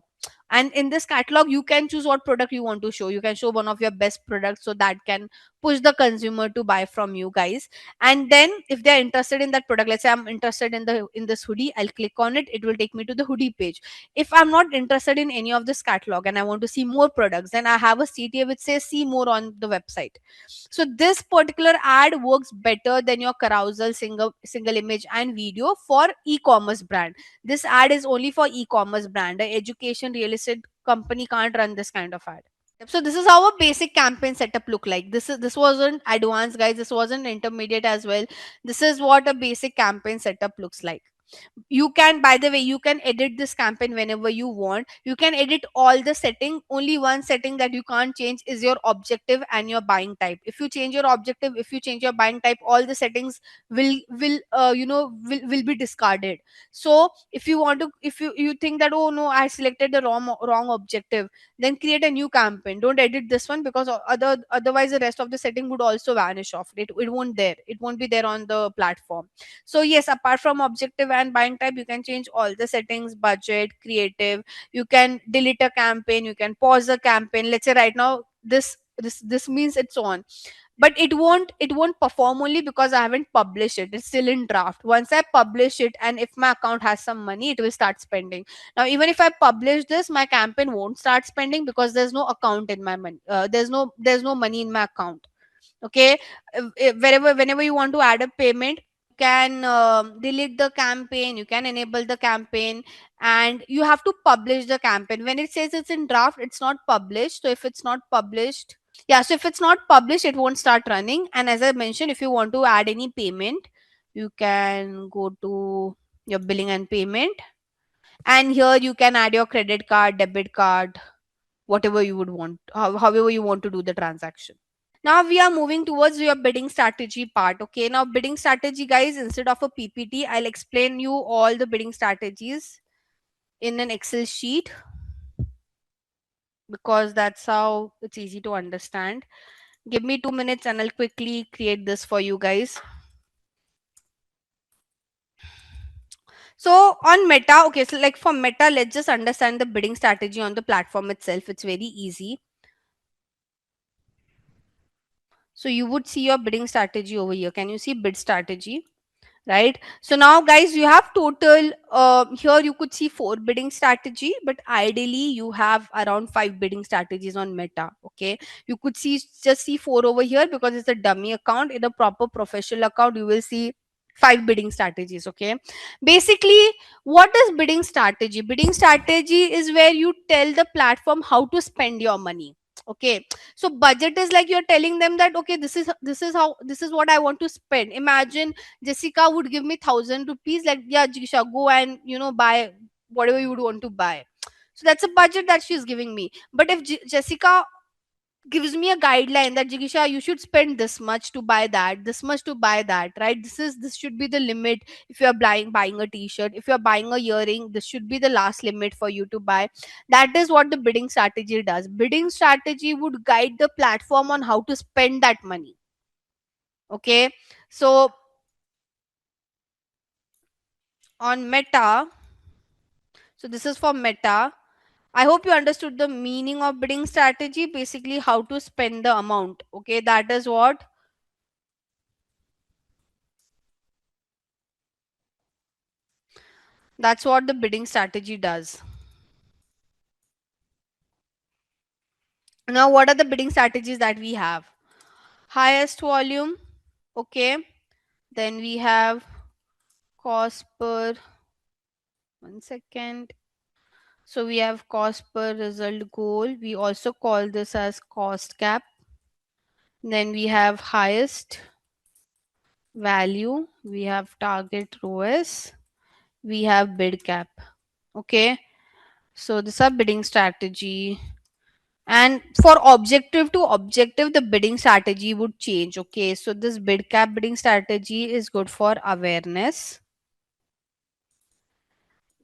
B: And in this catalog you can choose what product you want to show. You can show one of your best products, so that can push the consumer to buy from you guys. And then if they're interested in that product, let's say I'm interested in this hoodie, I'll click on it, it will take me to the hoodie page. If I'm not interested in any of this catalog and I want to see more products, then I have a CTA which says see more on the website. So this particular ad works better than your carousel single image and video for e-commerce brand. This ad is only for e-commerce brand. A education real estate company can't run this kind of ad. So this is how a basic campaign setup look like. This wasn't advanced, guys. This wasn't intermediate as well. This is what a basic campaign setup looks like. You can, by the way, you can edit this campaign whenever you want. You can edit all the setting. Only one setting that you can't change is your objective and your buying type. If you change your objective, if you change your buying type, all the settings will be discarded. So if you want to, if you think that, oh no, I selected the wrong objective, then create a new campaign. Don't edit this one, because otherwise the rest of the setting would also vanish off. It won't be there on the platform. So yes, apart from objective and buying type, you can change all the settings, budget, creative. You can delete a campaign, you can pause a campaign. Let's say right now this means it's on, but it won't perform only because I haven't published it. It's still in draft. Once I publish it, and if my account has some money, it will start spending. Now even if I publish this, my campaign won't start spending because there's no account in my money. There's no money in my account. Okay. Whenever you want to add a payment, can delete the campaign, you can enable the campaign, and you have to publish the campaign. When it says it's in draft, it's not published. So if it's not published, yeah, so if it's not published, it won't start running. And as I mentioned, if you want to add any payment, you can go to your billing and payment, and here you can add your credit card, debit card, whatever you would want, however you want to do the transaction. Now we are moving towards your bidding strategy part. Okay, now bidding strategy, guys, instead of a PPT, I'll explain you all the bidding strategies in an Excel sheet, because that's how it's easy to understand. Give me 2 minutes and I'll quickly create this for you guys. So on Meta, okay, so like for Meta, let's just understand the bidding strategy on the platform itself. It's very easy. So you would see your bidding strategy over here. Can you see bid strategy? Right. So now guys, you have total here you could see 4 bidding strategy, but ideally you have around 5 bidding strategies on Meta. Okay, you could just see 4 over here because it's a dummy account. In a proper professional account, you will see 5 bidding strategies. Okay, basically, what is bidding strategy? Bidding strategy is where you tell the platform how to spend your money. Okay, so budget is like you're telling them that, okay, this is what I want to spend. Imagine Jessica would give me 1,000 rupees, like, yeah, Jisha, go and buy whatever you would want to buy. So that's a budget that she's giving me. But if Jessica gives me a guideline that, Jigisha, you should spend this much to buy that, this much to buy that, right? This should be the limit. If you are buying a t-shirt, if you are buying a earring, this should be the last limit for you to buy. That is what the bidding strategy does. Bidding strategy would guide the platform on how to spend that money. Okay, so on Meta, so this is for Meta. I hope you understood the meaning of bidding strategy. Basically, how to spend the amount. Okay, that's what the bidding strategy does. Now, what are the bidding strategies that we have? Highest volume. Okay, then we have cost per, 1 second. So we have cost per result goal. We also call this as cost cap. Then we have highest value. We have target ROAS. We have bid cap. Okay, so this is a bidding strategy. And for objective to objective, the bidding strategy would change. Okay, so this bid cap bidding strategy is good for awareness.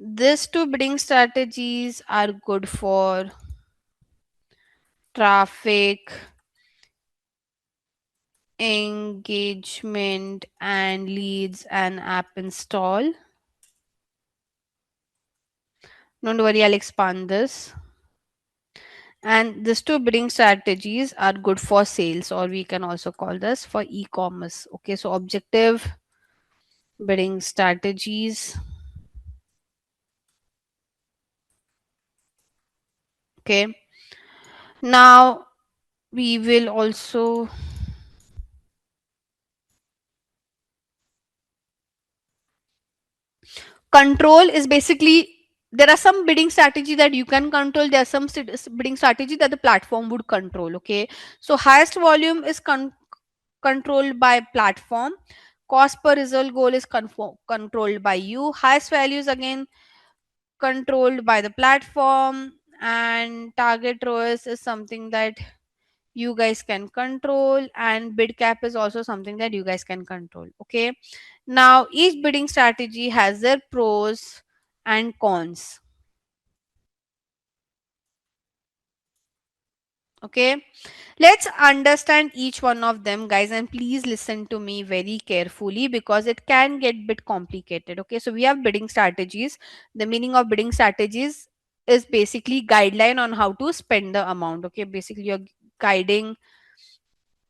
B: These two bidding strategies are good for traffic, engagement, and leads and app install. Don't worry, I'll expand this. And these two bidding strategies are good for sales, or we can also call this for e-commerce. Okay, so objective bidding strategies. Okay, now we will also control is basically, there are some bidding strategy that you can control, there are some bidding strategy that the platform would control. Okay, so highest volume is controlled by platform, cost per result goal is controlled by you, highest values again controlled by the platform, and target ROAS is something that you guys can control, and bid cap is also something that you guys can control. Okay, now each bidding strategy has their pros and cons. Okay, let's understand each one of them, guys, and please listen to me very carefully because it can get bit complicated. Okay, so we have bidding strategies. The meaning of bidding strategies is basically guideline on how to spend the amount. Okay, basically you're guiding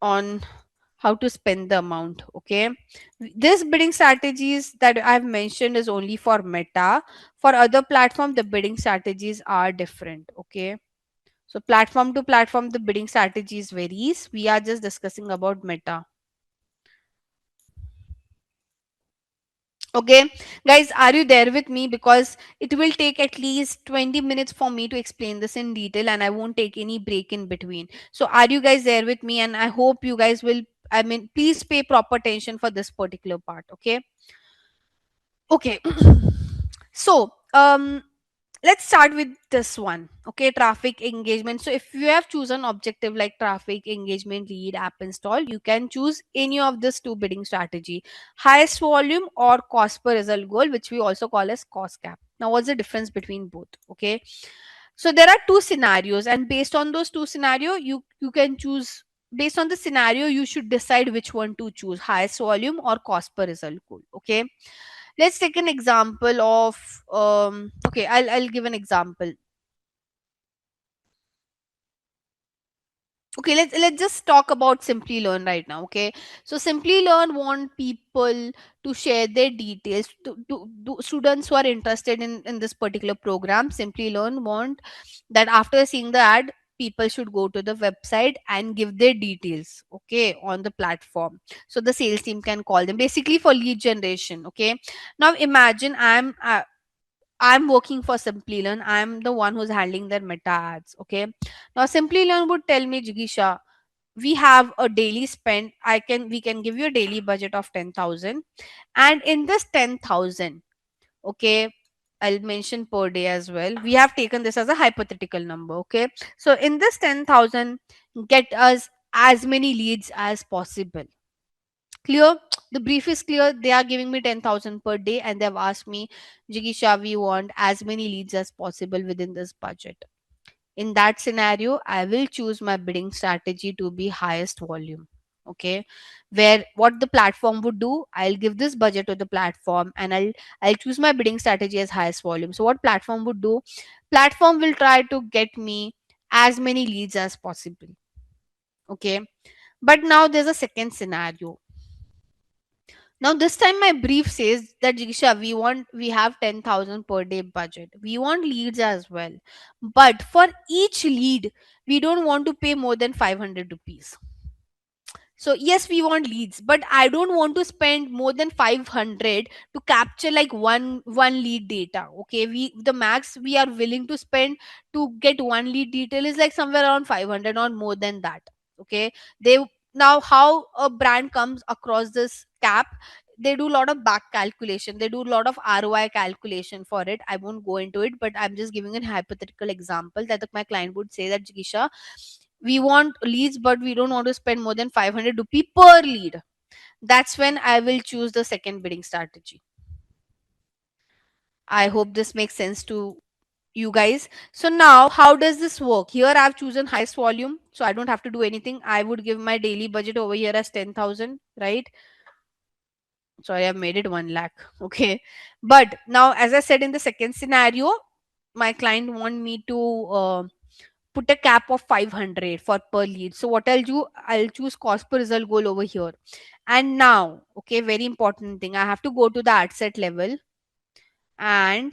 B: on how to spend the amount. Okay, this bidding strategies that I've mentioned is only for Meta. For other platform the bidding strategies are different. Okay, so platform to platform the bidding strategies varies. We are just discussing about Meta. Okay, guys, are you there with me? Because it will take at least 20 minutes for me to explain this in detail and I won't take any break in between. So are you guys there with me? And I hope you guys will, I mean, please pay proper attention for this particular part. Okay. Okay. So let's start with this one. Okay, traffic engagement. So if you have chosen objective like traffic engagement, lead, app install, you can choose any of this two bidding strategy, highest volume or cost per result goal, which we also call as cost cap. Now what's the difference between both? Okay, so there are two scenarios, and based on those two scenario you can choose. Based on the scenario you should decide which one to choose, highest volume or cost per result goal. Okay, let's take an example of okay, I'll give an example. Okay, let's just talk about Simplilearn right now. Okay, so Simplilearn want people to share their details to students who are interested in this particular program. Simplilearn want that after seeing the ad people should go to the website and give their details, okay, on the platform, so the sales team can call them, basically for lead generation. Okay, now imagine I'm working for Simplilearn. I'm the one who's handling their meta ads. Okay. Now Simplilearn would tell me, Jigisha, we have a daily spend. We can give you a daily budget of 10,000. And in this 10,000, okay, I'll mention per day as well. We have taken this as a hypothetical number. Okay. So in this 10,000, get us as many leads as possible. Clear? The brief is clear. They are giving me 10,000 per day and they've asked me, Jigisha, we want as many leads as possible within this budget. In that scenario, I will choose my bidding strategy to be highest volume. Okay, where what the platform would do, I'll give this budget to the platform and I'll choose my bidding strategy as highest volume. So what platform would do, platform will try to get me as many leads as possible. Okay, but now there's a second scenario. Now this time my brief says that, Jigisha, we have 10,000 per day budget. We want leads as well. But for each lead, we don't want to pay more than 500 rupees. So yes, we want leads, but I don't want to spend more than 500 to capture like one lead data. Okay, we the max we are willing to spend to get one lead detail is like somewhere around 500, not more than that. Okay, they now how a brand comes across this cap, they do a lot of back calculation, they do a lot of ROI calculation for it. I won't go into it, but I'm just giving a hypothetical example that my client would say that, Jigisha, we want leads but we don't want to spend more than 500 rupee per lead. That's when I will choose the second bidding strategy. I hope this makes sense to you guys. So now how does this work? Here I've chosen highest volume, so I don't have to do anything. I would give my daily budget over here as 10,000, right? Sorry, I've made it 1 lakh. Okay, but now as I said, in the second scenario my client want me to put a cap of 500 for per lead. So what I'll do, I'll choose cost per result goal over here. And now, okay, very important thing, I have to go to the ad set level, and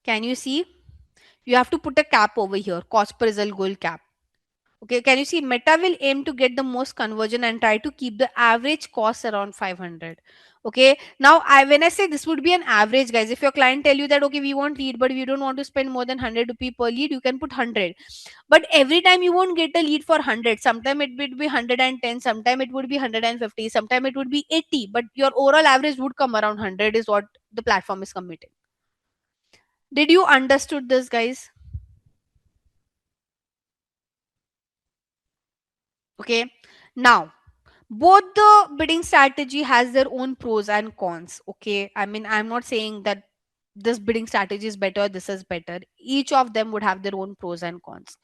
B: can you see, you have to put a cap over here, cost per result goal cap. Okay, can you see Meta will aim to get the most conversion and try to keep the average cost around 500. Okay, now when I say this would be an average, guys, if your client tell you that okay, we want lead but we don't want to spend more than 100 rupee per lead, you can put 100. But every time you won't get a lead for 100. Sometime it would be 110, sometime it would be 150, sometime it would be 80, but your overall average would come around 100 is what the platform is committing. Did you understood this, guys? Okay, now both the bidding strategy has their own pros and cons. Okay, I mean, I'm not saying that this bidding strategy is better, this is better. Each of them would have their own pros and cons.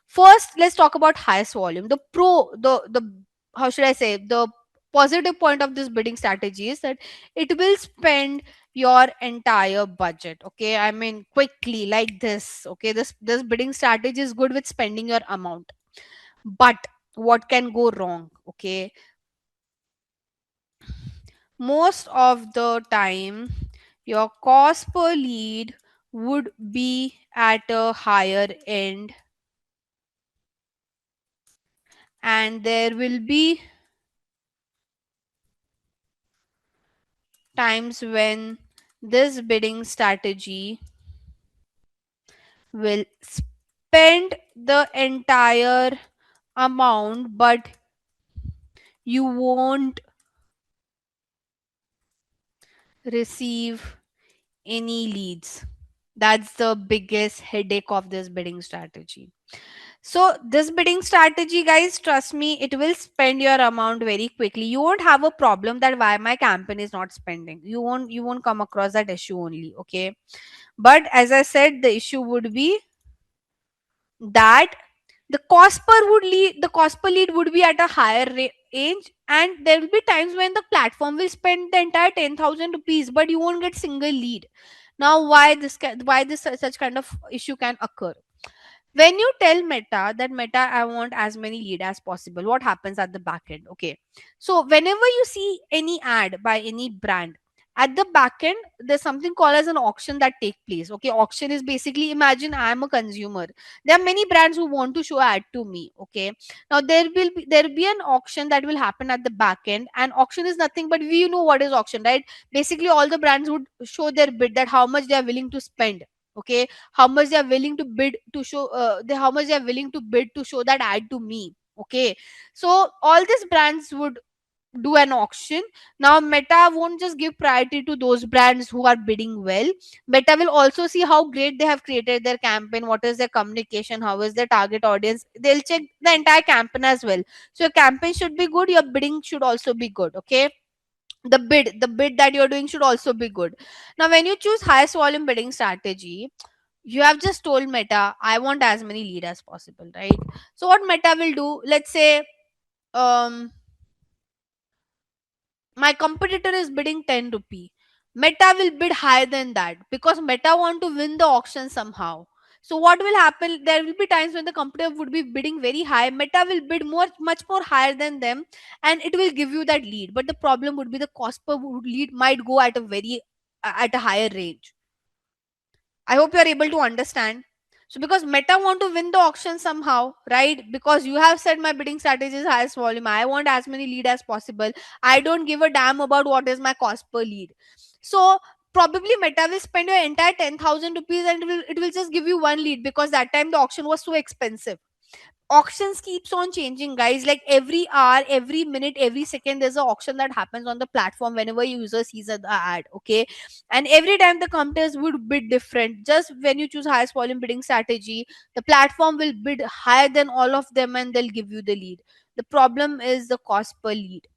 B: First, let's talk about highest volume. The pro, the how should I say, the positive point of this bidding strategy is that it will spend your entire budget. Okay, I mean, quickly, like this. Okay, this bidding strategy is good with spending your amount. But what can go wrong? Okay, most of the time your cost per lead would be at a higher end, and there will be times when this bidding strategy will spend the entire amount but you won't receive any leads. That's the biggest headache of this bidding strategy. So this bidding strategy, guys, trust me, it will spend your amount very quickly. You won't have a problem that why my campaign is not spending. You won't come across that issue only. Okay, but as I said, the issue would be that the cost per lead would be at a higher range, and there will be times when the platform will spend the entire 10,000 rupees but you won't get single lead. Now why this such kind of issue can occur? When you tell Meta that Meta, I want as many lead as possible, what happens at the back end? Okay, so whenever you see any ad by any brand, at the back end there's something called as an auction that take place. Okay, auction is basically, imagine I am a consumer, there are many brands who want to show ad to me. Okay, now there will be an auction that will happen at the back end, and auction is nothing but, we know what is auction, right? Basically all the brands would show their bid, that how much they are willing to spend. Okay, how much they are willing to bid to show how much they are willing to bid to show that ad to me. Okay, so all these brands would do an auction. Now Meta won't just give priority to those brands who are bidding well. Meta will also see how great they have created their campaign, what is their communication, how is their target audience. They'll check the entire campaign as well. So your campaign should be good, your bidding should also be good. Okay, the bid that you're doing should also be good. Now when you choose highest volume bidding strategy, you have just told Meta, I want as many lead as possible, right? So what Meta will do, let's say, um my competitor is bidding 10 rupee, Meta will bid higher than that because Meta want to win the auction somehow. So what will happen, there will be times when the competitor would be bidding very high, Meta will bid much more higher than them, and it will give you that lead. But the problem would be the cost per lead might go at a very at a higher range. I hope you are able to understand. So because Meta want to win the auction somehow, right? Because you have said my bidding strategy is highest volume. I want as many lead as possible. I don't give a damn about what is my cost per lead. So probably Meta will spend your entire 10,000 rupees and it will just give you one lead because that time the auction was so expensive. Auctions keeps on changing, guys, like every hour, every minute, every second there's an auction that happens on the platform whenever user sees the ad. Okay, and every time the competitors would bid different. Just when you choose highest volume bidding strategy, the platform will bid higher than all of them and they'll give you the lead. The problem is the cost per lead,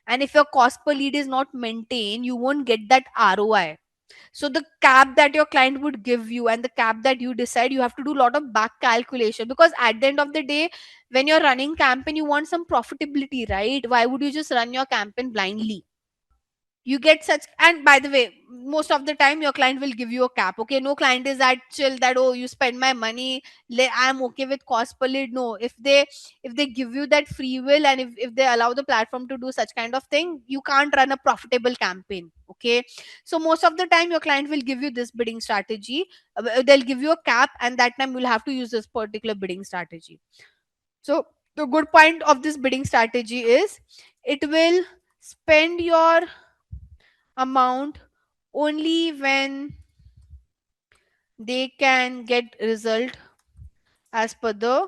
B: and if your cost per lead is not maintained, you won't get that ROI. So the cap that your client would give you and the cap that you decide, you have to do a lot of back calculation, because at the end of the day, when you're running campaign, you want some profitability, right? Why would you just run your campaign blindly? You get such, and by the way, most of the time your client will give you a cap. Okay, no client is that chill that, oh, you spend my money, I'm okay with cost per lead. No, if they give you that free will, and if they allow the platform to do such kind of thing, you can't run a profitable campaign. Okay, so most of the time your client will give you this bidding strategy. They'll give you a cap, and that time you'll have to use this particular bidding strategy. So the good point of this bidding strategy is it will spend your amount only when they can get result as per the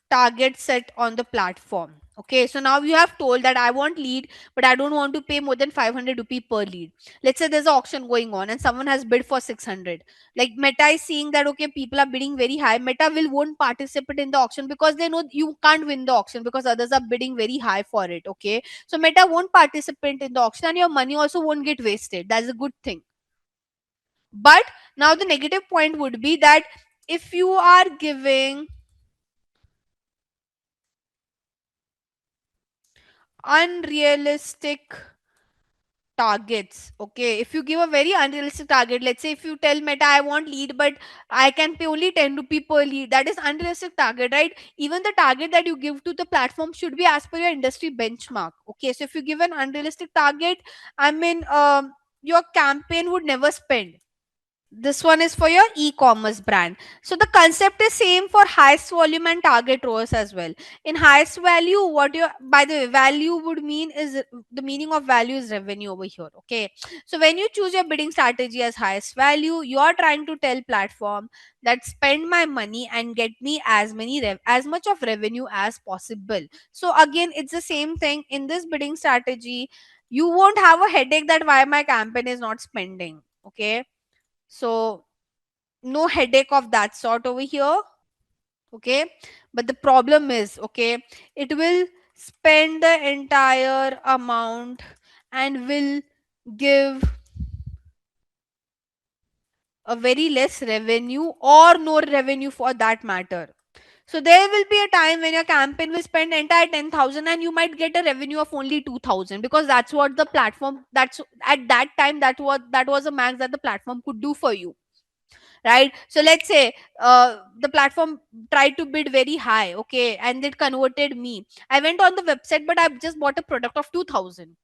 B: target set on the platform. Okay, so now you have told that I want lead, but I don't want to pay more than 500 rupee per lead. Let's say there's an auction going on and someone has bid for 600. Like Meta is seeing that okay, people are bidding very high. Meta will won't participate in the auction because they know you can't win the auction because others are bidding very high for it. Okay, so Meta won't participate in the auction and your money also won't get wasted. That's a good thing. But now the negative point would be that if you are giving unrealistic targets, okay, if you give a very unrealistic target, let's say if you tell Meta I want lead but I can pay only 10 rupee per lead, that is unrealistic target, right? Even the target that you give to the platform should be as per your industry benchmark. Okay, so if you give an unrealistic target, I mean, your campaign would never spend. This one is for your e-commerce brand. So the concept is same for highest volume and target ROAS as well. In highest value, what you, by the way, value would mean is, the meaning of value is revenue over here. Okay, so when you choose your bidding strategy as highest value, you are trying to tell platform that spend my money and get me as as much of revenue as possible. So again, it's the same thing in this bidding strategy. You won't have a headache that why my campaign is not spending. Okay, so no headache of that sort over here. Okay, but the problem is, okay, it will spend the entire amount and will give a very less revenue or no revenue for that matter. So there will be a time when your campaign will spend entire 10,000 and you might get a revenue of only 2,000 because that's what the platform, that's at that time, that was a max that the platform could do for you, right? So let's say the platform tried to bid very high, okay, and it converted me. I went on the website but I just bought a product of 2,000.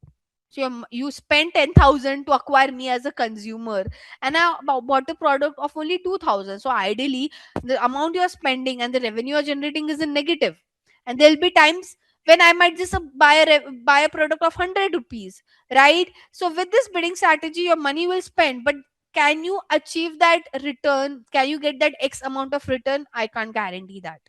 B: So you spent 10,000 to acquire me as a consumer, and I bought a product of only 2,000. So ideally, the amount you are spending and the revenue you are generating is in negative. And there'll be times when I might just buy a product of 100 rupees, right? So with this bidding strategy, your money will spend, but can you achieve that return? Can you get that X amount of return? I can't guarantee that.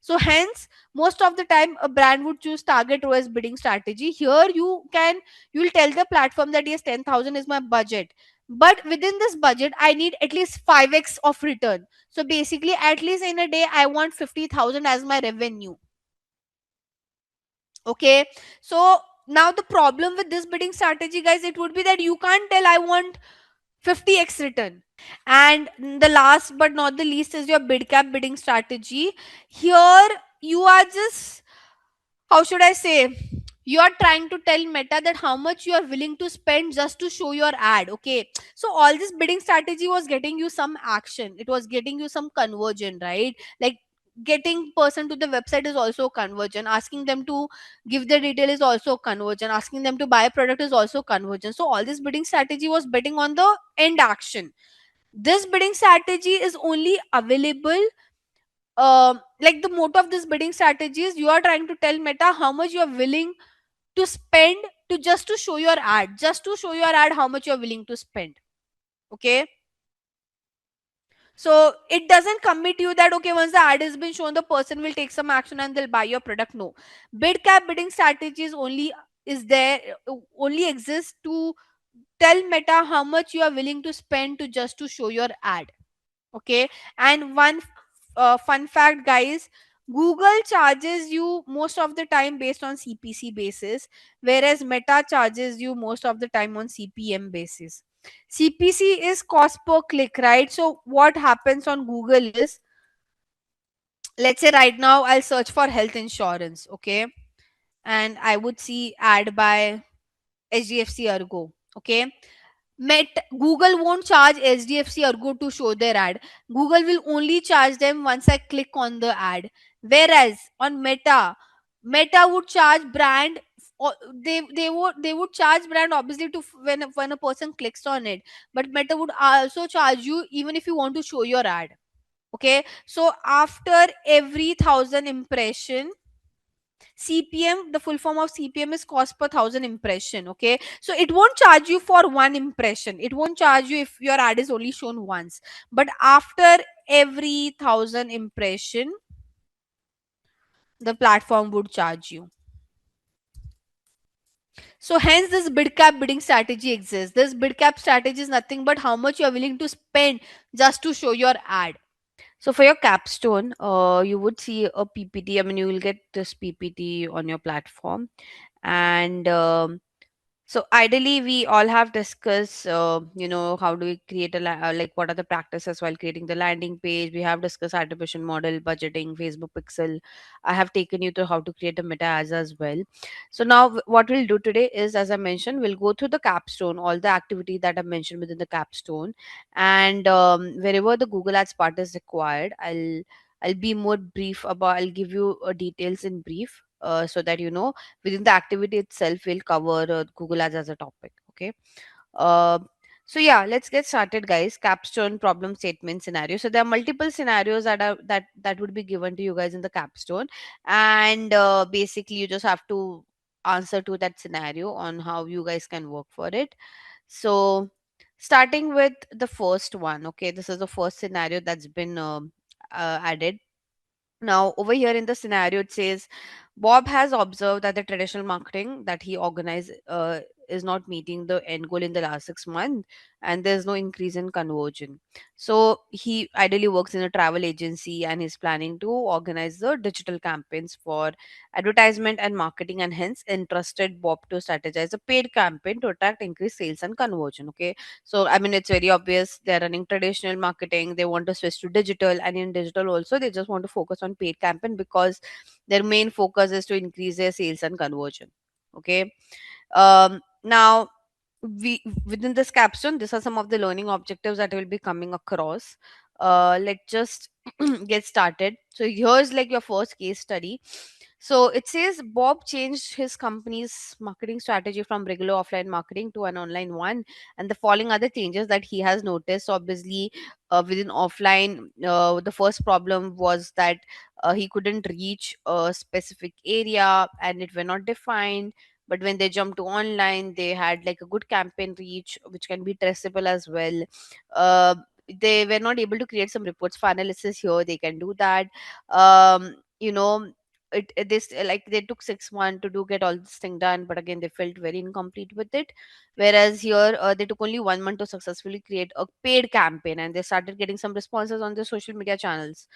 B: So hence, most of the time, a brand would choose target ROAS bidding strategy. Here, you'll tell the platform that yes, 10,000 is my budget, but within this budget, I need at least 5x of return. So basically, at least in a day, I want 50,000 as my revenue. Okay, so now the problem with this bidding strategy, guys, it would be that you can't tell I want 50x return. And the last but not the least is your bid cap bidding strategy. Here you are just, how should I say, you are trying to tell Meta that how much you are willing to spend just to show your ad. Okay, so all this bidding strategy was getting you some action, it was getting you some conversion, right? Like getting person to the website is also conversion, asking them to give the detail is also conversion, asking them to buy a product is also conversion. So all this bidding strategy was betting on the end action. This bidding strategy is only available, like the motto of this bidding strategy is you are trying to tell Meta how much you are willing to spend to just to show your ad, just to show your ad how much you are willing to spend. Okay, so it doesn't commit you that okay, once the ad has been shown, the person will take some action and they'll buy your product. No, bid cap bidding strategies only is there, only exists to tell Meta how much you are willing to spend to just to show your ad. Okay, and one fun fact, guys, Google charges you most of the time based on CPC basis, whereas Meta charges you most of the time on CPM basis. CPC is cost per click, right? So what happens on Google is, let's say right now I'll search for health insurance. Okay, and I would see ad by HDFC Ergo. Okay. Google won't charge HDFC Ergo to show their ad. Google will only charge them once I click on the ad. Whereas on Meta would charge brand, or they would charge brand obviously to when a person clicks on it. But Meta would also charge you even if you want to show your ad. Okay. So after every 1,000 impression, CPM, the full form of CPM is cost per 1,000 impression. Okay. So it won't charge you for one impression. It won't charge you if your ad is only shown once. But after every 1,000 impression, the platform would charge you. So hence this bid cap bidding strategy exists. This bid cap strategy is nothing but how much you are willing to spend just to show your ad. So for your capstone, you would see a PPT. I mean, you will get this PPT on your platform, and so ideally, we all have discussed, how do we create like what are the practices while creating the landing page. We have discussed attribution model, budgeting, Facebook pixel. I have taken you to how to create a meta ads as well. So now what we'll do today is, as I mentioned, we'll go through the capstone, all the activity that I mentioned within the capstone, and wherever the Google Ads part is required, I'll be more brief about. I'll give you details in brief, so that you know within the activity itself we'll cover Google Ads as a topic. Okay. uh, so yeah, let's get started, guys. Capstone problem statement scenario. So there are multiple scenarios that would be given to you guys in the capstone, and basically you just have to answer to that scenario on how you guys can work for it. So starting with the first one. Okay, this is the first scenario that's been added. Now, over here in the scenario, it says Bob has observed that the traditional marketing that he organized is not meeting the end goal in the last 6 months, and there's no increase in conversion. So, he ideally works in a travel agency and he's planning to organize the digital campaigns for advertisement and marketing, and hence entrusted Bob to strategize a paid campaign to attract increased sales and conversion. Okay, so I mean, it's very obvious they're running traditional marketing. They want to switch to digital, and in digital also, they just want to focus on paid campaign because their main focus is to increase their sales and conversion. Okay. Now we within this capstone, these are some of the learning objectives that will be coming across. Let's just get started. So here's like your first case study. So it says Bob changed his company's marketing strategy from regular offline marketing to an online one, and the following other changes that he has noticed. Obviously, within offline, the first problem was that he couldn't reach a specific area and it were not defined. But when they jumped to online, they had like a good campaign reach, which can be traceable as well. uh, they were not able to create some reports for analysis. Here they can do that. You know, this like they took 6 months to do get all this thing done, but again they felt very incomplete with it. Whereas here, they took only 1 month to successfully create a paid campaign, and they started getting some responses on their social media channels.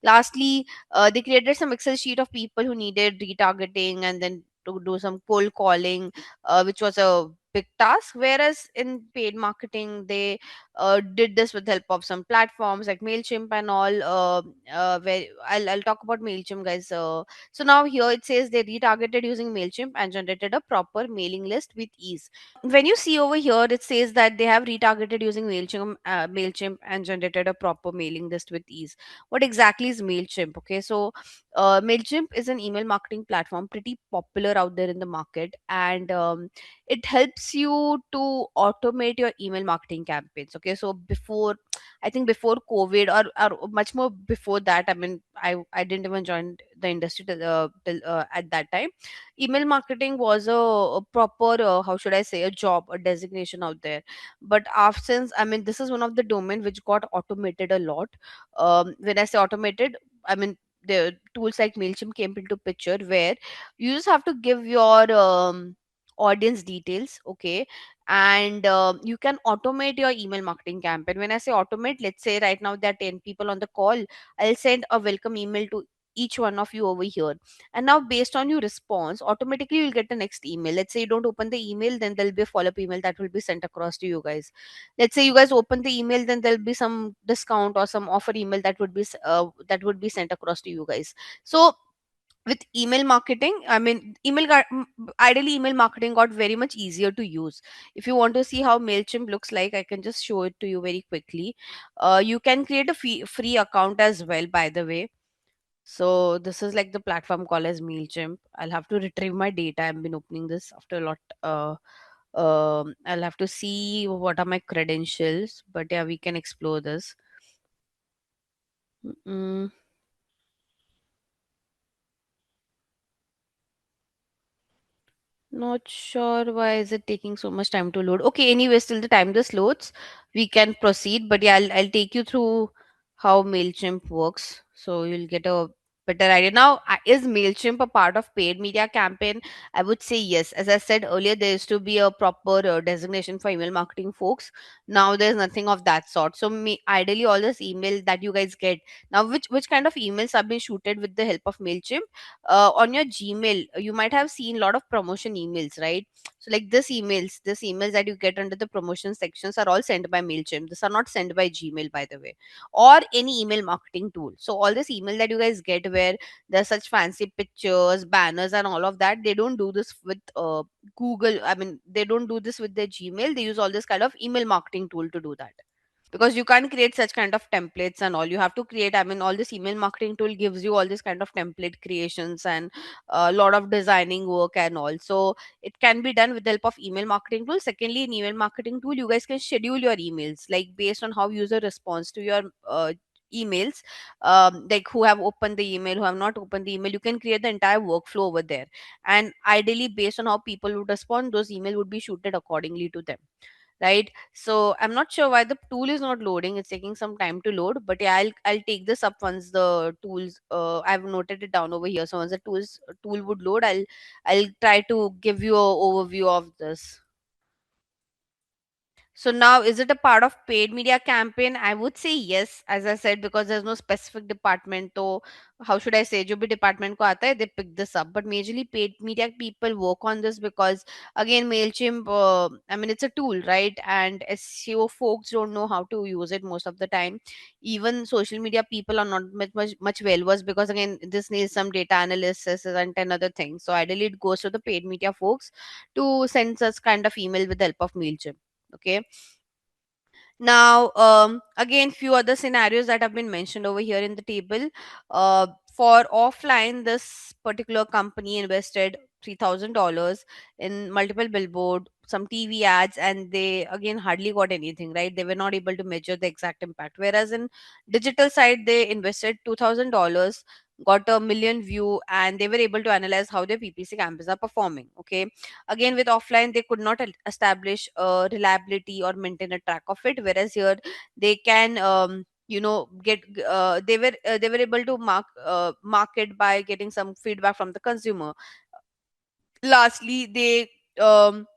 B: Lastly, they created some Excel sheet of people who needed retargeting, and then to do some cold calling, which was a big task. Whereas in paid marketing, they did this with help of some platforms like Mailchimp and all. Where I'll talk about Mailchimp, guys. So now here it says they retargeted using Mailchimp and generated a proper mailing list with ease. When you see over here, it says that they have retargeted using Mailchimp and generated a proper mailing list with ease. What exactly is Mailchimp? Okay, so Mailchimp is an email marketing platform, pretty popular out there in the market, and it helps you to automate your email marketing campaigns. Okay, so before, I think before COVID, or much more before that, I mean, I didn't even join the industry till at that time. Email marketing was a proper, how should I say, a job, a designation out there. But after, since, I mean, this is one of the domain which got automated a lot. When I say automated, I mean the tools like Mailchimp came into picture, where you just have to give your audience details. Okay, and you can automate your email marketing campaign. When I say automate, let's say right now there are 10 people on the call, I'll send a welcome email to each one of you over here, and now based on your response, automatically you'll get the next email. Let's say you don't open the email, then there'll be a follow-up email that will be sent across to you guys. Let's say you guys open the email, then there'll be some discount or some offer email that would be sent across to you guys. So with email marketing, I mean ideally email marketing got very much easier to use. If you want to see how Mailchimp looks like, I can just show it to you very quickly. You can create a free account as well, by the way. So this is like the platform called as Mailchimp. I'll have to retrieve my data. I've been opening this after a lot. I'll have to see what are my credentials, but yeah, we can explore this. Mm, Not sure why is it taking so much time to load. Okay, anyway, till the time this loads, we can proceed. But yeah, I'll take you through how Mailchimp works, so you'll get a better idea. Now, is Mailchimp a part of paid media campaign? I would say yes. As I said earlier, there used to be a proper designation for email marketing folks. Now there's nothing of that sort. So ideally, all this email that you guys get now, which kind of emails have been shooted with the help of Mailchimp? On your Gmail, you might have seen a lot of promotion emails, right? So like this emails that you get under the promotion sections are all sent by Mailchimp. These are not sent by Gmail, by the way, or any email marketing tool. So all this email that you guys get where there's such fancy pictures, banners, and all of that, they don't do this with Google. I mean, they don't do this with their Gmail. They use all this kind of email marketing tool to do that, because you can't create such kind of templates and all. You have to create, I mean, all this email marketing tool gives you all this kind of template creations and a lot of designing work and all. So it can be done with the help of email marketing tool. Secondly, in email marketing tool, you guys can schedule your emails like based on how user responds to your emails, like who have opened the email, who have not opened the email. You can create the entire workflow over there, and ideally based on how people would respond, those email would be shooted accordingly to them, right? So I'm not sure why the tool is not loading. It's taking some time to load, but yeah, I'll take this up once the tools, I've noted it down over here. So once the tool would load, I'll try to give you a overview of this. So now, is it a part of paid media campaign? I would say yes, as I said, because there's no specific department. So how should I say? जो भी department को आता है, they pick this up. But majorly paid media people work on this because again, Mailchimp. I mean, it's a tool, right? And SEO folks don't know how to use it most of the time. Even social media people are not much well versed because again, this needs some data analysis and 10 other things. So ideally, it goes to the paid media folks to send such kind of email with the help of Mailchimp. Okay. Now, again, few other scenarios that have been mentioned over here in the table. For offline, this particular company invested $3,000 in multiple billboard, some TV ads, and they again hardly got anything. Right? They were not able to measure the exact impact. Whereas in digital side, they invested $2,000, got a million view, and they were able to analyze how their PPC campaigns are performing. Okay, again with offline they could not establish reliability or maintain a track of it, whereas here they can get they were able to market by getting some feedback from the consumer. Lastly, um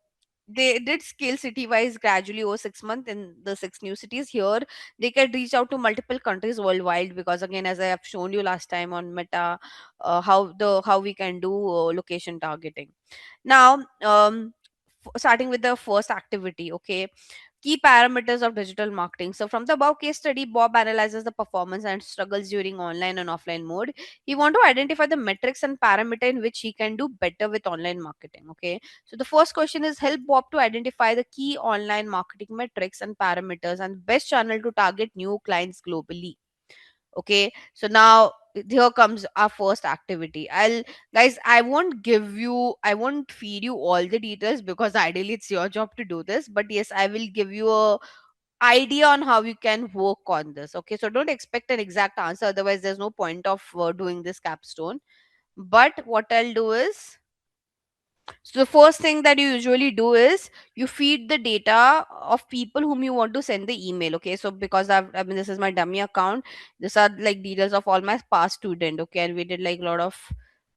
B: they did scale city wise gradually over 6 months in the six new cities. Here they can reach out to multiple countries worldwide, because again, as I have shown you last time on Meta, how we can do location targeting. Now, starting with the first activity, okay, key parameters of digital marketing. So, from the above case study, Bob analyzes the performance and struggles during online and offline mode. He want to identify the metrics and parameter in which he can do better with online marketing. Okay, so the first question is help Bob to identify the key online marketing metrics and parameters and best channel to target new clients globally. Okay, so now here comes our first activity. Guys, I won't feed you all the details because ideally it's your job to do this, but yes, I will give you a idea on how you can work on this. Okay, so don't expect an exact answer, otherwise there's no point of doing this capstone. But what I'll do is, so the first thing that you usually do is you feed the data of people whom you want to send the email. Okay, so because I mean, this is my dummy account. These are like details of all my past student. Okay, and we did like a lot of.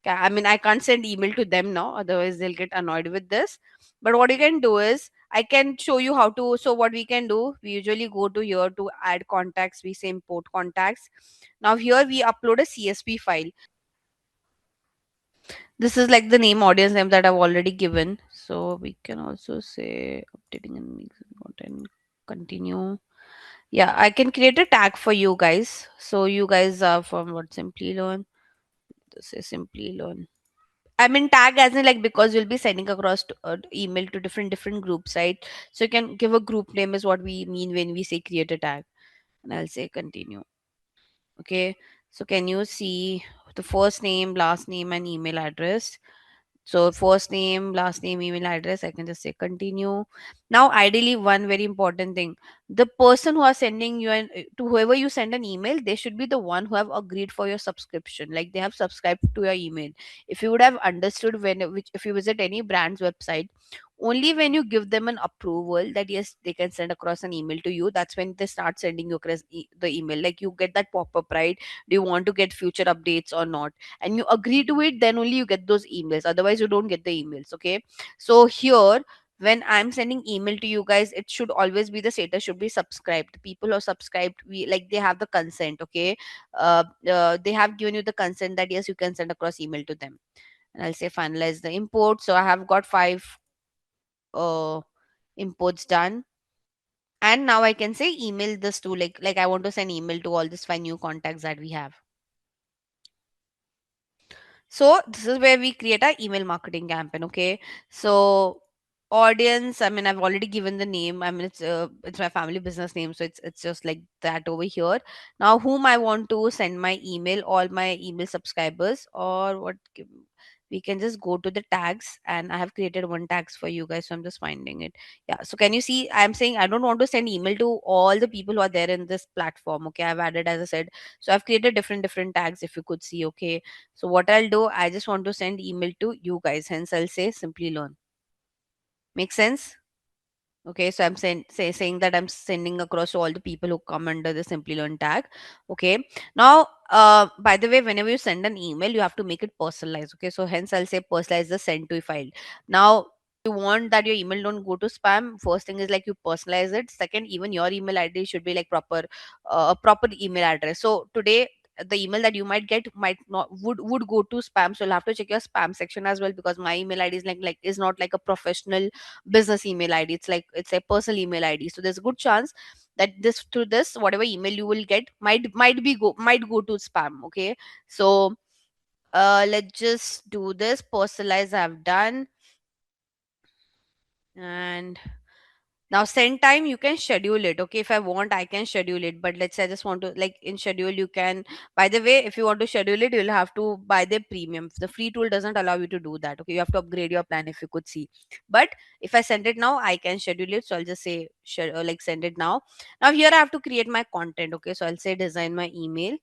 B: I mean, I can't send email to them now, otherwise they'll get annoyed with this. But what you can do is I can show you how to. So what we can do, we usually go to here to add contacts. We say import contacts. Now here we upload a CSV file. This is like the name audience name that I've already given. So we can also say updating and mixing content, continue. Yeah, I can create a tag for you guys. So you guys are from what, Simply Learn. This is simply learn. I mean tag as in like because you'll be sending across email to different groups, right? So you can give a group name is what we mean when we say create a tag. And I'll say continue. Okay. So can you see the first name, last name, and email address? So first name, last name, email address, I can just say continue. Now, ideally, one very important thing, the person who are sending you to whoever you send an email, they should be the one who have agreed for your subscription. Like they have subscribed to your email. If you would have understood if you visit any brand's website, only when you give them an approval that yes, they can send across an email to you, that's when they start sending you across the email. Like you get that pop-up, right? Do you want to get future updates or not? And you agree to it, then only you get those emails, otherwise you don't get the emails. Okay, so here when I'm sending email to you guys, it should always be the status should be subscribed. People who are subscribed, we like they have the consent. Okay, they have given you the consent that yes, you can send across email to them. And I'll say finalize the import. So I have got 5 uh imports done. And now I can say email this to like I want to send email to all these 5 new contacts that we have. So this is where we create our email marketing campaign. Okay. So audience, I mean, I've already given the name. I mean, it's my family business name, so it's just like that over here. Now, whom I want to send my email, all my email subscribers, or what we can just go to the tags, and I have created one tags for you guys, so I'm just finding it. Yeah. So can you see? I'm saying I don't want to send email to all the people who are there in this platform. Okay. I've added, as I said, so I've created different tags. If you could see. Okay, so what I'll do, I just want to send email to you guys. Hence, I'll say simply learn. Make sense? Okay, so I'm saying that I'm sending across to all the people who come under the simply learn tag. Okay. Now, by the way, whenever you send an email, you have to make it personalized. Okay, so hence I'll say personalize the send to file. Now, you want that your email don't go to spam. First thing is like you personalize it. Second, even your email ID should be like proper email address. So today the email that you might get might not would go to spam, so you'll have to check your spam section as well, because my email ID is like is not like a professional business email ID. It's like it's a personal email ID. So there's a good chance that this through this whatever email you will get might go to spam. Okay. So let's just do this. Personalize I've done. And now send time you can schedule it. Okay, if I want I can schedule it, but let's say I just want to like in schedule you can, by the way, if you want to schedule it, you'll have to buy the premium. The free tool doesn't allow you to do that. Okay, you have to upgrade your plan, if you could see. But if I send it now I can schedule it, so I'll just say like send it now. Now here I have to create my content. Okay, so I'll say design my email,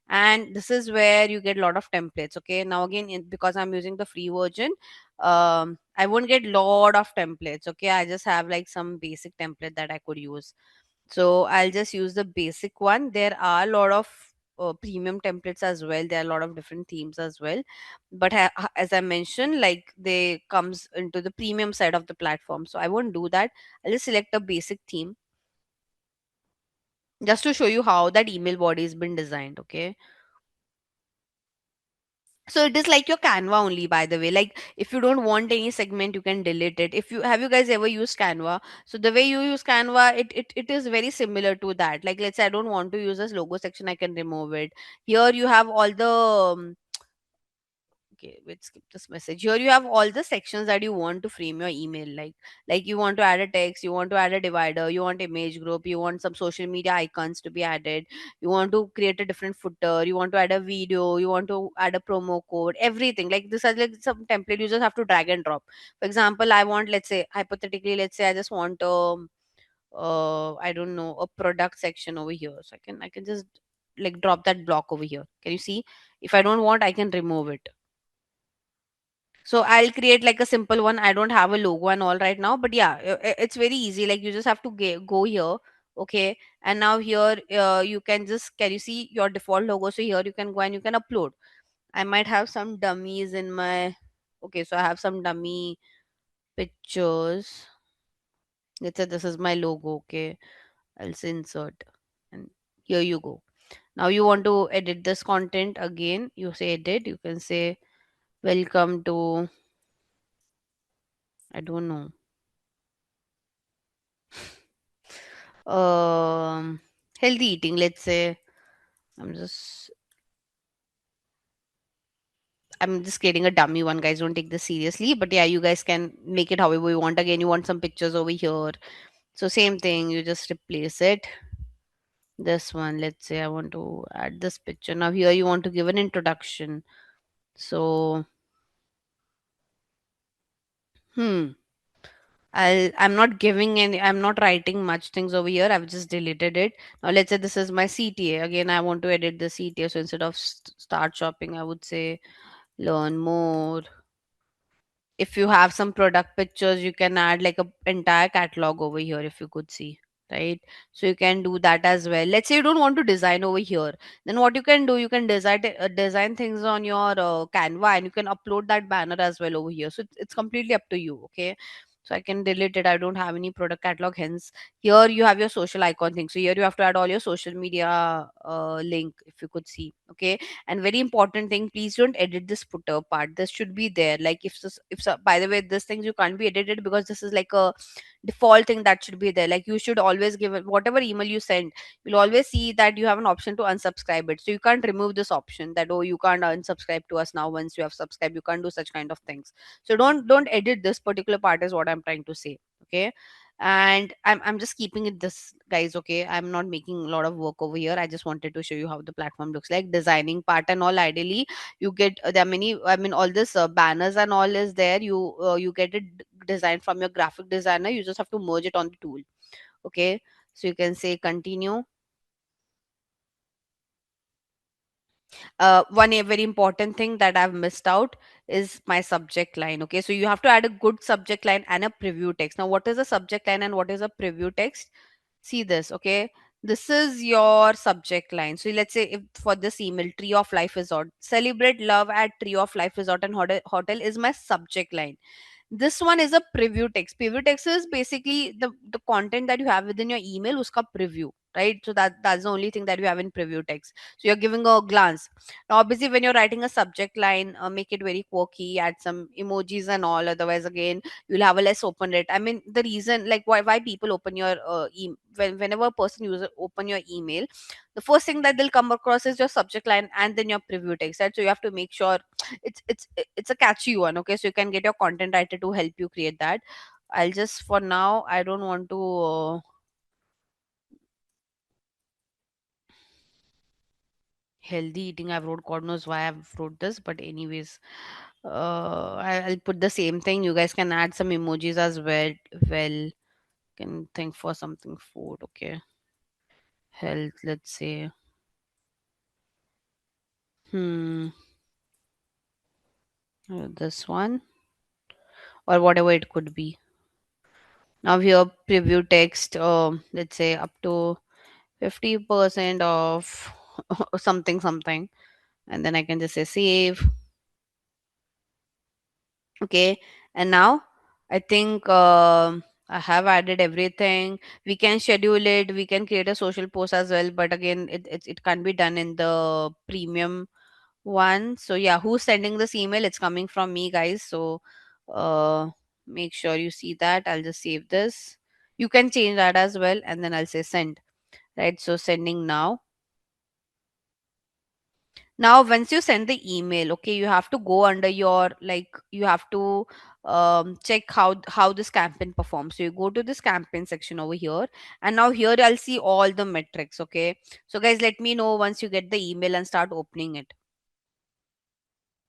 B: and this is where you get a lot of templates. Okay, now again because I'm using the free version, I won't get lot of templates. Okay, I just have like some basic template that I could use, so I'll just use the basic one. There are a lot of premium templates as well. There are a lot of different themes as well, but as I mentioned, like they comes into the premium side of the platform, so I won't do that. I'll just select a basic theme just to show you how that email body has been designed. Okay, so it is like your Canva only, by the way. Like if you don't want any segment, you can delete it. If you have you guys ever used Canva? So the way you use Canva, it is very similar to that. Like let's say I don't want to use this logo section, I can remove it. Here you have all the okay, let's skip this message. Here you have all the sections that you want to frame your email. Like you want to add a text, you want to add a divider, you want image group, you want some social media icons to be added, you want to create a different footer, you want to add a video, you want to add a promo code, everything. Like this is like some template you just have to drag and drop. For example, I want, let's say hypothetically, let's say I just want I don't know, a product section over here. So I can just like drop that block over here. Can you see? If I don't want, I can remove it. So I'll create like a simple one. I don't have a logo and all right now, but yeah, it's very easy. Like you just have to go here. Okay. And now here, you can just, can you see your default logo? So here you can go and you can upload. I might have some dummies in my, okay. So I have some dummy pictures. Let's say this is my logo. Okay. I'll say insert, and here you go. Now you want to edit this content again. You say edit. You can say welcome to, I don't know, um healthy eating. Let's say I'm just I'm just creating a dummy one, guys. Don't take this seriously. But yeah, you guys can make it however you want. Again, you want some pictures over here. So same thing, you just replace it. This one, let's say I want to add this picture. Now here you want to give an introduction. So hmm. I'm not giving any, I'm not writing much things over here. I've just deleted it. Now let's say this is my CTA. Again, I want to edit the CTA. So instead of start shopping, I would say learn more. If you have some product pictures, you can add like a entire catalog over here, if you could see, right? So you can do that as well. Let's say you don't want to design over here, then what you can do, you can design things on your Canva, and you can upload that banner as well over here. So it's completely up to you. Okay, so I can delete it. I don't have any product catalog, hence here you have your social icon thing. So here you have to add all your social media link, if you could see. Okay, and very important thing, please don't edit this footer part. This should be there. Like by the way, this things you can't be edited, because this is like a default thing that should be there. Like you should always give it, whatever email you send, you'll always see that you have an option to unsubscribe it. So you can't remove this option that, oh, you can't unsubscribe to us now. Once you have subscribed, you can't do such kind of things. So don't edit this particular part, is what I'm trying to say. Okay, and I'm just keeping it this, guys. Okay, I'm not making a lot of work over here. I just wanted to show you how the platform looks like, designing part and all. Ideally you get there are many, I mean, all this banners and all is there. You get it designed from your graphic designer. You just have to merge it on the tool. Okay, so you can say continue. Very important thing that I've missed out is my subject line. Okay, so you have to add a good subject line and a preview text. Now, what is a subject line and what is a preview text? See this. Okay, this is your subject line. So let's say, if for this email, Tree of Life Resort, celebrate love at Tree of Life Resort and hotel is my subject line. This one is a preview text. Preview text is basically the content that you have within your email, uska preview, right? So that's the only thing that you have in preview text. So you're giving a glance. Now obviously when you're writing a subject line, make it very quirky, add some emojis and all. Otherwise again, you'll have a less open rate. I mean, the reason, like, why people open your whenever a person user open your email, the first thing that they'll come across is your subject line and then your preview text, right? So you have to make sure it's a catchy one. Okay, so you can get your content writer to help you create that. I'll just, for now, I don't want to healthy eating, I've wrote, god knows why I've wrote this, but anyways, I'll put the same thing. You guys can add some emojis as well. Can think for something food. Okay, health, let's say. hmm this one, or whatever it could be. Now here preview text, let's say up to 50% of something something, and then I can just say save. Okay, and now I think I have added everything. We can schedule it, we can create a social post as well, but again, it can't be done in the premium one. So yeah, who's sending this email? It's coming from me, guys. So uh make sure you see that. I'll just save this. You can change that as well, and then I'll say send, right? So sending now. Now once you send the email, okay, you have to go under your, like, you have to check how this campaign performs. So you go to this campaign section over here, and now here I'll see all the metrics. Okay, so guys, let me know once you get the email and start opening it.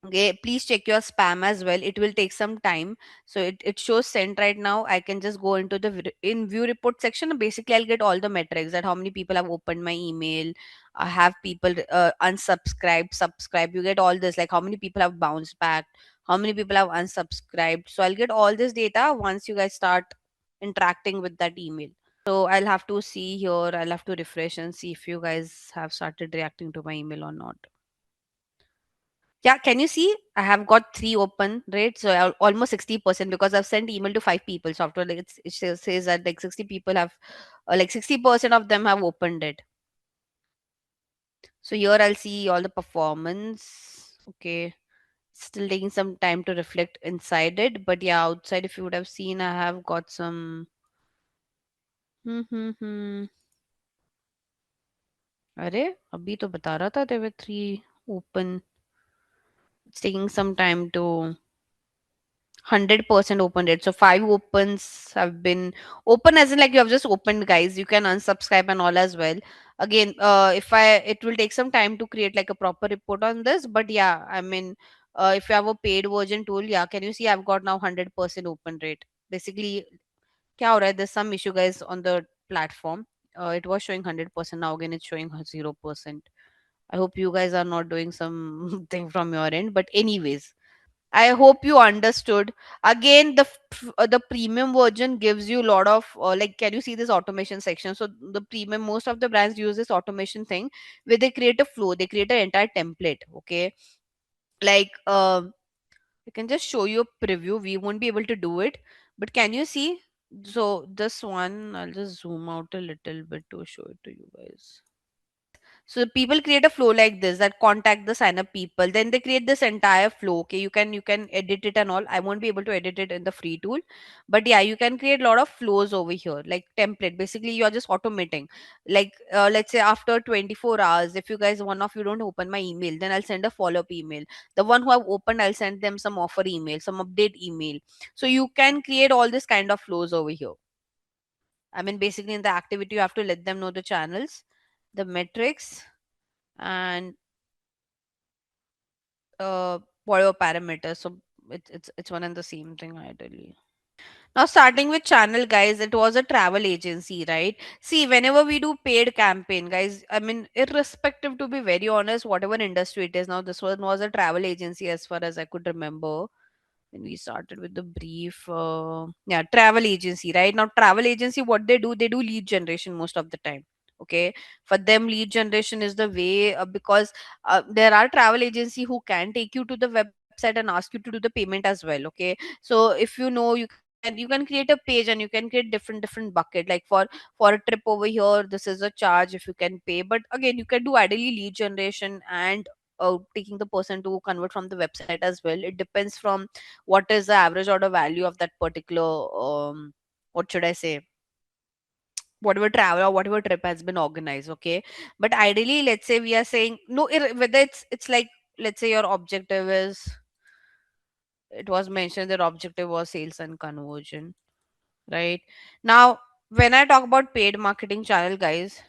B: Okay, please check your spam as well. It will take some time. So it shows sent right now. I can just go into the in view report section, and basically I'll get all the metrics, that how many people have opened my email. I have people unsubscribed, subscribed. You get all this, like how many people have bounced back, how many people have unsubscribed. So I'll get all this data once you guys start interacting with that email. So I'll have to see here, I'll have to refresh and see if you guys have started reacting to my email or not. Yeah, can you see? I have got three open, right? So almost 60%, because I've sent email to five people. So after, like, says that like 60 people have, like 60% of them have opened it. So here I'll see all the performance. Okay, still taking some time to reflect inside it, but yeah, outside, if you would have seen, I have got some. Hmm. अरे अभी तो बता रहा था there were three open. It's taking some time to 100% open rate. So five opens have been open, as in like you have just opened, guys. You can unsubscribe and all as well. Again, if I it will take some time to create like a proper report on this, but yeah, I mean, if you have a paid version tool, yeah, can you see I've got now 100% open rate. Basically, kya ho raha hai? There's some issue, guys, on the platform. It was showing 100%. Now again, it's showing 0%. I hope you guys are not doing something from your end. But anyways, I hope you understood. Again, the premium version gives you a lot of like. Can you see this automation section? So the premium, most of the brands use this automation thing where they create a flow. They create an entire template. Okay, like I can just show you a preview. We won't be able to do it, but can you see? So this one, I'll just zoom out a little bit to show it to you guys. So people create a flow like this, that contact the sign up people, then they create this entire flow. Okay, you can edit it and all. I won't be able to edit it in the free tool, but yeah, you can create a lot of flows over here, like template. Basically, you are just automating. Like let's say after 24 hours, if you guys, one of you don't open my email, then I'll send a follow up email. The one who have opened, I'll send them some offer email, some update email. So you can create all this kind of flows over here. I mean, basically in the activity, you have to let them know the channels, the metrics, and uh whatever parameters. So it's one and the same thing ideally. Now, starting with channel, guys, it was a travel agency, right? See, whenever we do paid campaign, guys, I mean, irrespective, to be very honest, whatever industry it is now, this one was a travel agency as far as I could remember when we started with the brief. Yeah, travel agency, right? Now, travel agency, what they do lead generation most of the time. Okay, for them, lead generation is the way, because there are travel agency who can take you to the website and ask you to do the payment as well. Okay, so if you know, you can create a page and you can create different bucket, like for a trip over here, this is a charge if you can pay. But again, you can do ideally lead generation and taking the person to convert from the website as well. It depends from what is the average order value of that particular what should I say, whatever travel or whatever trip has been organized. Okay, but ideally, let's say we are saying no, whether it's like, let's say your objective is, it was mentioned that objective was sales and conversion, right? Now, when I talk about paid marketing channel, guys,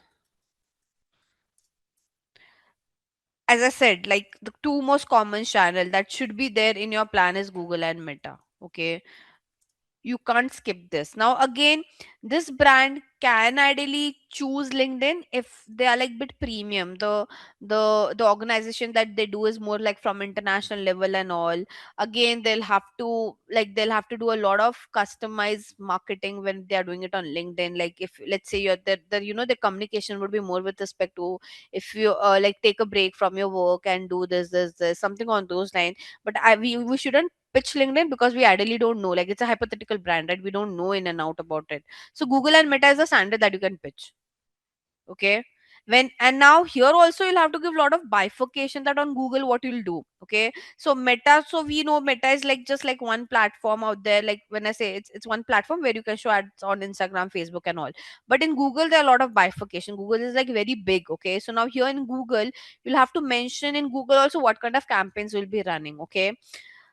B: as I said, like the two most common channel that should be there in your plan is Google and Meta. Okay, you can't skip this. Now again, this brand can ideally choose LinkedIn if they are like bit premium. The organization that they do is more like from international level and all. Again, they'll have to do a lot of customized marketing when they are doing it on LinkedIn. Like if let's say you're the the communication would be more with respect to, if you like take a break from your work and do this something on those lines. But we shouldn't pitch LinkedIn because we ideally don't know. Like it's a hypothetical brand, right? We don't know in and out about it. So Google and Meta is a standard that you can pitch. Okay. When and now here also you'll have to give a lot of bifurcation that on Google what you'll do. Okay. So Meta, so we know Meta is like just like one platform out there. Like when I say it's one platform where you can show ads on Instagram, Facebook, and all. But in Google, there are a lot of bifurcation. Google is like very big. Okay. So now here in Google, you'll have to mention in Google also what kind of campaigns will be running. Okay,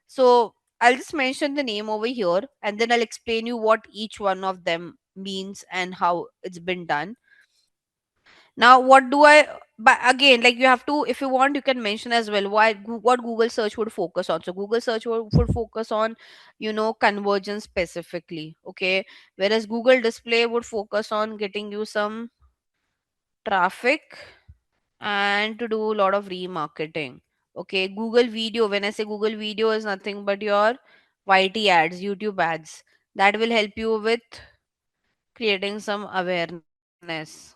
B: so I'll just mention the name over here and then I'll explain you what each one of them means and how it's been done. Now, what do I, but again, like you have to, if you want, you can mention as well what Google search would focus on. So, Google search would focus on, conversion specifically. Okay. Whereas Google display would focus on getting you some traffic and to do a lot of remarketing. Okay, Google Video. When I say Google Video is nothing but your YT ads, YouTube ads. That will help you with creating some awareness.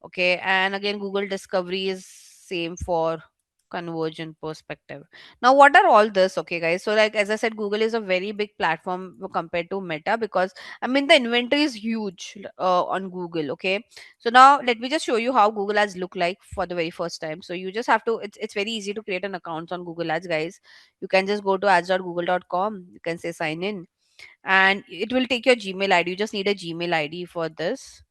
B: Okay, and again, Google Discovery is same for conversion perspective. Now, what are all this? Okay, guys. So, like as I said, Google is a very big platform compared to Meta, because I mean the inventory is huge on Google. Okay, so now let me just show you how Google Ads look like for the very first time. So you just have to. It's very easy to create an account on Google Ads, guys. You can just go to ads.google.com. You can say sign in, and it will take your Gmail ID. You just need a Gmail ID for this.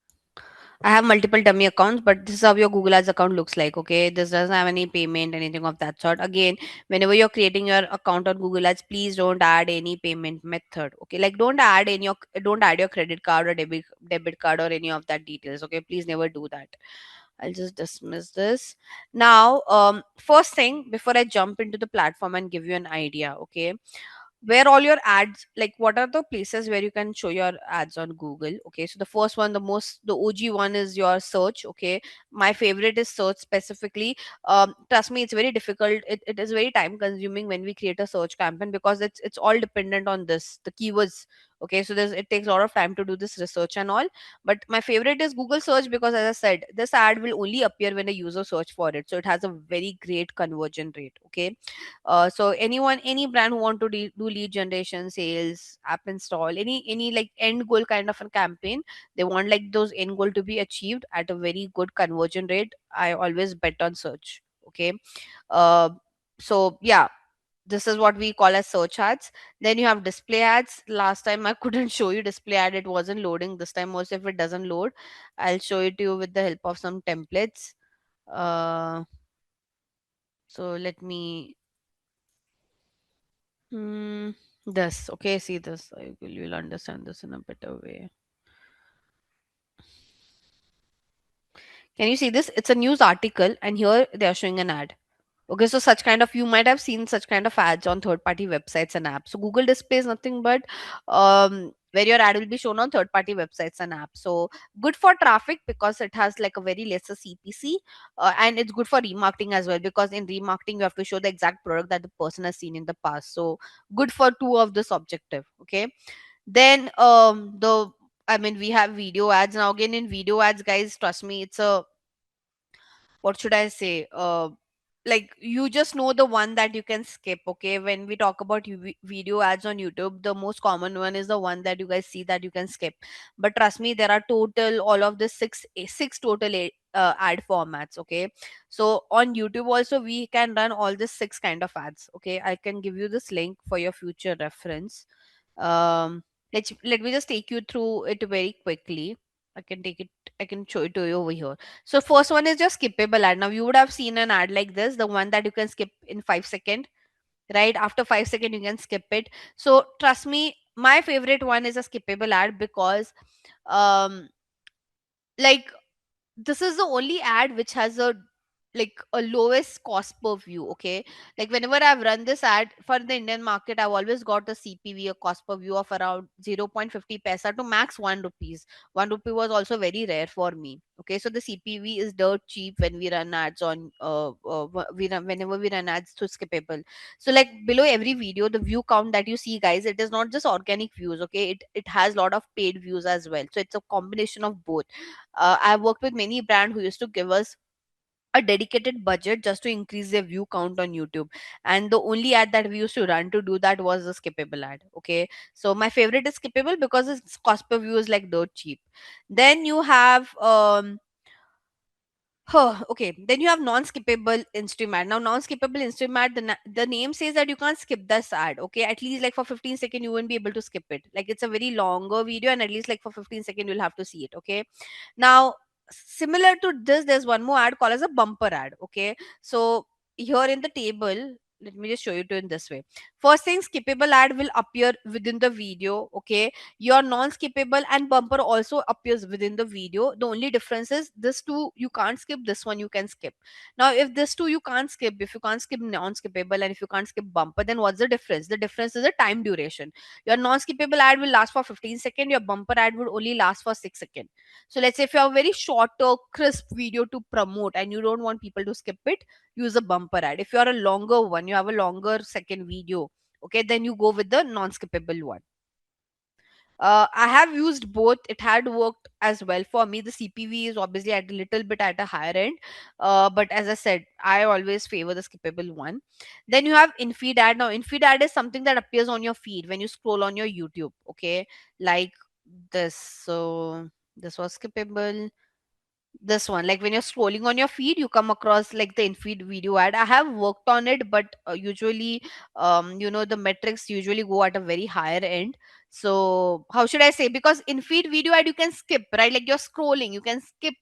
B: I have multiple dummy accounts, but this is how your Google Ads account looks like. Okay, this doesn't have any payment, anything of that sort. Again, whenever you're creating your account on Google Ads, please don't add any payment method. Okay, like don't add your credit card or debit card or any of that details. Okay, please never do that. I'll just dismiss this now. First thing before I jump into the platform and give you an idea. Okay, where all your ads, like what are the places where you can show your ads on Google? Okay, so the first one, the OG one is your search. Okay, my favorite is search specifically. Trust me, it's very difficult, it is very time consuming when we create a search campaign, because it's all dependent on the keywords. Okay, so it takes a lot of time to do this research and all. But my favorite is Google search, because as I said, this ad will only appear when a user search for it, so it has a very great conversion rate. Okay, so any brand who want to do lead generation, sales, app install, any like end goal kind of a campaign, they want like those end goal to be achieved at a very good conversion rate, I always bet on search. Okay, uh, so yeah, this is what we call as search ads. Then you have display ads. Last time I couldn't show you display ad, it wasn't loading. This time also, if it doesn't load, I'll show it to you with the help of some templates. uh so let me Hmm. This. Okay, see this. You'll understand this in a better way. Can you see this? It's a news article, and here they are showing an ad. Okay, so such kind of, you might have seen such kind of ads on third party websites and apps. So Google Display is nothing but where your ad will be shown on third party websites and apps. So good for traffic because it has like a very lesser CPC, and it's good for remarketing as well, because in remarketing you have to show the exact product that the person has seen in the past. So good for two of this objective. Okay. Then the I mean, we have video ads now. Again, in video ads, guys, trust me, it's a, what should I say? Like, you just know the one that you can skip. Okay, when we talk about video ads on YouTube, the most common one is the one that you guys see that you can skip. But trust me, there are total all of the six total ad formats. Okay, so on YouTube also we can run all the six kind of ads. Okay, I can give you this link for your future reference. Let me just take you through it very quickly. I can take it, I can show it to you over here. So first one is just skippable ad. Now you would have seen an ad like this, the one that you can skip in 5 seconds, right? After 5 seconds you can skip it. So trust me, my favorite one is a skippable ad, because um like, this is the only ad which has a, like, a lowest cost per view. Okay, like whenever I've run this ad for the Indian market, I've always got a CPV, a cost per view, of around 0.50 paisa to max 1 rupees. 1 rupee was also very rare for me. Okay, so the CPV is dirt cheap when we run ads on whenever we run ads to skippable. So like, below every video, the view count that you see, guys, it is not just organic views. Okay, it has a lot of paid views as well, so it's a combination of both. I've worked with many brand who used to give us a dedicated budget just to increase their view count on YouTube. And the only ad that we used to run to do that was a skippable ad. Okay. So my favorite is skippable because its cost per view is like dirt cheap. Then you have Huh, okay. Then you have non-skippable instrument. Now, non-skippable instrument, the name says that you can't skip this ad. Okay, at least like for 15 seconds, you won't be able to skip it. Like, it's a very longer video, and at least like for 15 seconds, you'll have to see it. Okay. Now, similar to this, there's one more ad called as a bumper ad. Okay, so here in the table, let me just show you to in this way. First thing, skippable ad will appear within the video. Okay, your non-skippable and bumper also appears within the video. The only difference is this two you can't skip, this one you can skip. Now if this two you can't skip, if you can't skip non-skippable and if you can't skip bumper, then what's the difference? The difference is the time duration. Your non-skippable ad will last for 15 seconds, your bumper ad would only last for 6 seconds. So let's say if you have a very shorter crisp video to promote and you don't want people to skip it, use a bumper ad. If you are a longer one, you have a longer second video, okay, then you go with the non-skippable one. I have used both. It had worked as well for me. The CPV is obviously at a little bit at a higher end, but as I said, I always favor the skippable one. Then you have in-feed ad. Now, in-feed ad is something that appears on your feed when you scroll on your YouTube. Okay, like this. So this was skippable. This one, like when you're scrolling on your feed, you come across like the in-feed video ad. I have worked on it, but usually, the metrics usually go at a very higher end. So how should I say, because in feed video ad you can skip, right? Like you're scrolling, you can skip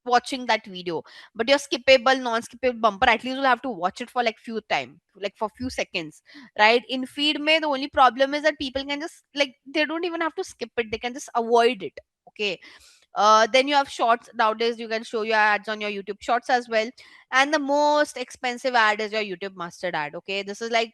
B: watching that video, but your skippable non-skippable bumper, at least you'll have to watch it for like few time, like for few seconds, right? In feed may the only problem is that people can just like, they don't even have to skip it, they can just avoid it. Okay. Then you have shorts. Nowadays you can show your ads on your YouTube shorts as well. And the most expensive ad is your YouTube mustard ad. Okay, this is like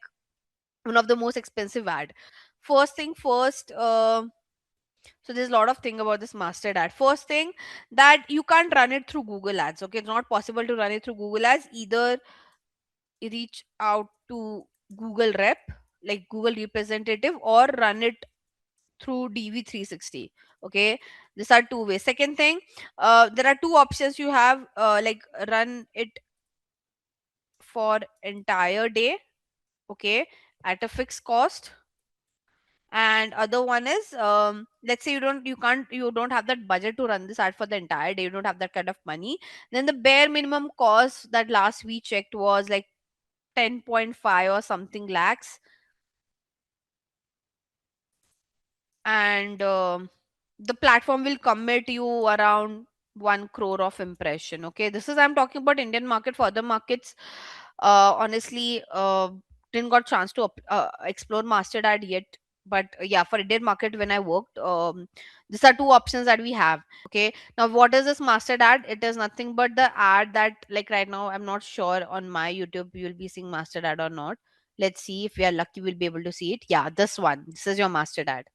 B: one of the most expensive ad. First thing first, so there's a lot of thing about this mustard ad. First thing, that you can't run it through Google Ads. Okay, it's not possible to run it through Google Ads. Either reach out to Google rep, like Google representative, or run it through DV360. Okay, these are two ways. Second thing, there are two options you have, like run it for entire day, okay, at a fixed cost. And other one is, let's say you don't have that budget to run this ad for the entire day, you don't have that kind of money, then the bare minimum cost that last we checked was like 10.5 or something lakhs. And the platform will commit you around 1 crore of impression. Okay, this is, I'm talking about Indian market. For other markets, honestly, didn't got chance to explore master ad yet. But yeah, for Indian market, when I worked, these are two options that we have. Okay, now what is this master ad? It is nothing but the ad that, like right now, I'm not sure on my YouTube you will be seeing master ad or not. Let's see, if we are lucky we'll be able to see it. Yeah, this one, this is your master ad.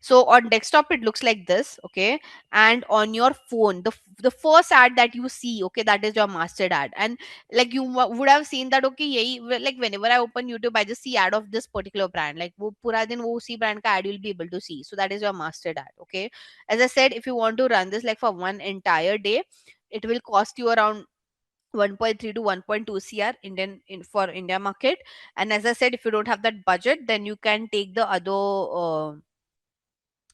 B: So on desktop it looks like this, okay, and on your phone, the first ad that you see, okay, that is your mastered ad. And like you would have seen that, okay, like whenever I open YouTube, I just see ad of this particular brand, like wo pura din wo usi brand ka ad you'll be able to see. So that is your mastered ad. Okay, as I said, if you want to run this like for one entire day, it will cost you around 1.3 to 1.2 cr for India market. And as I said, if you don't have that budget, then you can take the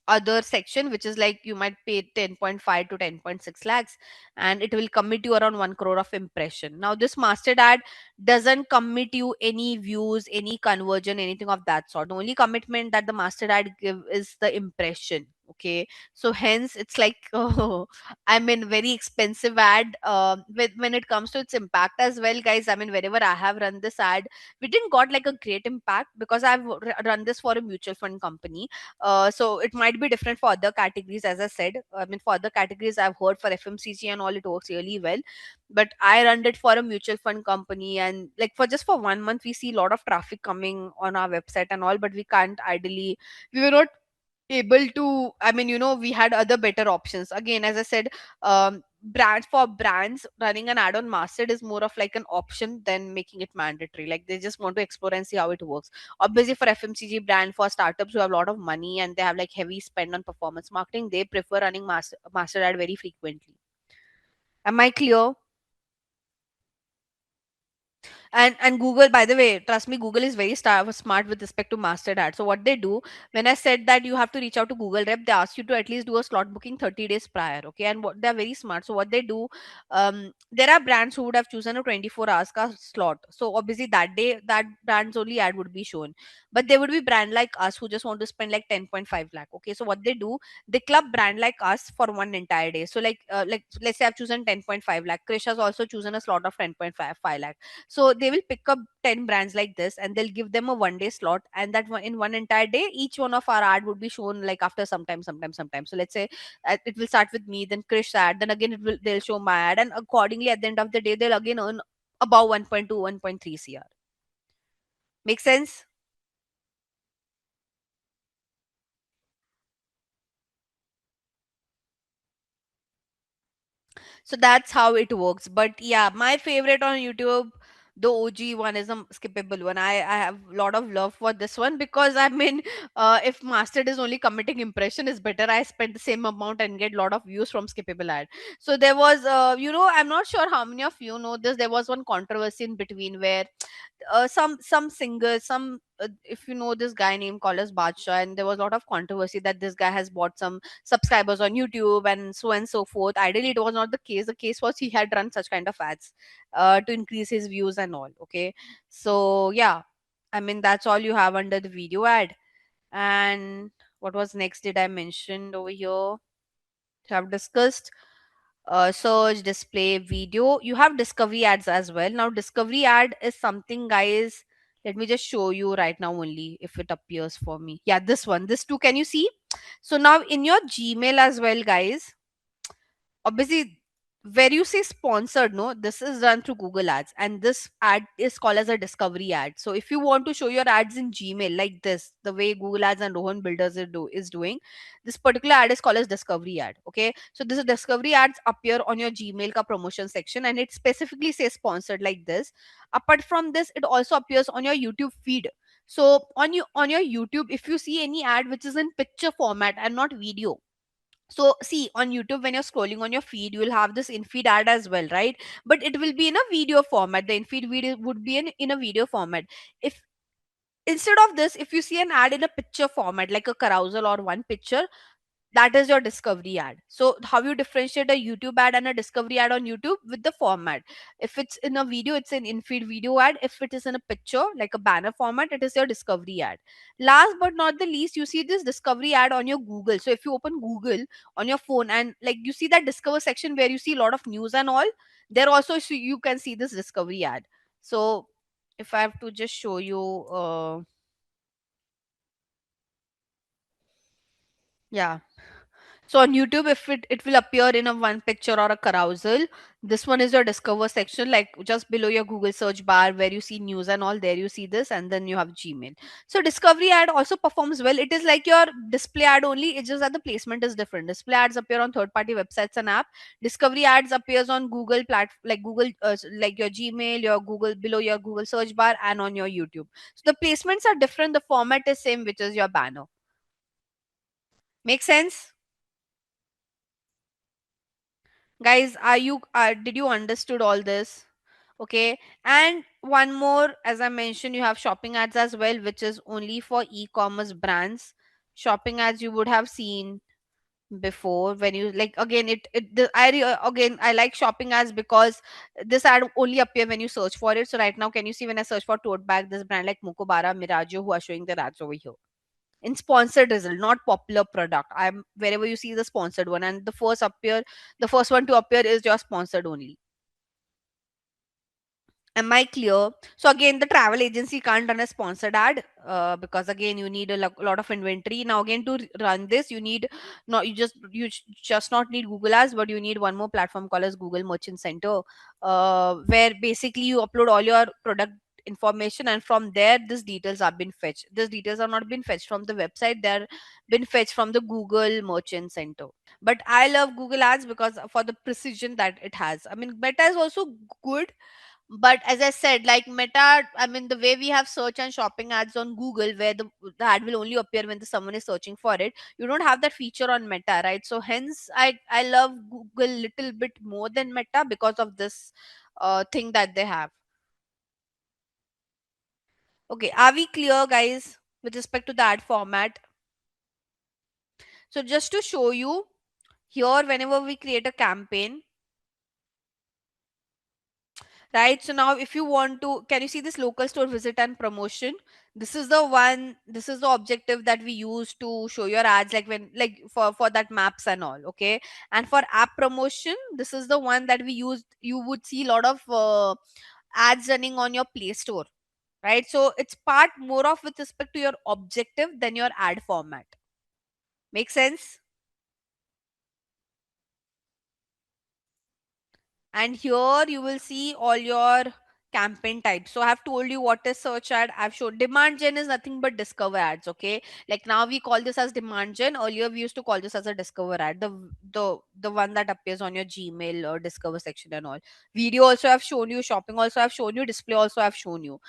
B: other section, which is like you might pay 10.5 to 10.6 lakhs, and it will commit you around 1 crore of impression. Now this mastered ad doesn't commit you any views, any conversion, anything of that sort. The only commitment that the mastered ad give is the impression. Okay, so hence it's like I mean very expensive ad. When it comes to its impact as well, guys, I mean whenever I have run this ad, we didn't got like a great impact, because I've run this for a mutual fund company. So it might be different for other categories. As I said, I mean for other categories I've heard for FMCG and all, it works really well. But I run it for a mutual fund company, and like for just for 1 month we see a lot of traffic coming on our website and all, but we can't ideally, we were not able to, I mean, we had other better options. Again, as I said, brands running an ad on masthead is more of like an option than making it mandatory. Like they just want to explore and see how it works. Obviously for FMCG brand, for startups who have a lot of money and they have like heavy spend on performance marketing, they prefer running master ad very frequently. Am I clear? And Google, by the way, trust me, Google is very smart with respect to mastered ad. So what they do, when I said that you have to reach out to Google rep, they ask you to at least do a slot booking 30 days prior. Okay, and what they're very smart. So what they do, there are brands who would have chosen a 24 hours ka slot. So obviously that day that brand's only ad would be shown. But there would be brand like us who just want to spend like 10.5 lakh. Okay, so what they do, they club brand like us for one entire day. So like let's say I've chosen 10.5 lakh. Krish has also chosen a slot of 10.5 lakh. So they will pick up 10 brands like this and they'll give them a 1 day slot, and that in one entire day each one of our ad would be shown like after sometime. So let's say it will start with me, then Krish ad, then again they'll show my ad, and accordingly at the end of the day they'll again earn above 1.2 1.3 cr. Make sense? So that's how it works. But yeah, my favorite on YouTube, the OG one, is a skippable one. I have a lot of love for this one, because I mean, if mastered is only committing impression is better, I spend the same amount and get a lot of views from skippable ad. So there was, I'm not sure how many of you know this. There was one controversy in between where some singers, some if you know this guy named Collis Badshaw, and there was a lot of controversy that this guy has bought some subscribers on YouTube and so forth. Ideally, it was not the case. The case was he had run such kind of ads to increase his views and all. Okay, so yeah, I mean that's all you have under the video ad. And What was next did I mention over here? Have discussed search, display, video. You have discovery ads as well. Now discovery ad is something, guys, let me just show you right now only if it appears for me. Yeah, this one, this two, can you see? So now in your Gmail as well, guys, obviously where you say sponsored, no, this is done through Google Ads, and this ad is called as a discovery ad. So if you want to show your ads in Gmail like this, the way Google Ads and Rohan Builders is doing, this particular ad is called as discovery ad. Okay, so this is discovery ads appear on your Gmail ka promotion section, and it specifically says sponsored like this. Apart from this, it also appears on your YouTube feed. So on your YouTube, if you see any ad which is in picture format and not video, so see on YouTube when you're scrolling on your feed, you will have this in-feed ad as well, right? But it will be in a video format. The in-feed video would be in a video format. If instead of this, if you see an ad in a picture format like a carousel or one picture, that is your discovery ad. So how you differentiate a YouTube ad and a discovery ad on YouTube? With the format. If it's in a video, it's an in-feed video ad. If it is in a picture like a banner format, it is your discovery ad. Last but not the least, you see this discovery ad on your Google. So if you open Google on your phone and like you see that discover section where you see a lot of news and all, there also you can see this discovery ad. So if I have to just show you, yeah. So on YouTube, if it will appear in a one picture or a carousel. This one is your discover section, like just below your Google search bar where you see news and all. There you see this, and then you have Gmail. So discovery ad also performs well. It is like your display ad only. It's just that the placement is different. Display ads appear on third party websites and app. Discovery ads appears on Google like Google, like your Gmail, your Google below your Google search bar, and on your YouTube. So the placements are different. The format is same, which is your banner. Make sense? Guys, are you did you understood all this? Okay, and one more, as I mentioned, you have shopping ads as well, which is only for e-commerce brands. Shopping ads you would have seen before. When you like, again, again, I like shopping ads because this ad only appear when you search for it. So right now, can you see when I search for tote bag, this brand like Mukobara, Miraggio, who are showing their ads over here in sponsored result, not popular product. I'm wherever you see the sponsored one, and the first one to appear is your sponsored only. Am I clear? So again, the travel agency can't run a sponsored ad, because again you need a lot of inventory. Now again, to run this, you need not just not need Google Ads, but you need one more platform called as Google Merchant Center, where basically you upload all your product information, and from there these details are been fetched. These details are not been fetched from the website; they're been fetched from the Google Merchant Center. But I love Google Ads because for the precision that it has. I mean, Meta is also good, but as I said, like Meta, I mean, the way we have search and shopping ads on Google, where the ad will only appear when someone is searching for it, you don't have that feature on Meta, right? So hence I love Google little bit more than Meta because of this thing that they have. Okay, are we clear, guys, with respect to the ad format? So just to show you here, whenever we create a campaign, right? So now if you want to, can you see this local store visit and promotion? This is the one, this is the objective that we use to show your ads, like when like for that maps and all. Okay, and for app promotion, this is the one that we use. You would see a lot of ads running on your Play Store, right? So it's part more of with respect to your objective than your ad format. Make sense? And here you will see all your campaign types. So I have told you what is search ad. I've shown demand gen is nothing but discover ads. Okay, like now we call this as demand gen. Earlier we used to call this as a discover ad, the one that appears on your Gmail or discover section and all. Video also I've shown you, shopping also I've shown you, display also I've shown you.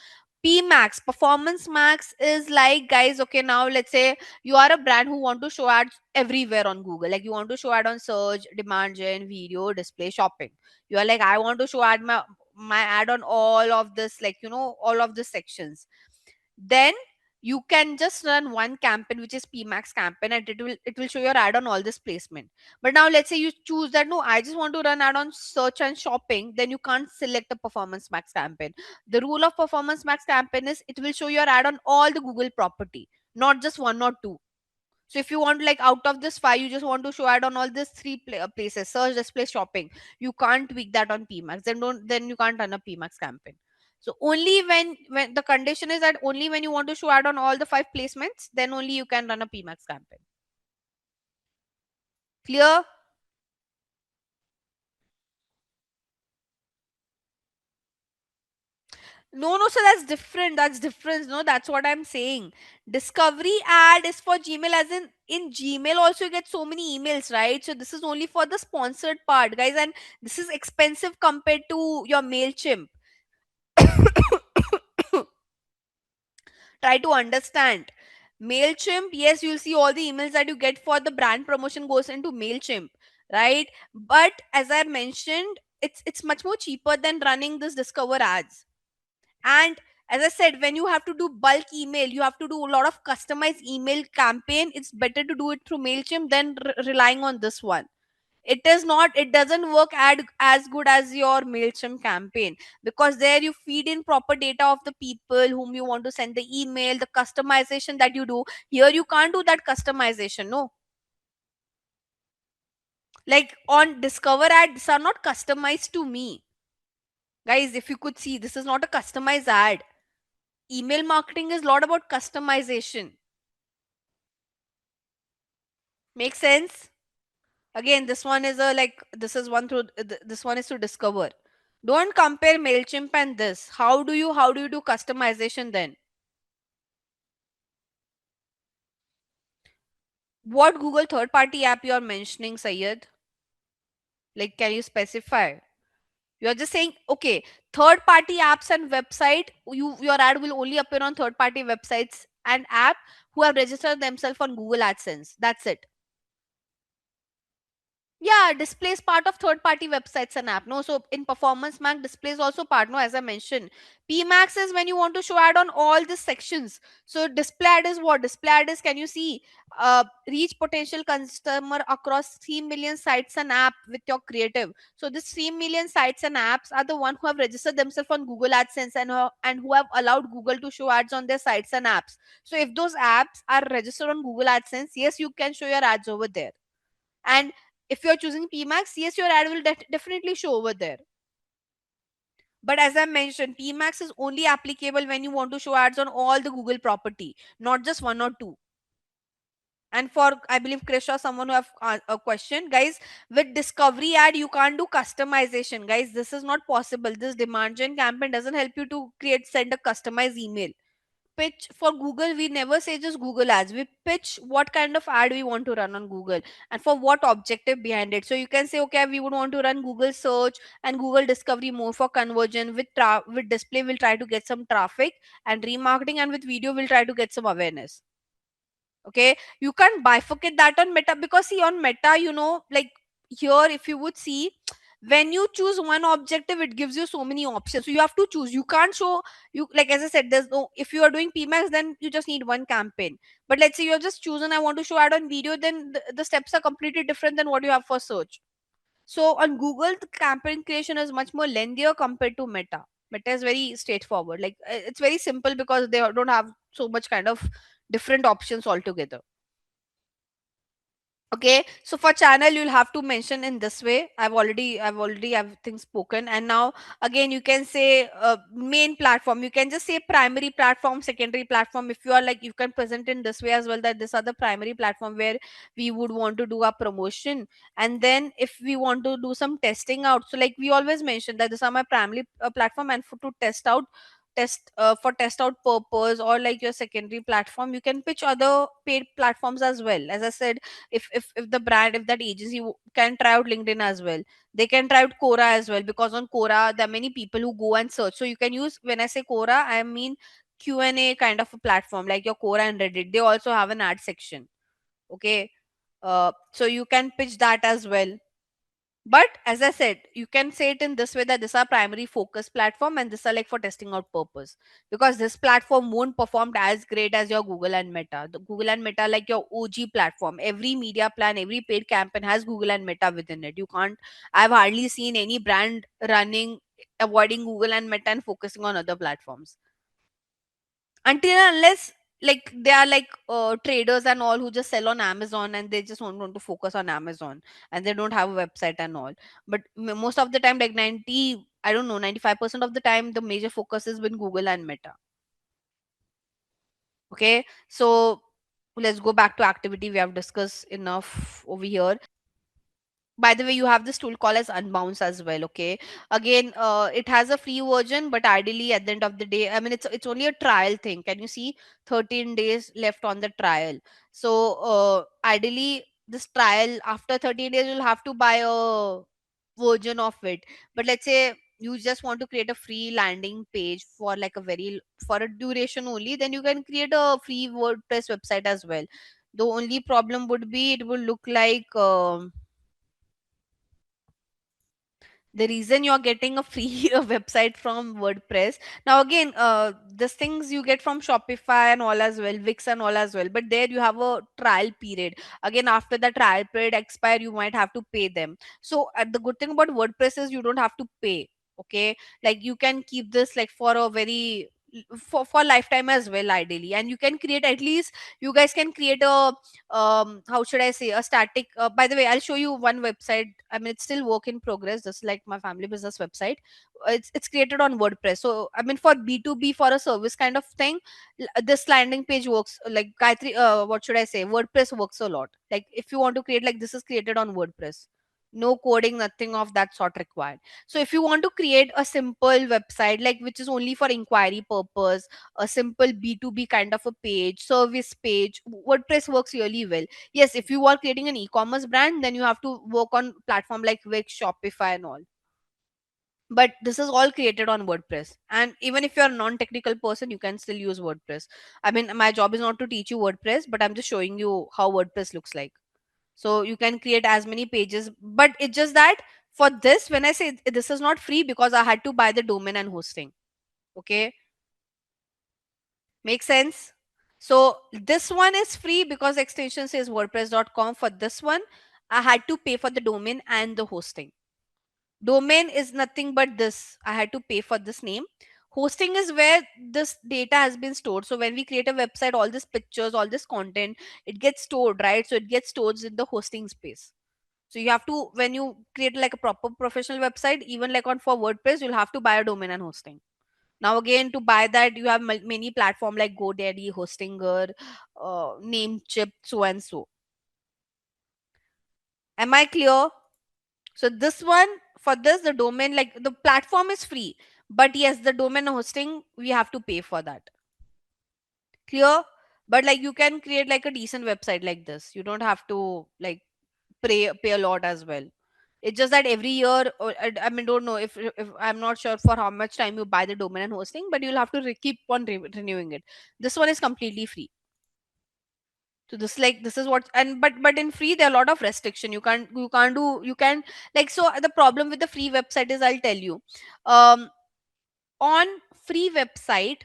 B: P max, performance max is like, guys, okay, now let's say you are a brand who want to show ads everywhere on Google. Like you want to show ad on search, demand gen, video, display, shopping. You are like, I want to show ad my ad on all of this, like all of the sections. Then you can just run one campaign, which is PMax campaign, and it will show your ad on all this placement. But now let's say you choose that, no, I just want to run ad on search and shopping, then you can't select a performance max campaign. The rule of performance max campaign is it will show your ad on all the Google property, not just one or two. So if you want, like, out of this five, you just want to show ad on all these three places: search, display, shopping. You can't tweak that on PMAX. Then you can't run a PMAX campaign. So only when the condition is that only when you want to show ad on all the five placements, then only you can run a PMAX campaign. Clear? No, no, so that's different. That's different. No, that's what I'm saying. Discovery ad is for Gmail, as in Gmail also you get so many emails, right? So this is only for the sponsored part, guys, and this is expensive compared to your MailChimp. Try to understand. MailChimp, yes, you'll see all the emails that you get for the brand promotion goes into MailChimp, right? But as I mentioned, it's much more cheaper than running this Discover ads. And as I said, when you have to do bulk email, you have to do a lot of customized email campaign. It's better to do it through MailChimp than relying on this one. It doesn't work as good as your MailChimp campaign, because there you feed in proper data of the people whom you want to send the email, the customization that you do. Here you can't do that customization, no. Like on Discover ads are not customized to me. Guys, if you could see, this is not a customized ad. Email marketing is a lot about customization. Make sense? Again, this one is a like this is one through this one is to Discover. Don't compare MailChimp and this. How do you do customization then? What Google third party app you are mentioning, Sayed? Like, can you specify? You're just saying, okay, third party apps and website, your ad will only appear on third party websites and app who have registered themselves on Google AdSense. That's it. Yeah, display is part of third party websites and app. No, so in performance max, display is also part. No, as I mentioned, PMax is when you want to show ad on all the sections. So display ad is what? Display ad is, can you see, reach potential customer across 3 million sites and app with your creative. So this 3 million sites and apps are the one who have registered themselves on Google AdSense, and who have allowed Google to show ads on their sites and apps. So if those apps are registered on Google AdSense, yes, you can show your ads over there. And if you're choosing PMAX, yes, your ad will definitely show over there. But as I mentioned, PMAX is only applicable when you want to show ads on all the Google property, not just one or two. And for, I believe, Krisha, someone who have a question, guys, with Discovery ad, you can't do customization, guys. This is not possible. This demand gen campaign doesn't help you to send a customized email. Pitch for Google, we never say just Google ads. We pitch what kind of ad we want to run on Google and for what objective behind it. So you can say, okay, we would want to run Google search and Google discovery more for conversion. With display, we'll try to get some traffic and remarketing, and with video, we'll try to get some awareness. Okay, you can't bifurcate that on Meta, because see, on Meta, like, here if you would see, when you choose one objective, it gives you so many options, so you have to choose. You can't show, you, like, as I said, there's no, if you are doing PMAX, then you just need one campaign. But let's say you're just chosen, I want to show ad on video, then the steps are completely different than what you have for search. So on Google, the campaign creation is much more lengthier compared to Meta. Meta is very straightforward, like, it's very simple because they don't have so much kind of different options altogether. Okay, so for channel, you'll have to mention in this way. I've already have things spoken. And now again, you can say main platform. You can just say primary platform, secondary platform. If you are like, you can present in this way as well, that this are the primary platform where we would want to do our promotion. And then if we want to do some testing out, so like we always mention that this are my primary platform, and to test out, for test out purpose, or like your secondary platform, you can pitch other paid platforms as well. As I said, if the brand, if that agency can try out LinkedIn as well, they can try out Quora as well, because on Quora there are many people who go and search. So you can use, when I say Quora, I mean Q&A kind of a platform, like your Quora and Reddit. They also have an ad section. Okay, so you can pitch that as well. But as I said, you can say it in this way, that this are primary focus platform, and this are like for testing out purpose, because this platform won't perform as great as your Google and Meta. The Google and Meta, like your OG platform, every media plan, every paid campaign has Google and Meta within it. You can't, I've hardly seen any brand running, avoiding Google and Meta and focusing on other platforms, until and unless, like they are like traders and all who just sell on Amazon, and they just want to focus on Amazon, and they don't have a website and all. But most of the time, like 90, I don't know, 95% of the time, the major focus is with Google and Meta. Okay, so let's go back to activity. We have discussed enough over here. By the way, you have this tool called as Unbounce as well. Okay, again, it has a free version, but ideally at the end of the day, I mean, it's only a trial thing. Can you see 13 days left on the trial? So ideally, this trial, after 13 days you'll have to buy a version of it. But let's say you just want to create a free landing page for like a very, for a duration only, then you can create a free WordPress website as well. The only problem would be it will look like the reason you're getting a free website from WordPress. Now again, these things you get from Shopify and all as well, Wix and all as well, but there you have a trial period. Again, after the trial period expire, you might have to pay them. So the good thing about WordPress is you don't have to pay. Okay, like you can keep this like for a very, for lifetime as well ideally, and you can create, at least you guys can create a how should I say, a static, by the way, I'll show you one website. I mean, it's still work in progress, just like my family business website. It's created on WordPress. So I mean, for B2B, for a service kind of thing, this landing page works like Gayatri, what should I say, WordPress works a lot. Like if you want to create, like, this is created on WordPress, no coding, nothing of that sort required. So if you want to create a simple website, like which is only for inquiry purpose, a simple B2B kind of a page, service page, WordPress works really well. Yes, if you are creating an e-commerce brand, then you have to work on platform like Wix, Shopify and all. But this is all created on WordPress. And even if you're a non-technical person, you can still use WordPress. I mean, my job is not to teach you WordPress, but I'm just showing you how WordPress looks like. So you can create as many pages, but it's just that for this, when I say this is not free, because I had to buy the domain and hosting. Okay, make sense? So this one is free because extension says wordpress.com. For this one, I had to pay for the domain and the hosting. Domain is nothing but this, I had to pay for this name. Hosting is where this data has been stored. So when we create a website, all these pictures, all this content, it gets stored, right? So it gets stored in the hosting space. So you have to, when you create like a proper professional website, even like on for WordPress, you'll have to buy a domain and hosting. Now again, to buy that, you have many platform like GoDaddy, Hostinger, Namecheap, so and so. Am I clear? So this one, for this, the domain, like the platform is free, but yes, the domain hosting we have to pay for that. Clear? But like you can create like a decent website like this. You don't have to like pay a lot as well. It's just that every year, or I mean, don't know if I'm not sure for how much time you buy the domain and hosting, but you'll have to keep on renewing it. This one is completely free. So this, like, this is what, and but in free there are a lot of restriction. You can't do, you can, like, so the problem with the free website is, I'll tell you, um on free website,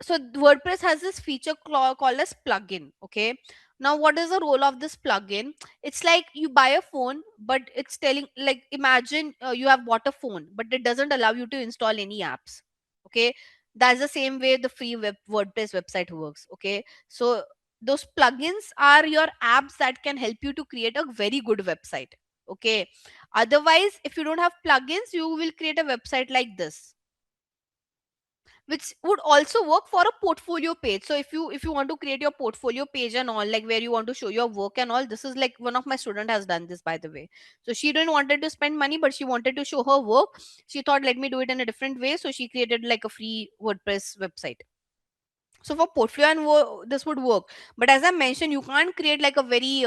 B: so WordPress has this feature called as plugin. Okay, now what is the role of this plugin? It's like you buy a phone, but it's telling, like, imagine you have bought a phone, but it doesn't allow you to install any apps. Okay, that's the same way the free WordPress website works. Okay, so those plugins are your apps that can help you to create a very good website. Okay, otherwise, if you don't have plugins, you will create a website like this, which would also work for a portfolio page. So if you want to create your portfolio page and all, like where you want to show your work and all, this is like one of my student has done this, by the way. So she didn't wanted to spend money, but she wanted to show her work. She thought, let me do it in a different way, so she created like a free WordPress website. So for portfolio and this would work. But as I mentioned, you can't create like a very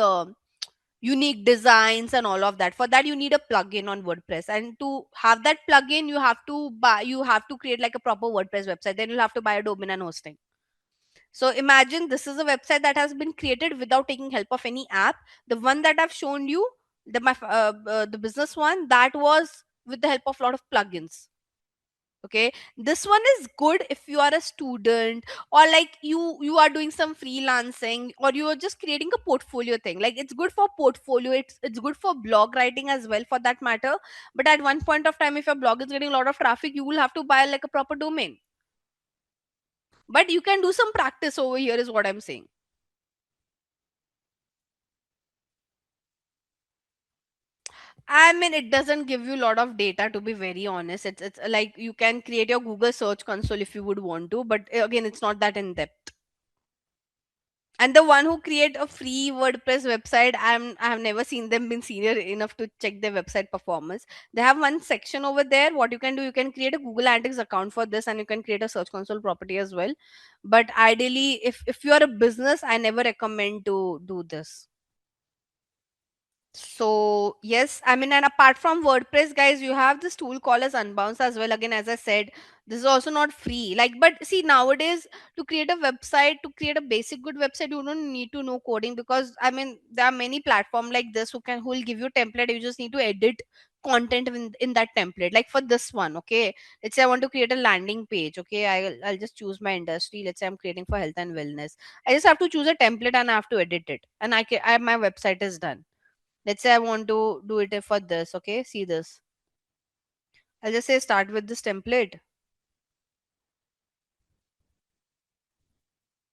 B: unique designs and all of that. For that, you need a plugin on WordPress, and to have that plugin, you have to create like a proper WordPress website. Then you'll have to buy a domain and hosting. So imagine this is a website that has been created without taking help of any app. The one that I've shown you, the business one, that was with the help of a lot of plugins. Okay, this one is good if you are a student, or like you are doing some freelancing, or you are just creating a portfolio thing. Like, it's good for portfolio, it's good for blog writing as well, for that matter. But at one point of time, if your blog is getting a lot of traffic, you will have to buy like a proper domain. But you can do some practice over here, is what I'm saying. I mean, it doesn't give you a lot of data, to be very honest. It's like you can create your Google Search Console if you would want to, but again, it's not that in depth. And the one who create a free WordPress website, I have never seen them been senior enough to check their website performance. They have one section over there. What you can do, you can create a Google Analytics account for this, and you can create a Search Console property as well. But ideally, if you are a business, I never recommend to do this. So yes, I mean, and apart from WordPress, guys, you have this tool called as Unbounce as well. Again, as I said, this is also not free. Like, but see, nowadays to create a website, to create a basic good website, you don't need to know coding, because I mean, there are many platforms like this who will give you template. You just need to edit content in that template. Like for this one, okay. Let's say I want to create a landing page. Okay, I'll just choose my industry. Let's say I'm creating for health and wellness. I just have to choose a template and I have to edit it, and my website is done. Let's say I want to do it for this. Okay, see this. I'll just say start with this template.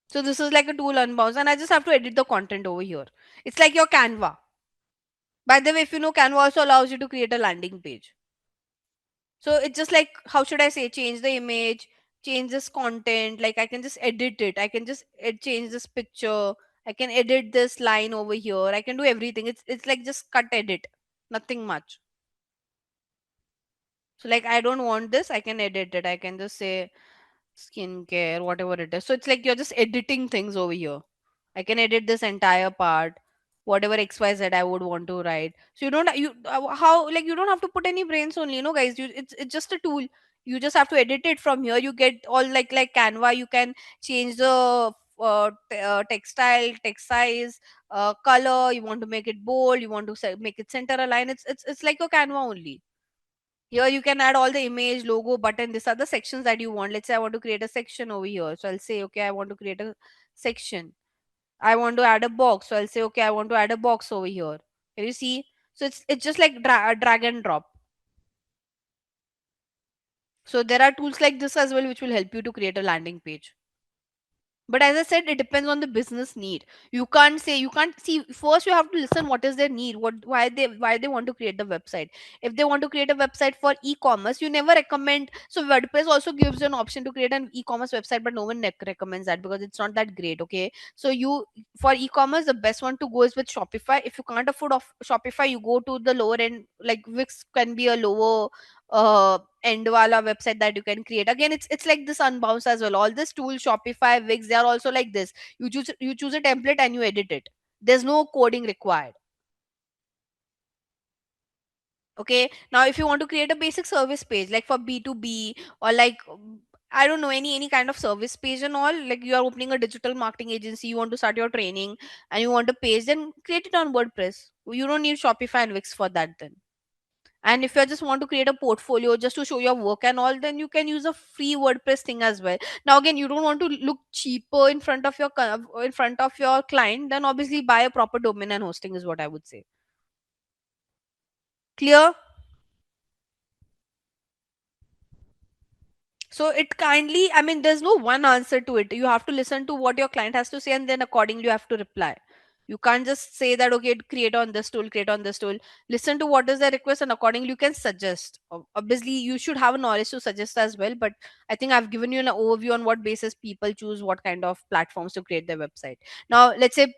B: So this is like a tool unbounce, and I just have to edit the content over here. It's like your Canva. By the way, if you know, Canva also allows you to create a landing page. So it's just like, how should I say, change the image, change this content. Like I can just edit it. I can just change this picture. I can edit this line over here. I can do everything. It's like just cut edit, nothing much. So like I don't want this, I can edit it. I can just say skincare, whatever it is. So it's like you're just editing things over here. I can edit this entire part, whatever XYZ I would want to write. So you don't you how like you don't have to put any brains only, guys. It's just a tool. You just have to edit it from here. You get all like Canva. You can change the textile, text size, color. You want to make it bold. You want to make it center align. It's like your Canva only. Here you can add all the image, logo, button. These are the sections that you want. Let's say I want to create a section over here. So I'll say, okay, I want to create a section. I want to add a box. So I'll say, okay, I want to add a box over here. Can you see? So it's just like drag and drop. So there are tools like this as well which will help you to create a landing page. But as I said, it depends on the business need. You can't see, first you have to listen what is their need, why they want to create the website. If they want to create a website for e-commerce, you never recommend. So WordPress also gives you an option to create an e-commerce website, but no one recommends that because it's not that great. Okay, so you, for e-commerce, the best one to go is with Shopify. If you can't afford of Shopify, you go to the lower end, like Wix can be a lower end wala website that you can create. Again, it's like this Unbounce as well. All this tool, Shopify, Wix, they are also like this. You choose a template and you edit it. There's no coding required. Okay, now if you want to create a basic service page like for B2B, or like I don't know, any kind of service page and all, like you are opening a digital marketing agency, you want to start your training and you want a page, then create it on WordPress. You don't need Shopify and Wix for that then. And if you just want to create a portfolio just to show your work and all, then you can use a free WordPress thing as well. Now again, you don't want to look cheaper in front of in front of your client, then obviously buy a proper domain and hosting is what I would say. Clear? So it kindly, I mean, there's no one answer to it. You have to listen to what your client has to say, and then accordingly you have to reply. You can't just say that, okay, create on this tool, create on this tool. Listen to what is the request, and accordingly you can suggest. Obviously, you should have a knowledge to suggest as well. But I think I've given you an overview on what basis people choose what kind of platforms to create their website. Now, let's say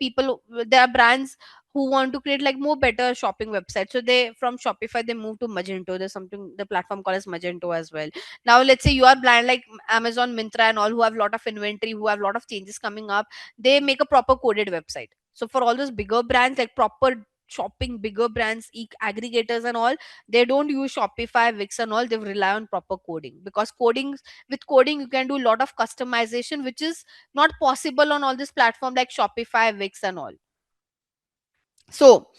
B: there are brands who want to create like more better shopping websites. So they, from Shopify, they move to Magento. There's something, the platform called as Magento as well. Now let's say you are brand like Amazon, Myntra and all, who have a lot of inventory, who have a lot of changes coming up. They make a proper coded website. So for all those bigger brands, like proper shopping, bigger brands, aggregators and all, they don't use Shopify, Wix and all. They rely on proper coding, because with coding you can do a lot of customization, which is not possible on all this platform like Shopify, Wix and all. So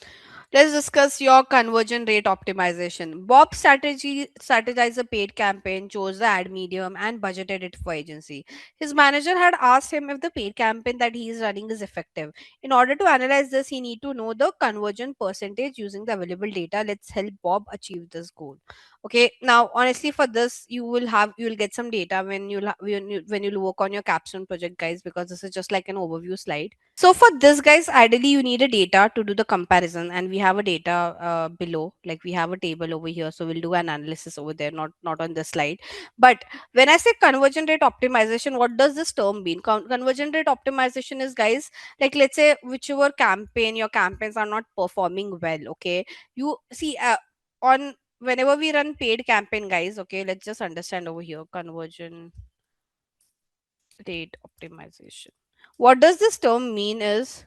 B: Let's discuss your conversion rate optimization. Bob strategized a paid campaign, chose the ad medium, and budgeted it for agency. His manager had asked him if the paid campaign that he is running is effective. In order to analyze this, he need to know the conversion percentage using the available data. Let's help Bob achieve this goal. Okay, now honestly, for this, you will get some data when you work on your capstone project, guys, because this is just like an overview slide. So for this, guys, ideally you need a data to do the comparison, and we have a data below. Like we have a table over here, so we'll do an analysis over there, not on this slide. But when I say conversion rate optimization, what does this term mean? Conversion rate optimization is, guys, like let's say whichever campaign your campaigns are not performing well. Okay, you see on whenever we run paid campaign, guys. Okay, let's just understand over here conversion rate optimization. What does this term mean is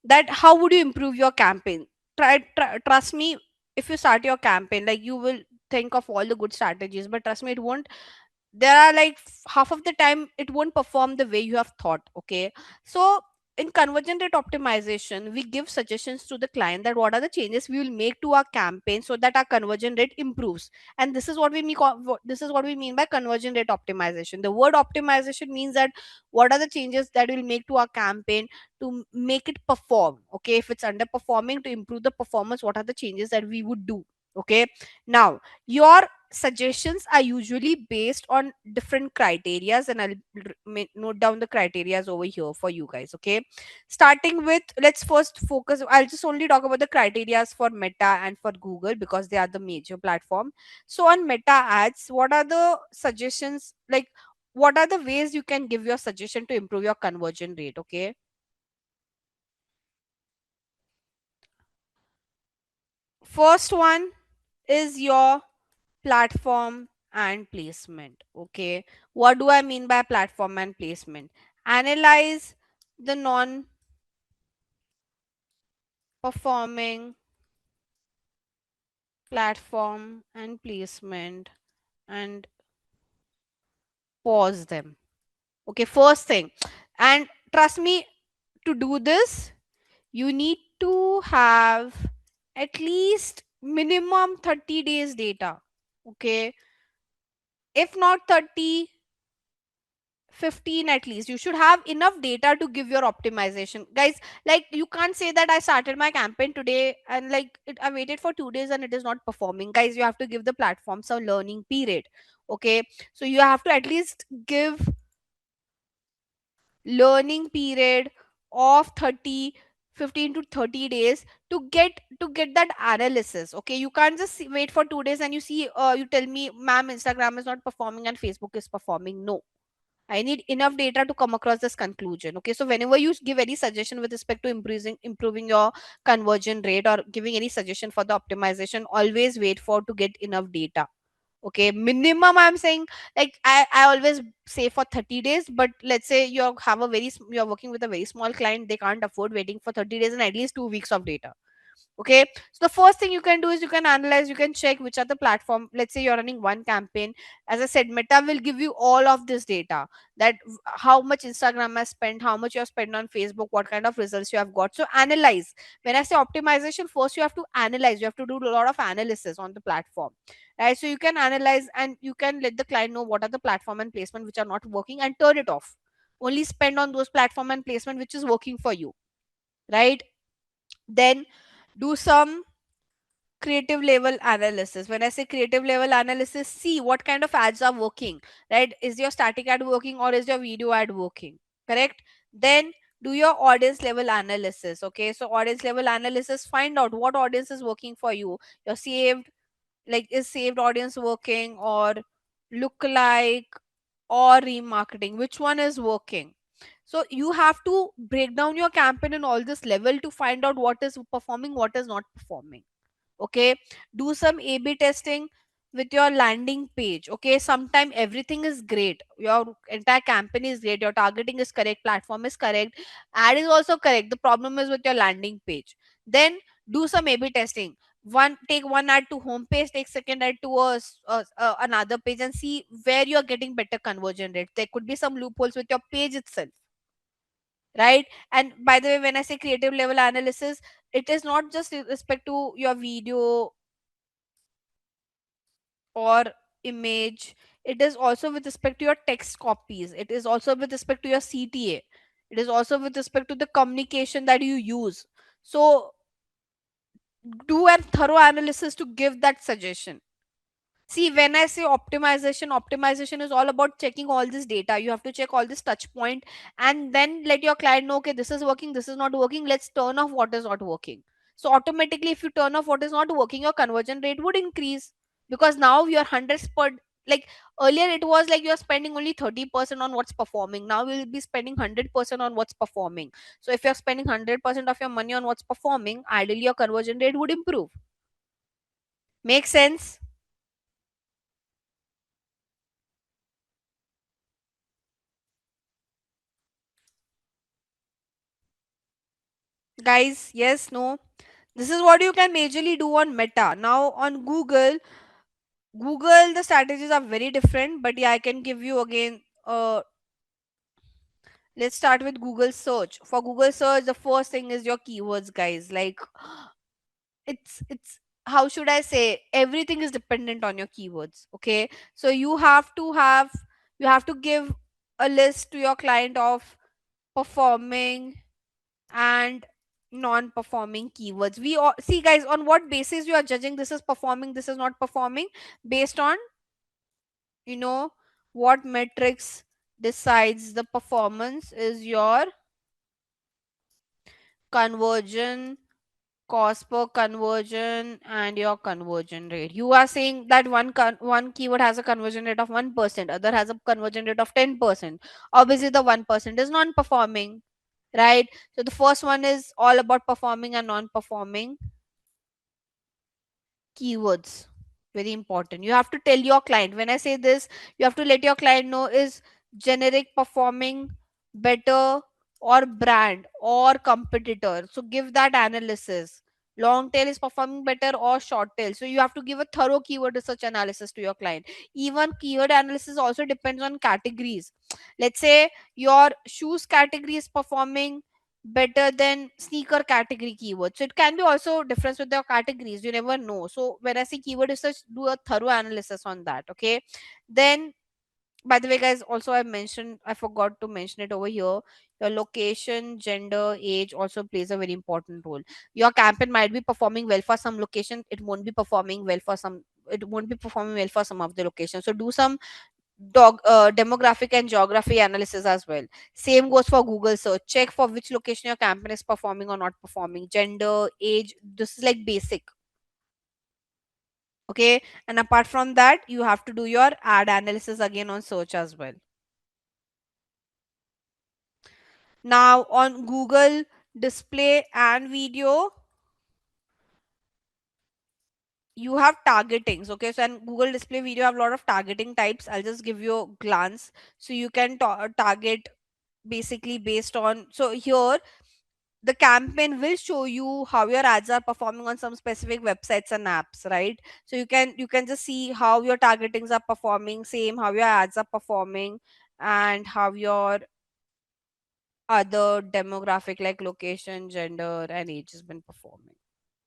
B: that how would you improve your campaign. Trust me, if you start your campaign, like you will think of all the good strategies, but trust me, it won't. There are like half of the time it won't perform the way you have thought. Okay, so in conversion rate optimization, we give suggestions to the client that what are the changes we will make to our campaign so that our conversion rate improves. And this is what we mean. This is what we mean by conversion rate optimization. The word optimization means that what are the changes that we'll make to our campaign to make it perform. Okay, if it's underperforming, to improve the performance, what are the changes that we would do. Okay, now your suggestions are usually based on different criterias, and I'll note down the criterias over here for you guys. Okay, starting with, let's first focus. I'll just only talk about the criterias for Meta and for Google because they are the major platform. So on Meta ads, what are the suggestions, like what are the ways you can give your suggestion to improve your conversion rate? Okay, first one is your platform and placement. Okay, what do I mean by platform and placement? Analyze the non performing platform and placement and pause them. Okay, first thing. And trust me, to do this you need to have at least minimum 30 days data. Okay, if not 30, 15 at least. You should have enough data to give your optimization, guys. Like you can't say that I started my campaign today and I waited for 2 days and it is not performing. Guys, you have to give the platform some learning period. Okay, so you have to at least give learning period of 30, 15 to 30 days to get that analysis. Okay, you can't just wait for 2 days and you tell me, ma'am, Instagram is not performing and Facebook is performing. No, I need enough data to come across this conclusion. Okay, so whenever you give any suggestion with respect to improving your conversion rate or giving any suggestion for the optimization, always wait for to get enough data. Okay, minimum I'm saying, like I always say for 30 days, but let's say you're working with a very small client, they can't afford waiting for 30 days and at least 2 weeks of data. Okay, so the first thing you can do is you can analyze, you can check which are the platform. Let's say you're running one campaign. As I said, Meta will give you all of this data, that how much Instagram has spent, how much you have spent on Facebook, what kind of results you have got. So analyze. When I say optimization, first you have to analyze, you have to do a lot of analysis on the platform, right? So you can analyze and you can let the client know what are the platform and placement which are not working and turn it off. Only spend on those platform and placement which is working for you, right? Then do some creative level analysis. When I say creative level analysis, see what kind of ads are working, right? Is your static ad working or is your video ad working? Correct. Then do your audience level analysis. Okay, so audience level analysis, find out what audience is working for you. Your saved, like is saved audience working, or look like, or remarketing, which one is working? So you have to break down your campaign in all this level to find out what is performing, what is not performing. Okay, do some A B testing with your landing page. Okay, sometime everything is great, your entire campaign is great, your targeting is correct, platform is correct, ad is also correct, the problem is with your landing page. Then do some A B testing. Take one ad to home page, take second ad to another page, and see where you're getting better conversion rate. There could be some loopholes with your page itself. right? And by the way, when I say creative level analysis, it is not just with respect to your video or image, it is also with respect to your text copies, it is also with respect to your CTA, it is also with respect to the communication that you use. So do a thorough analysis to give that suggestion. See, when I say optimization, optimization is all about checking all this data. You have to check all this touch point and then let your client know, okay, this is working, this is not working. Let's turn off what is not working. So automatically, if you turn off what is not working, your conversion rate would increase because now your hundreds per, like earlier it was like you're spending only 30% on what's performing. Now you'll be spending 100% on what's performing. So if you're spending 100% of your money on what's performing, ideally your conversion rate would improve. Make sense? Guys, yes, no? This is what you can majorly do on Meta. Now on Google the strategies are very different, but yeah, I can give you again. Let's start with Google search. For Google search, the first thing is your keywords, guys. Like it's how should I say? Everything is dependent on your keywords. Okay, so you have to give a list to your client of performing and non-performing keywords. We all see, guys, on what basis you are judging this is performing, this is not performing, based on, you know, what metrics decides the performance is your conversion, cost per conversion, and your conversion rate. You are saying that one keyword has a conversion rate of 1%, other has a conversion rate of 10%. Obviously the 1% is non-performing, right? So the first one is all about performing and non-performing keywords. Very important. You have to tell your client. When I say this, you have to let your client know, is generic performing better or brand or competitor? So give that analysis. Long tail is performing better or short tail? So you have to give a thorough keyword research analysis to your client. Even keyword analysis also depends on categories. Let's say your shoes category is performing better than sneaker category keywords. So it can be also difference with the categories. You never know. So when I say keyword research, do a thorough analysis on that. Okay. Then, by the way, guys, also I forgot to mention it over here. Your location, gender, age also plays a very important role. Your campaign might be performing well for some location. It won't be performing well for some. It won't be performing well for some of the locations. So do some demographic and geography analysis as well. Same goes for Google search. Check for which location your campaign is performing or not performing. Gender, age. This is like basic. Okay. And apart from that, you have to do your ad analysis again on search as well. Now on Google display and video, you have targetings. Okay. So and Google display video have a lot of targeting types. I'll just give you a glance. So you can target basically based on, so here the campaign will show you how your ads are performing on some specific websites and apps, right? So you can just see how your targetings are performing, same how your ads are performing, and how your other demographic like location, gender, and age has been performing.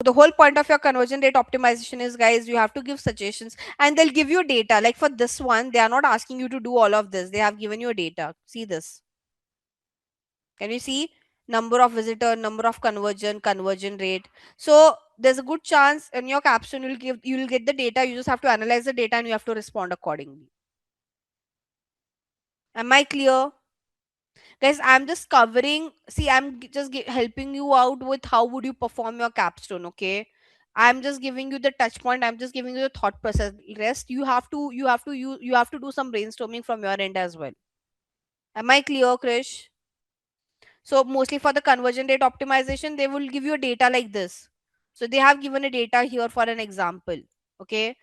B: The whole point of your conversion rate optimization is, guys, you have to give suggestions and they'll give you data. Like for this one, they are not asking you to do all of this, they have given you data. See this. Can you see? Number of visitor, number of conversion, conversion rate. So there's a good chance in your caption you'll get the data. You just have to analyze the data and you have to respond accordingly. Am I clear? Guys, I'm just covering. See, just helping you out with how would you perform your capstone, okay? I'm just giving you the touch point. I'm just giving you the thought process. Rest, you have to do some brainstorming from your end as well. Am I clear, Krish? So mostly for the conversion rate optimization, they will give you data like this. So they have given a data here for an example. Okay.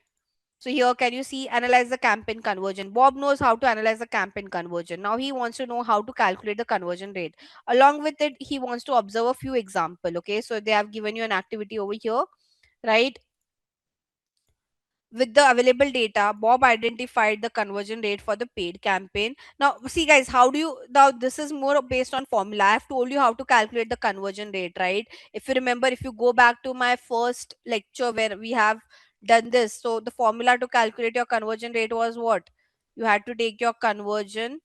B: So here, can you see, analyze the campaign conversion? Bob knows how to analyze the campaign conversion. Now he wants to know how to calculate the conversion rate. Along with it, he wants to observe a few example. Okay. So they have given you an activity over here, right? With the available data, Bob identified the conversion rate for the paid campaign. Now, see, guys, how do you now? This is more based on formula. I have told you how to calculate the conversion rate, right? If you remember, if you go back to my first lecture where we have done this, so the formula to calculate your conversion rate was what? You had to take your conversion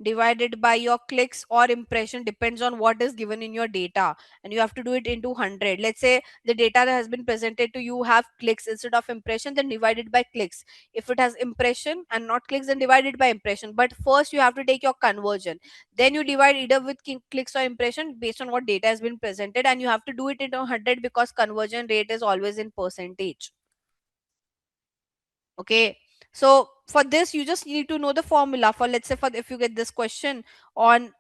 B: divided by your clicks or impression, depends on what is given in your data, and you have to do it into 100. Let's say the data that has been presented to you have clicks instead of impression, then divide it by clicks. If it has impression and not clicks, then divide it by impression. But first you have to take your conversion, then you divide either with clicks or impression based on what data has been presented, and you have to do it into 100 because conversion rate is always in percentage. Okay, so for this you just need to know the formula. For, let's say, for if you get this question on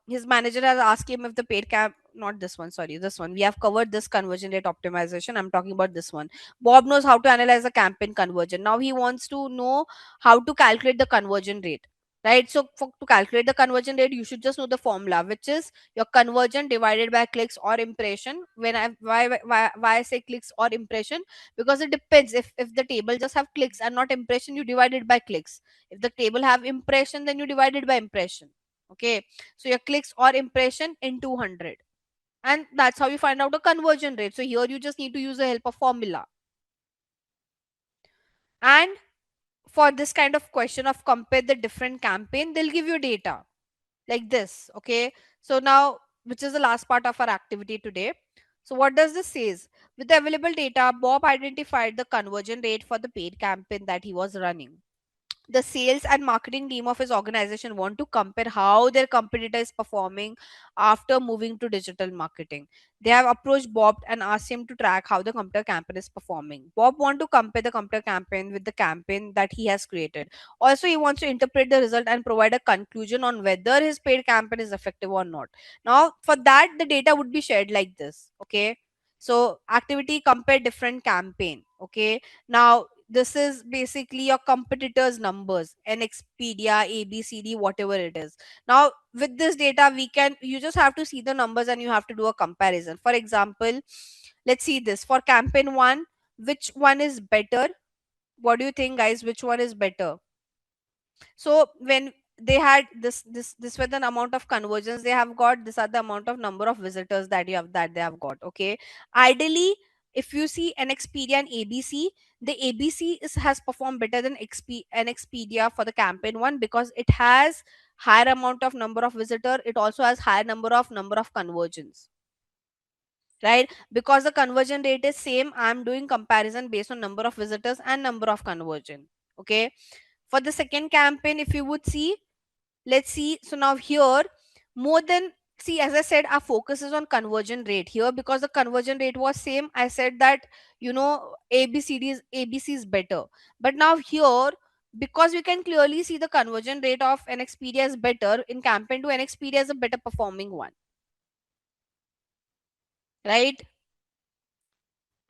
B: his manager has asked him if the paid cap, not this one, sorry, this one, we have covered this conversion rate optimization, I'm talking about this one. Bob knows how to analyze a campaign conversion. Now he wants to know how to calculate the conversion rate, right? So to calculate the conversion rate, you should just know the formula, which is your conversion divided by clicks or impression. When I why I say clicks or impression, because it depends. If the table just have clicks and not impression, you divide it by clicks. If the table have impression, then you divide it by impression. Okay, so your clicks or impression in 200, and that's how you find out a conversion rate. So here you just need to use the help of formula. And for this kind of question of compare the different campaign, they'll give you data like this. Okay, so now, which is the last part of our activity today. So what does this says? With the available data, Bob identified the conversion rate for the paid campaign that he was running. The sales and marketing team of his organization want to compare how their competitor is performing after moving to digital marketing. They have approached Bob and asked him to track how the competitor campaign is performing. Bob want to compare the competitor campaign with the campaign that he has created. Also, he wants to interpret the result and provide a conclusion on whether his paid campaign is effective or not. Now, for that, the data would be shared like this. Okay, so activity compare different campaign. Okay, now this is basically your competitors numbers, an Expedia, ABCD, whatever it is. Now with this data, we can, you just have to see the numbers and you have to do a comparison. For example, let's see this for campaign 1, which one is better? What do you think, guys? Which one is better? So when they had this were the amount of conversions they have got, this are the amount of number of visitors that you have, that they have got. Okay, ideally, if you see an Expedia and ABC, the ABC has performed better than an Expedia for the campaign 1 because it has higher amount of number of visitor, it also has higher number of conversions, right? Because the conversion rate is same, I'm doing comparison based on number of visitors and number of conversion. Okay, for the second campaign, if you would see, let's see, so now here, more than, see, as I said, our focus is on conversion rate here because the conversion rate was same. I said that, ABC is better. But now here, because we can clearly see the conversion rate of an Expedia is better in campaign 2, an Expedia is a better performing one, right?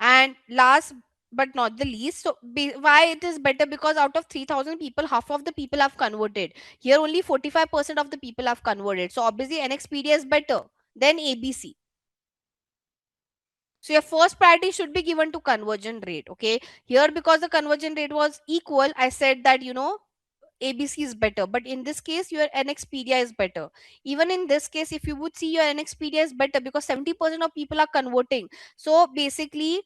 B: And last but not the least, so why it is better? Because out of 3000 people, half of the people have converted. Here only 45% of the people have converted, so obviously NXpedia is better than ABC. So your first priority should be given to conversion rate. Okay, here because the conversion rate was equal, I said that ABC is better, but in this case your NXpedia is better. Even in this case, if you would see, your NXpedia is better because 70% of people are converting. So basically,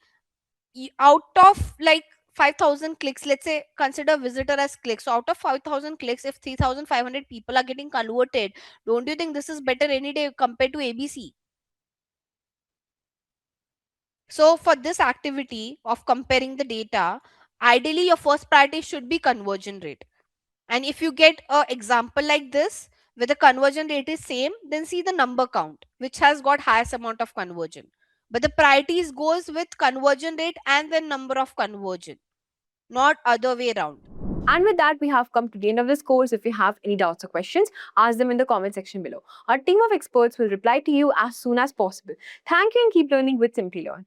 B: out of like 5000 clicks, let's say consider visitor as clicks, so out of 5000 clicks, if 3500 people are getting converted, don't you think this is better any day compared to ABC? So for this activity of comparing the data, ideally your first priority should be conversion rate. And if you get a example like this where the conversion rate is same, then see the number count which has got highest amount of conversion. But the priorities goes with conversion rate and then number of conversion, not other way around.
A: And with that, we have come to the end of this course. If you have any doubts or questions, ask them in the comment section below. Our team of experts will reply to you as soon as possible. Thank you and keep learning with Simplilearn.